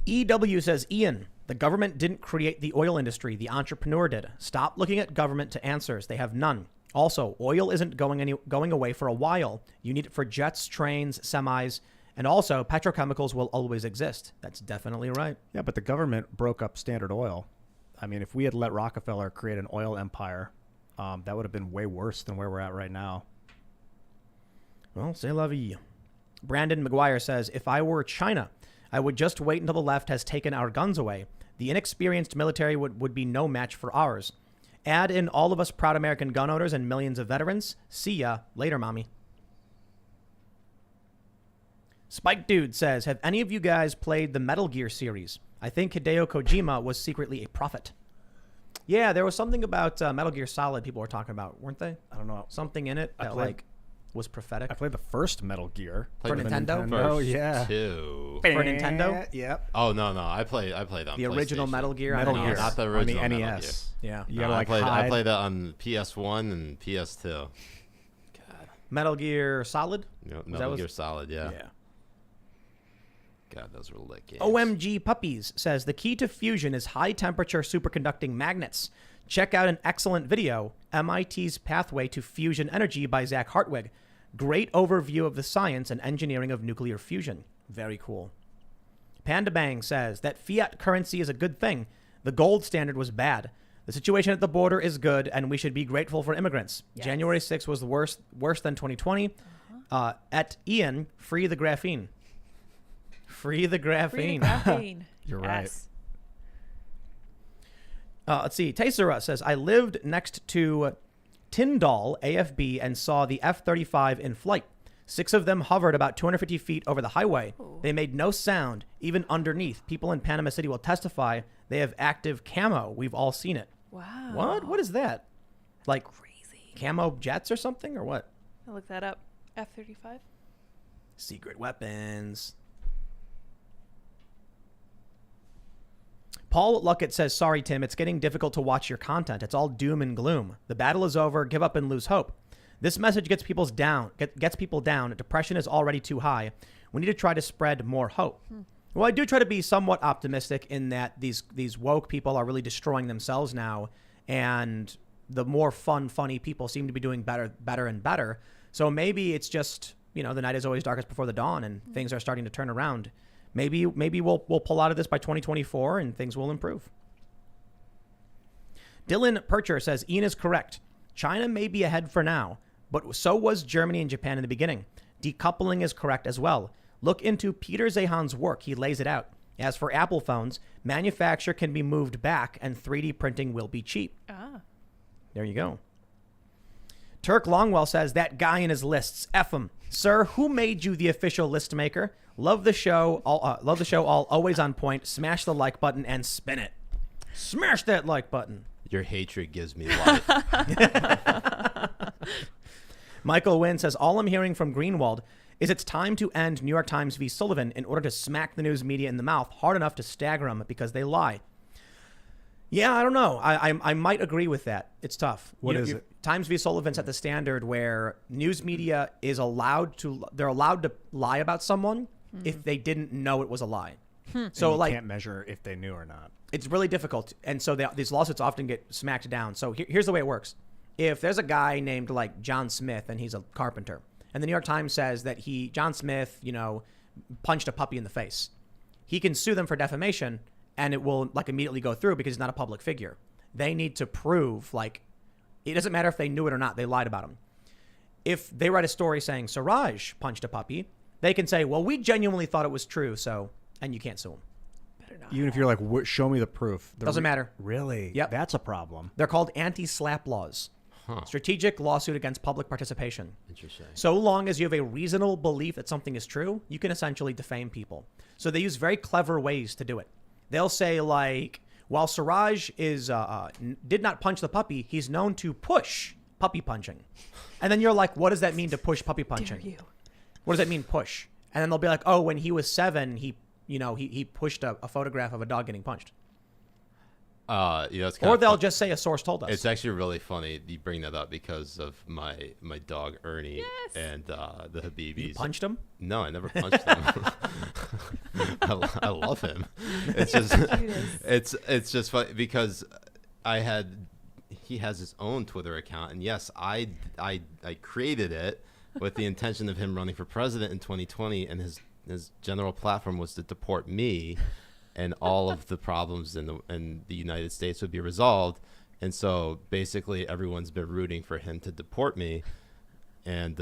EW says, Ian, the government didn't create the oil industry. The entrepreneur did. Stop looking at government to answers. They have none. Also, oil isn't going away for a while. You need it for jets, trains, semis, and also petrochemicals will always exist. That's definitely right. Yeah, but the government broke up Standard Oil. I mean, if we had let Rockefeller create an oil empire, that would have been way worse than where we're at right now. Well, c'est la vie. Brandon McGuire says, if I were China, I would just wait until the left has taken our guns away. The inexperienced military would be no match for ours. Add in all of us proud American gun owners and millions of veterans. See ya. Later, mommy. Spike Dude says, have any of you guys played the Metal Gear series? I think Hideo Kojima was secretly a prophet. Yeah, there was something about Metal Gear Solid people were talking about, weren't they? I don't know. Something in it that was prophetic. I played the first Metal Gear for Nintendo. Oh yeah, two for Nintendo. Yep. Oh no, I played on the original Metal Gear. Metal Gear, not the original on the Metal NES. Gear. Yeah, you gotta I played that on PS1 and PS2. God. Metal Gear Solid. Metal Gear Solid. Yeah. Yeah. God, those were lit games. OMG Puppies says the key to fusion is high temperature superconducting magnets. Check out an excellent video, MIT's Pathway to Fusion Energy by Zach Hartwig. Great overview of the science and engineering of nuclear fusion. Very cool. Panda Bang says that fiat currency is a good thing. The gold standard was bad. The situation at the border is good, and we should be grateful for immigrants. Yes. January 6th was worse than 2020. At Ian, free the graphene. Free the graphene. Free the graphene. You're yes. Right. Let's see. Tessera says, I lived next to Tyndall AFB and saw the F-35 in flight. 6 of them hovered about 250 feet over the highway. Ooh. They made no sound, even underneath. People in Panama City will testify they have active camo. We've all seen it. Wow. What? What is that? Like crazy camo jets or something or what? I'll look that up. F-35? Secret weapons. Paul Luckett says, sorry, Tim, it's getting difficult to watch your content. It's all doom and gloom. The battle is over. Give up and lose hope. This message gets people down. Depression is already too high. We need to try to spread more hope. Well, I do try to be somewhat optimistic in that these woke people are really destroying themselves now. And the more funny people seem to be doing better and better. So maybe it's just, the night is always darkest before the dawn and things are starting to turn around. Maybe we'll pull out of this by 2024 and things will improve. Dylan Percher says, Ian is correct. China may be ahead for now, but so was Germany and Japan in the beginning. Decoupling is correct as well. Look into Peter Zehan's work. He lays it out. As for Apple phones, manufacture can be moved back and 3D printing will be cheap. There you go. Turk Longwell says, that guy in his lists, F him. Sir, who made you the official list maker? Love the show. All always on point. Smash the like button and spin it. Smash that like button. Your hatred gives me life. Michael Wynn says, all I'm hearing from Greenwald is it's time to end New York Times v. Sullivan in order to smack the news media in the mouth hard enough to stagger them because they lie. Yeah, I don't know. I might agree with that. It's tough. What is it? Times v. Sullivan set the standard where news media is allowed to lie about someone if they didn't know it was a lie. So you can't measure if they knew or not. It's really difficult. And so these lawsuits often get smacked down. So here's the way it works. If there's a guy named like John Smith and he's a carpenter and the New York Times says that John Smith, punched a puppy in the face, he can sue them for defamation and it will immediately go through because he's not a public figure. they need to prove, like, it doesn't matter if they knew it or not, they lied about him. If they write a story saying Siraj punched a puppy, they can say, well, we genuinely thought it was true, so, and you can't sue him. Better not. Even if you're like, show me the proof. Doesn't matter. Really? Yep. That's a problem. They're called anti-slap laws. Huh. Strategic lawsuit against public participation. Interesting. So long as you have a reasonable belief that something is true, you can essentially defame people. So they use very clever ways to do it. They'll say, like, while Siraj did not punch the puppy, he's known to push puppy punching. And then you're like, what does that mean to push puppy punching? Dare you. What does that mean, push? And then they'll be like, oh, when he was 7, he pushed a photograph of a dog getting punched. It's Or they'll just say a source told us. It's actually really funny you bring that up because of my dog Ernie Yes. and the Habibis. You punched him? No, I never punched him. I love him. It's just it's just funny because he has his own Twitter account, and yes, I created it with the intention of him running for president in 2020, and his general platform was to deport me, and all of the problems in the United States would be resolved. And so basically everyone's been rooting for him to deport me. And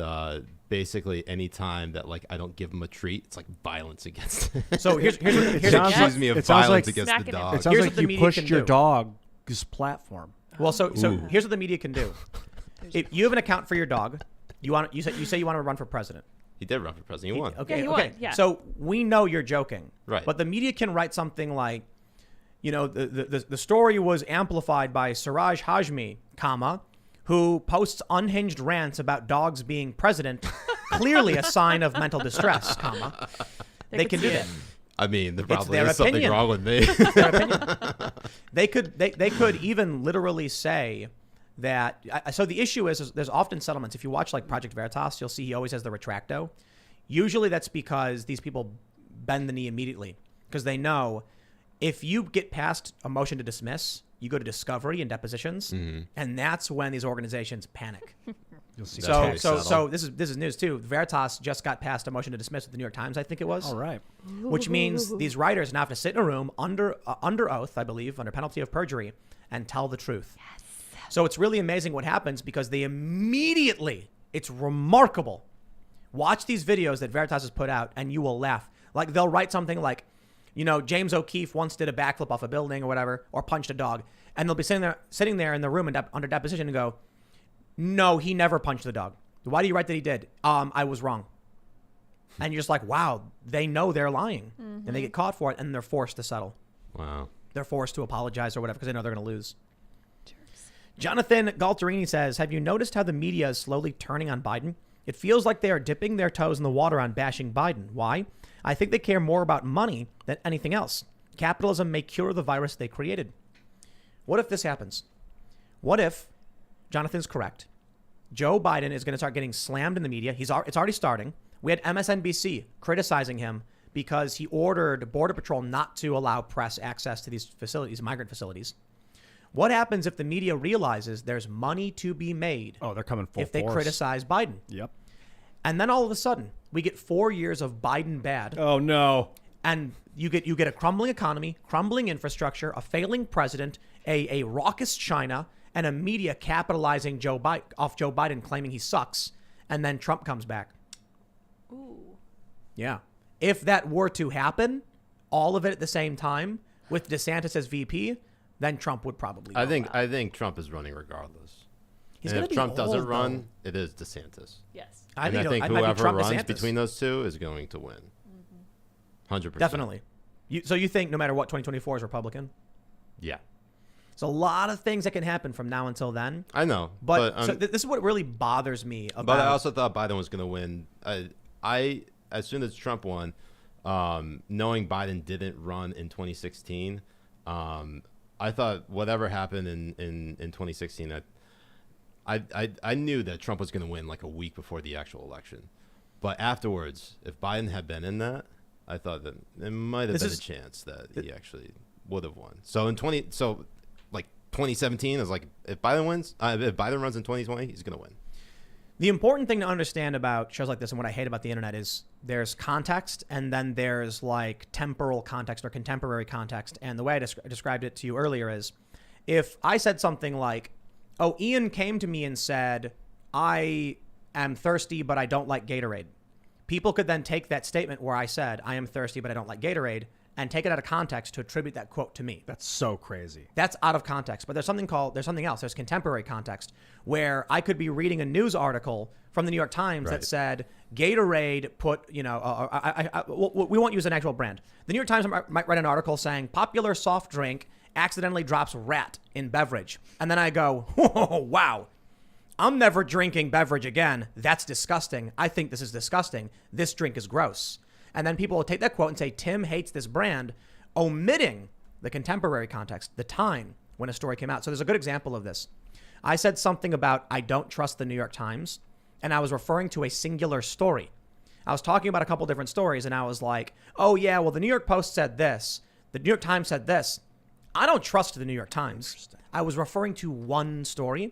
basically any time that like I don't give him a treat, it's like violence against him. So here's It sounds Accuse me of it sounds violence like- against Smacking the him. dog. It sounds Here's like what the you media pushed can your do. dog's platform. Well, so Ooh. here's what the media can do. If you have an account for your dog, you say you want to run for president. He did run for president. He won. Okay, Yeah, he okay. won, yeah. So we know you're joking, Right. But the media can write something like, the story was amplified by Siraj Hashmi, who posts unhinged rants about dogs being president, clearly a sign of mental distress, They can could do see that. it. I mean, there probably their is something opinion. wrong with me. Their opinion. They could even literally say that. So the issue is there's often settlements. If you watch like Project Veritas, you'll see he always has the retracto. Usually that's because these people bend the knee immediately because they know if you get past a motion to dismiss, you go to discovery and depositions, and that's when these organizations panic. You'll see. That's how they So settle. this is news too. Veritas just got past a motion to dismiss with the New York Times, I think it was. All right. Which means these writers now have to sit in a room under oath, I believe, under penalty of perjury, and tell the truth. Yes. So it's really amazing what happens because they immediately, it's remarkable. Watch these videos that Veritas has put out, and you will laugh. Like they'll write something like, James O'Keefe once did a backflip off a building or whatever, or punched a dog, and they'll be sitting there in the room under deposition and go, no, he never punched the dog. Why do you write that he did? I was wrong. And you're just like, wow, they know they're lying. And they get caught for it, and they're forced to settle. Wow. They're forced to apologize or whatever because they know they're going to lose. Jonathan Galterini says, have you noticed how the media is slowly turning on Biden? It feels like they are dipping their toes in the water on bashing Biden. Why? I think they care more about money than anything else. Capitalism may cure the virus they created. What if this happens? What if Jonathan's correct? Joe Biden is going to start getting slammed in the media. It's already starting. We had MSNBC criticizing him because he ordered Border Patrol not to allow press access to these facilities, migrant facilities. What happens if the media realizes there's money to be made Oh, they're coming full if they force. criticize Biden? Yep. And then all of a sudden, we get 4 years of Biden bad. Oh no. And you get a crumbling economy, crumbling infrastructure, a failing president, a raucous China, and a media capitalizing off Joe Biden claiming he sucks. And then Trump comes back. Ooh. Yeah. If that were to happen, all of it at the same time, with DeSantis as VP, then Trump would probably I go think out. I think Trump is running regardless. He's And gonna if be Trump doesn't old, run, it is DeSantis. Yes. I And I think it might be whoever Trump, runs DeSantis. between those two is going to win. 100%. Definitely. So you think no matter what, 2024 is Republican? Yeah. There's a lot of things that can happen from now until then. I know. But so this is what really bothers me about. But I also thought Biden was going to win. I as soon as Trump won, knowing Biden didn't run in 2016, I thought whatever happened in 2016, I knew that Trump was going to win like a week before the actual election. But afterwards, if Biden had been in that, I thought that there might have been a chance that he actually would have won. So in 2017 is like if Biden runs in 2020, he's going to win. The important thing to understand about shows like this and what I hate about the internet is there's context and then there's like temporal context or contemporary context. And the way I described it to you earlier is if I said something like, oh, Ian came to me and said, I am thirsty, but I don't like Gatorade. People could then take that statement where I said, I am thirsty, but I don't like Gatorade, and take it out of context to attribute that quote to me. That's so crazy. That's out of context. But there's something else. There's contemporary context, where I could be reading a news article from the New York Times that said Gatorade put, we won't use an actual brand. The New York Times might write an article saying popular soft drink accidentally drops rat in beverage. And then I go, oh, wow, I'm never drinking beverage again. That's disgusting. I think this is disgusting. This drink is gross. And then people will take that quote and say, Tim hates this brand, omitting the contemporary context, the time when a story came out. So there's a good example of this. I said something about I don't trust the New York Times, and I was referring to a singular story. I was talking about a couple different stories, and I was like, oh, yeah, well, the New York Post said this. The New York Times said this. I don't trust the New York Times. I was referring to one story.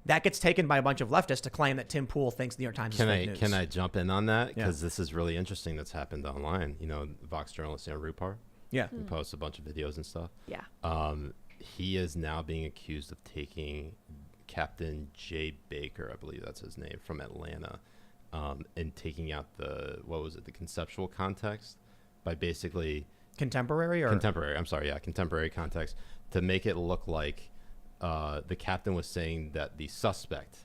That gets taken by a bunch of leftists to claim that Tim Pool thinks the New York Times is fake news. Can I jump in on that? Because this is really interesting that's happened online. Vox journalist Rupar. Yeah. Who posts a bunch of videos and stuff. Yeah. He is now being accused of taking Captain Jay Baker, I believe that's his name, from Atlanta, and taking out the conceptual context by basically... Contemporary context to make it look like the captain was saying that the suspect,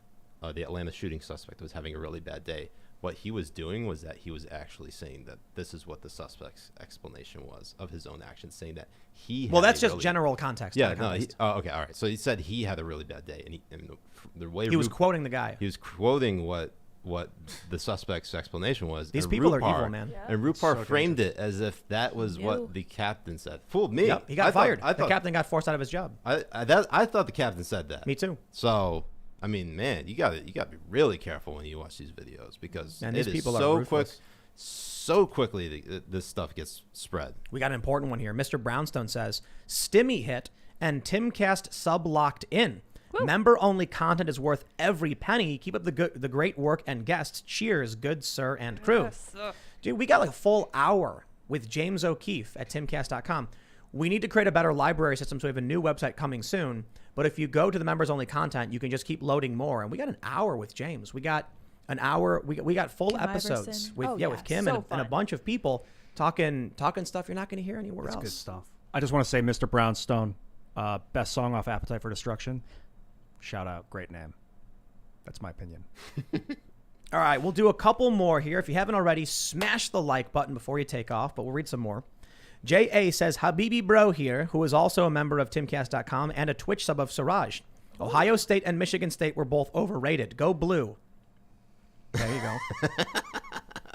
the Atlanta shooting suspect, was having a really bad day. What he was doing was that he was actually saying that this is what the suspect's explanation was of his own actions, saying that he had that's just general context. Yeah, no. Okay, all right. So he said he had a really bad day, and the way he was quoting the guy. He was quoting what the suspect's explanation was. These people are evil, man. Yeah. And Rupar framed it as if that was what the captain said. Fooled me. Yep, he got fired. The captain got forced out of his job. I thought the captain said that. Me too. So, I mean, man, you got to be really careful when you watch these videos, because these people are so quick. So quickly this stuff gets spread. We got an important one here. Mr. Brownstone says, Stimmy hit and Timcast sub locked in. Woo. Member-only content is worth every penny. Keep up the great work and guests. Cheers, good sir and crew. Yes. Dude, we got like a full hour with James O'Keefe at timcast.com. We need to create a better library system, so we have a new website coming soon. But if you go to the members-only content, you can just keep loading more. And we got an hour with James. We got an hour. We got full Kim episodes Iverson. with Kim so and a bunch of people talking stuff you're not going to hear anywhere else. That's good stuff. I just want to say, Mr. Brownstone, best song off Appetite for Destruction. Shout out, great name. That's my opinion. All right, we'll do a couple more here. If you haven't already, smash the like button before you take off, but we'll read some more. J.A. says, Habibi Bro here, who is also a member of Timcast.com and a Twitch sub of Siraj. Ohio State and Michigan State were both overrated. Go blue. There you go.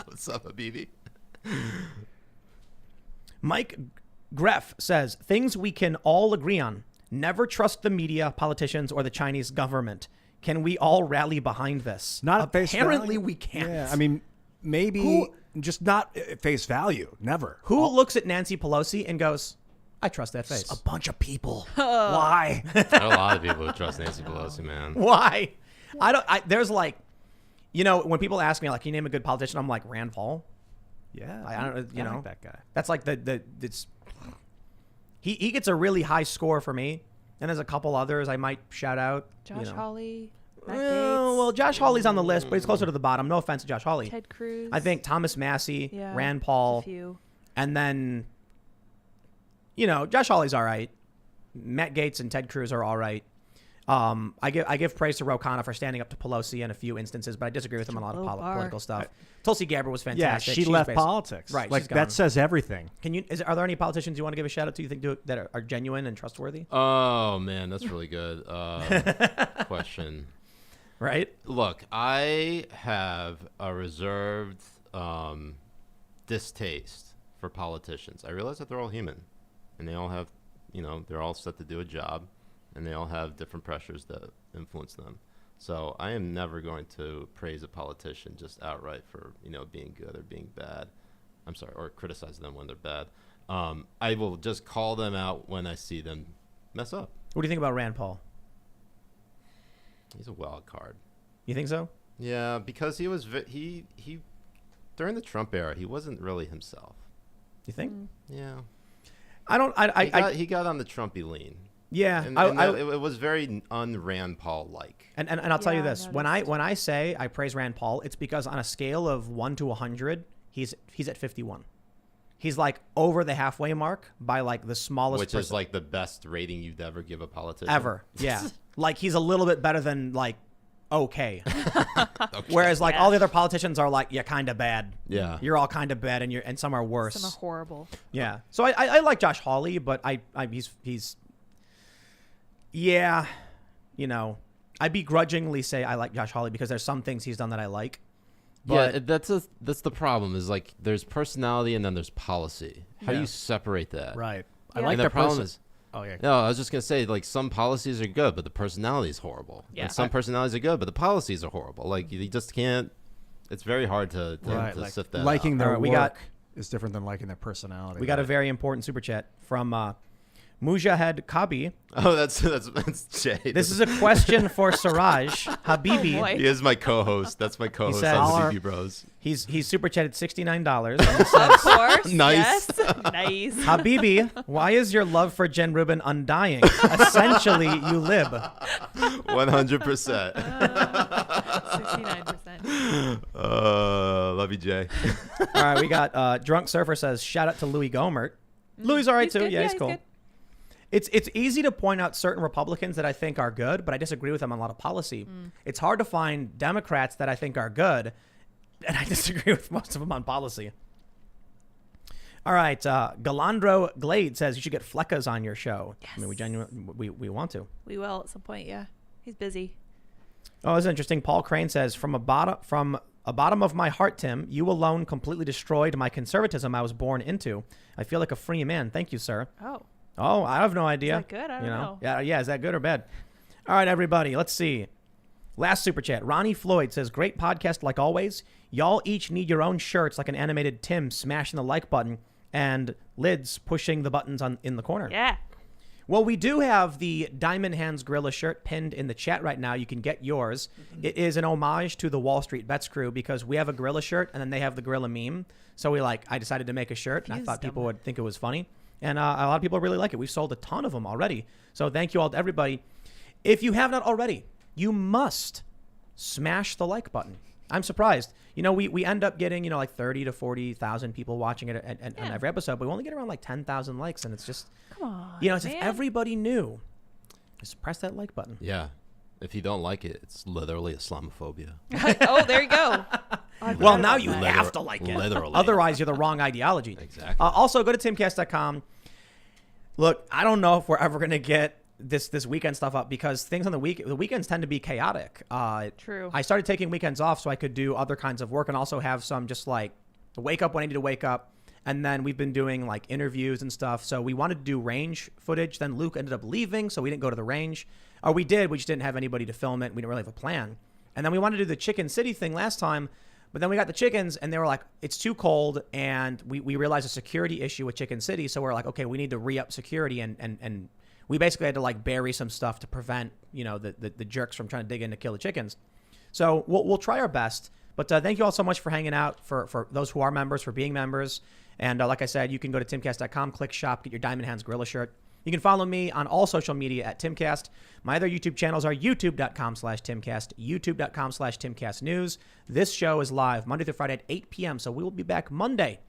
What's up, Habibi? Mike Greff says, things we can all agree on. Never trust the media, politicians, or the Chinese government. Can we all rally behind this? Not at face value. Apparently we can't. Yeah, I mean, maybe just not at face value. Never. Who looks at Nancy Pelosi and goes, I trust that face? A bunch of people. Why? There are a lot of people who trust Nancy Pelosi, man. Why? There's like, when people ask me, like, can you name a good politician? I'm like, Rand Paul. Yeah. I don't know, I like that guy. That's like he gets a really high score for me. And there's a couple others I might shout out. Josh Hawley, Matt Gaetz. Well, Josh Hawley's on the list, but he's closer to the bottom. No offense to Josh Hawley. Ted Cruz. I think Thomas Massey, Yeah, Rand Paul, a few. and then, Josh Hawley's all right. Matt Gaetz and Ted Cruz are all right. I give praise to Ro Khanna for standing up to Pelosi in a few instances, but I disagree with him on a lot of political stuff. Tulsi Gabbard was fantastic. Yeah, she left politics. Right. Like, that says everything. Are there any politicians you want to give a shout out to you think that are genuine and trustworthy? Oh, man, that's really good question. Right? Look, I have a reserved distaste for politicians. I realize that they're all human, and they all have, they're all set to do a job, and they all have different pressures that influence them. So I am never going to praise a politician just outright for, being good or being bad. I'm sorry, or criticize them when they're bad. I will just call them out when I see them mess up. What do you think about Rand Paul? He's a wild card. You think so? Yeah, because he was he during the Trump era, he wasn't really himself. You think? Yeah. I don't. He got on the Trumpy lean. Yeah, And, it was very un-Rand Paul-like. And I'll tell you Yeah, I this: when I say I praise Rand Paul, it's because on a scale of 1 to 100, he's at 51. He's like over the halfway mark by like the smallest. Which is like the best rating you'd ever give a politician. Ever. Yeah. Like he's a little bit better than like okay. Whereas like all the other politicians are like, yeah, kind of bad. Yeah. You're all kind of bad and some are worse. Some are horrible. Yeah. So I like Josh Hawley, but he's yeah, you know, I begrudgingly say I like Josh Hawley because there's some things he's done that I like. But Yeah, that's the problem. Is like there's personality and then there's policy. How do Yeah. you separate that? Right. Yeah. I like And their the problem person. is, Oh yeah. no, I was just gonna say like some policies are good, but the personality is horrible. Yeah. And some personalities are good, but the policies are horrible. Like you just can't. It's very hard to Right. to sift that Liking out. their All right, we work got- is different than liking their personality. we got a very important super chat from Mujahid Kabi. Oh, that's Jay. This is a question for Siraj Habibi. Oh, boy. He is my co-host. That's my co-host said- on the BB Bros. He's super chatted $69. And he Of says, course. Nice. Yes. Nice. Habibi, why is your love for Jen Rubin undying? Essentially, you lib. 100%. 69%. Love you, Jay. All right, we got Drunk Surfer says, shout out to Louis Gohmert. Louis all right He's too. good. Yeah, he's he's cool. good. It's easy to point out certain Republicans that I think are good, but I disagree with them on a lot of policy. It's hard to find Democrats that I think are good, and I disagree with most of them on policy. All right, Galandro Glade says you should get Fleckas on your show. I mean, we Yes. genuinely we want to. We will at some point. Yeah. He's busy. Oh, it's interesting. Paul Crane says, from a bottom of my heart, Tim, you alone completely destroyed my conservatism I was born into. I feel like a free man. Thank you, sir. Oh. Oh, I have no idea. that good? I don't know. Yeah. Is that good or bad? All right, everybody. Let's see. Last super chat. Ronnie Floyd says, great podcast like always. Y'all each need your own shirts like an animated Tim smashing the like button and lids pushing the buttons in the corner. Yeah. Well, we do have the Diamond Hands Gorilla shirt pinned in the chat right now. You can get yours. It is an homage to the Wall Street Bets crew because we have a gorilla shirt and then they have the gorilla meme. So I decided to make a shirt and I Fused thought people them. would think it was funny. And a lot of people really like it. We've sold a ton of them already. So thank you all to everybody. If you have not already, you must smash the like button. I'm surprised. You know, we end up getting, like 30 to 40,000 people watching it on every episode, but we only get around like 10,000 likes. And it's just, Come on. it's if man. everybody knew, just press that like button. Yeah. If you don't like it, it's literally Islamophobia. Oh, there you go. Oh, I Well, forgot now about you that. have to like it. Literally. Otherwise, you're the wrong ideology. Exactly. Also, go to timcast.com. Look, I don't know if we're ever going to get this weekend stuff up because things on the weekends tend to be chaotic. True. I started taking weekends off so I could do other kinds of work and also have some just like wake up when I need to wake up. And then we've been doing like interviews and stuff. So we wanted to do range footage. Then Luke ended up leaving, so we didn't go to the range. Or we did, we just didn't have anybody to film it. We didn't really have a plan. And then we wanted to do the Chicken City thing last time. But then we got the chickens and they were like, it's too cold. And we realized a security issue with Chicken City. So we're like, okay, we need to re-up security. And we basically had to like bury some stuff to prevent, the jerks from trying to dig in to kill the chickens. So we'll try our best. But thank you all so much for hanging out, for those who are members, for being members. And like I said, you can go to timcast.com, click shop, get your Diamond Hands Gorilla shirt. You can follow me on all social media at Timcast. My other YouTube channels are youtube.com/Timcast, youtube.com/Timcast News. This show is live Monday through Friday at 8 p.m. So we will be back Monday.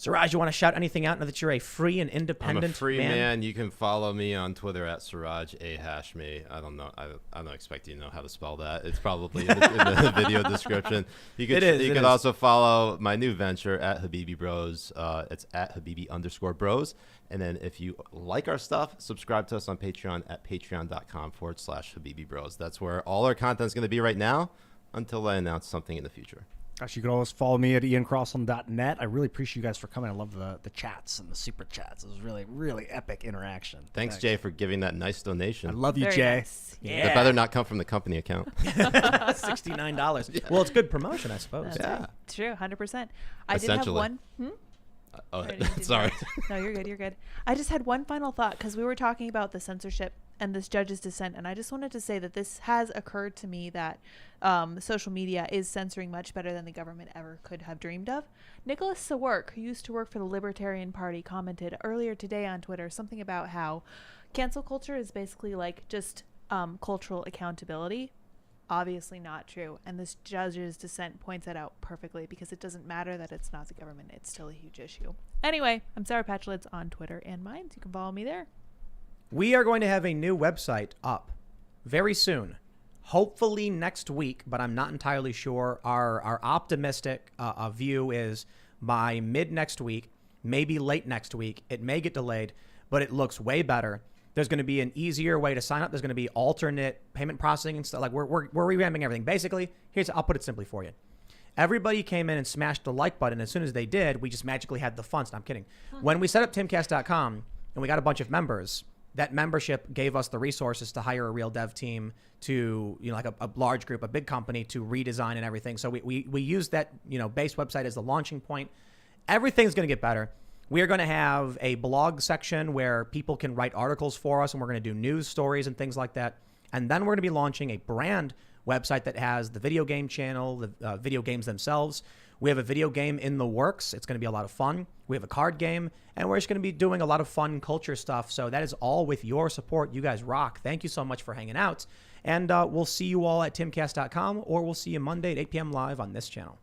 Siraj, you want to shout anything out now that you're a free and independent I'm a free man. You can follow me on Twitter at Siraj Hashmi. I don't know. I don't expect you to know how to spell that. It's probably in the video description. You could, It You is. could also follow my new venture at Habibi Bros. It's at Habibi_Bros. And then if you like our stuff, subscribe to us on Patreon at patreon.com/Habibi Bros. That's where all our content is going to be right now until I announce something in the future. Gosh, you can always follow me at iancrossland.net. I really appreciate you guys for coming. I love the chats and the super chats. It was really, really epic interaction. Thanks, Jay, for giving that nice donation. I love you, Very Jay. nice. Yeah. It better not come from the company account. $69. Well, it's good promotion, I suppose. That's Yeah. right. True, 100%. I did have Essentially. one. Oh, I didn't do sorry. that. No, you're good. You're good. I just had one final thought because we were talking about the censorship and this judge's dissent. And I just wanted to say that this has occurred to me that social media is censoring much better than the government ever could have dreamed of. Nicholas Sawerk, who used to work for the Libertarian Party, commented earlier today on Twitter something about how cancel culture is basically like just cultural accountability. Obviously not true. And this judge's dissent points that out perfectly, because it doesn't matter that it's not the government. It's still a huge issue. Anyway, I'm Sarah Patchlitz on Twitter and Minds. You can follow me there. We are going to have a new website up very soon. Hopefully next week, but I'm not entirely sure. Our optimistic view is by mid next week, maybe late next week. It may get delayed, but it looks way better. There's going to be an easier way to sign up. There's going to be alternate payment processing and stuff. Like we're revamping everything. Basically, I'll put it simply for you. Everybody came in and smashed the like button. As soon as they did, we just magically had the funds. No, I'm kidding. When we set up timcast.com and we got a bunch of members, that membership gave us the resources to hire a real dev team, to, like a large group, a big company, to redesign and everything. So we used that, base website as the launching point. Everything's going to get better. We are going to have a blog section where people can write articles for us, and we're going to do news stories and things like that. And then we're going to be launching a brand website that has the video game channel, the video games themselves. We have a video game in the works. It's going to be a lot of fun. We have a card game, and we're just going to be doing a lot of fun culture stuff. So that is all with your support. You guys rock. Thank you so much for hanging out. And we'll see you all at timcast.com, or we'll see you Monday at 8 p.m. live on this channel.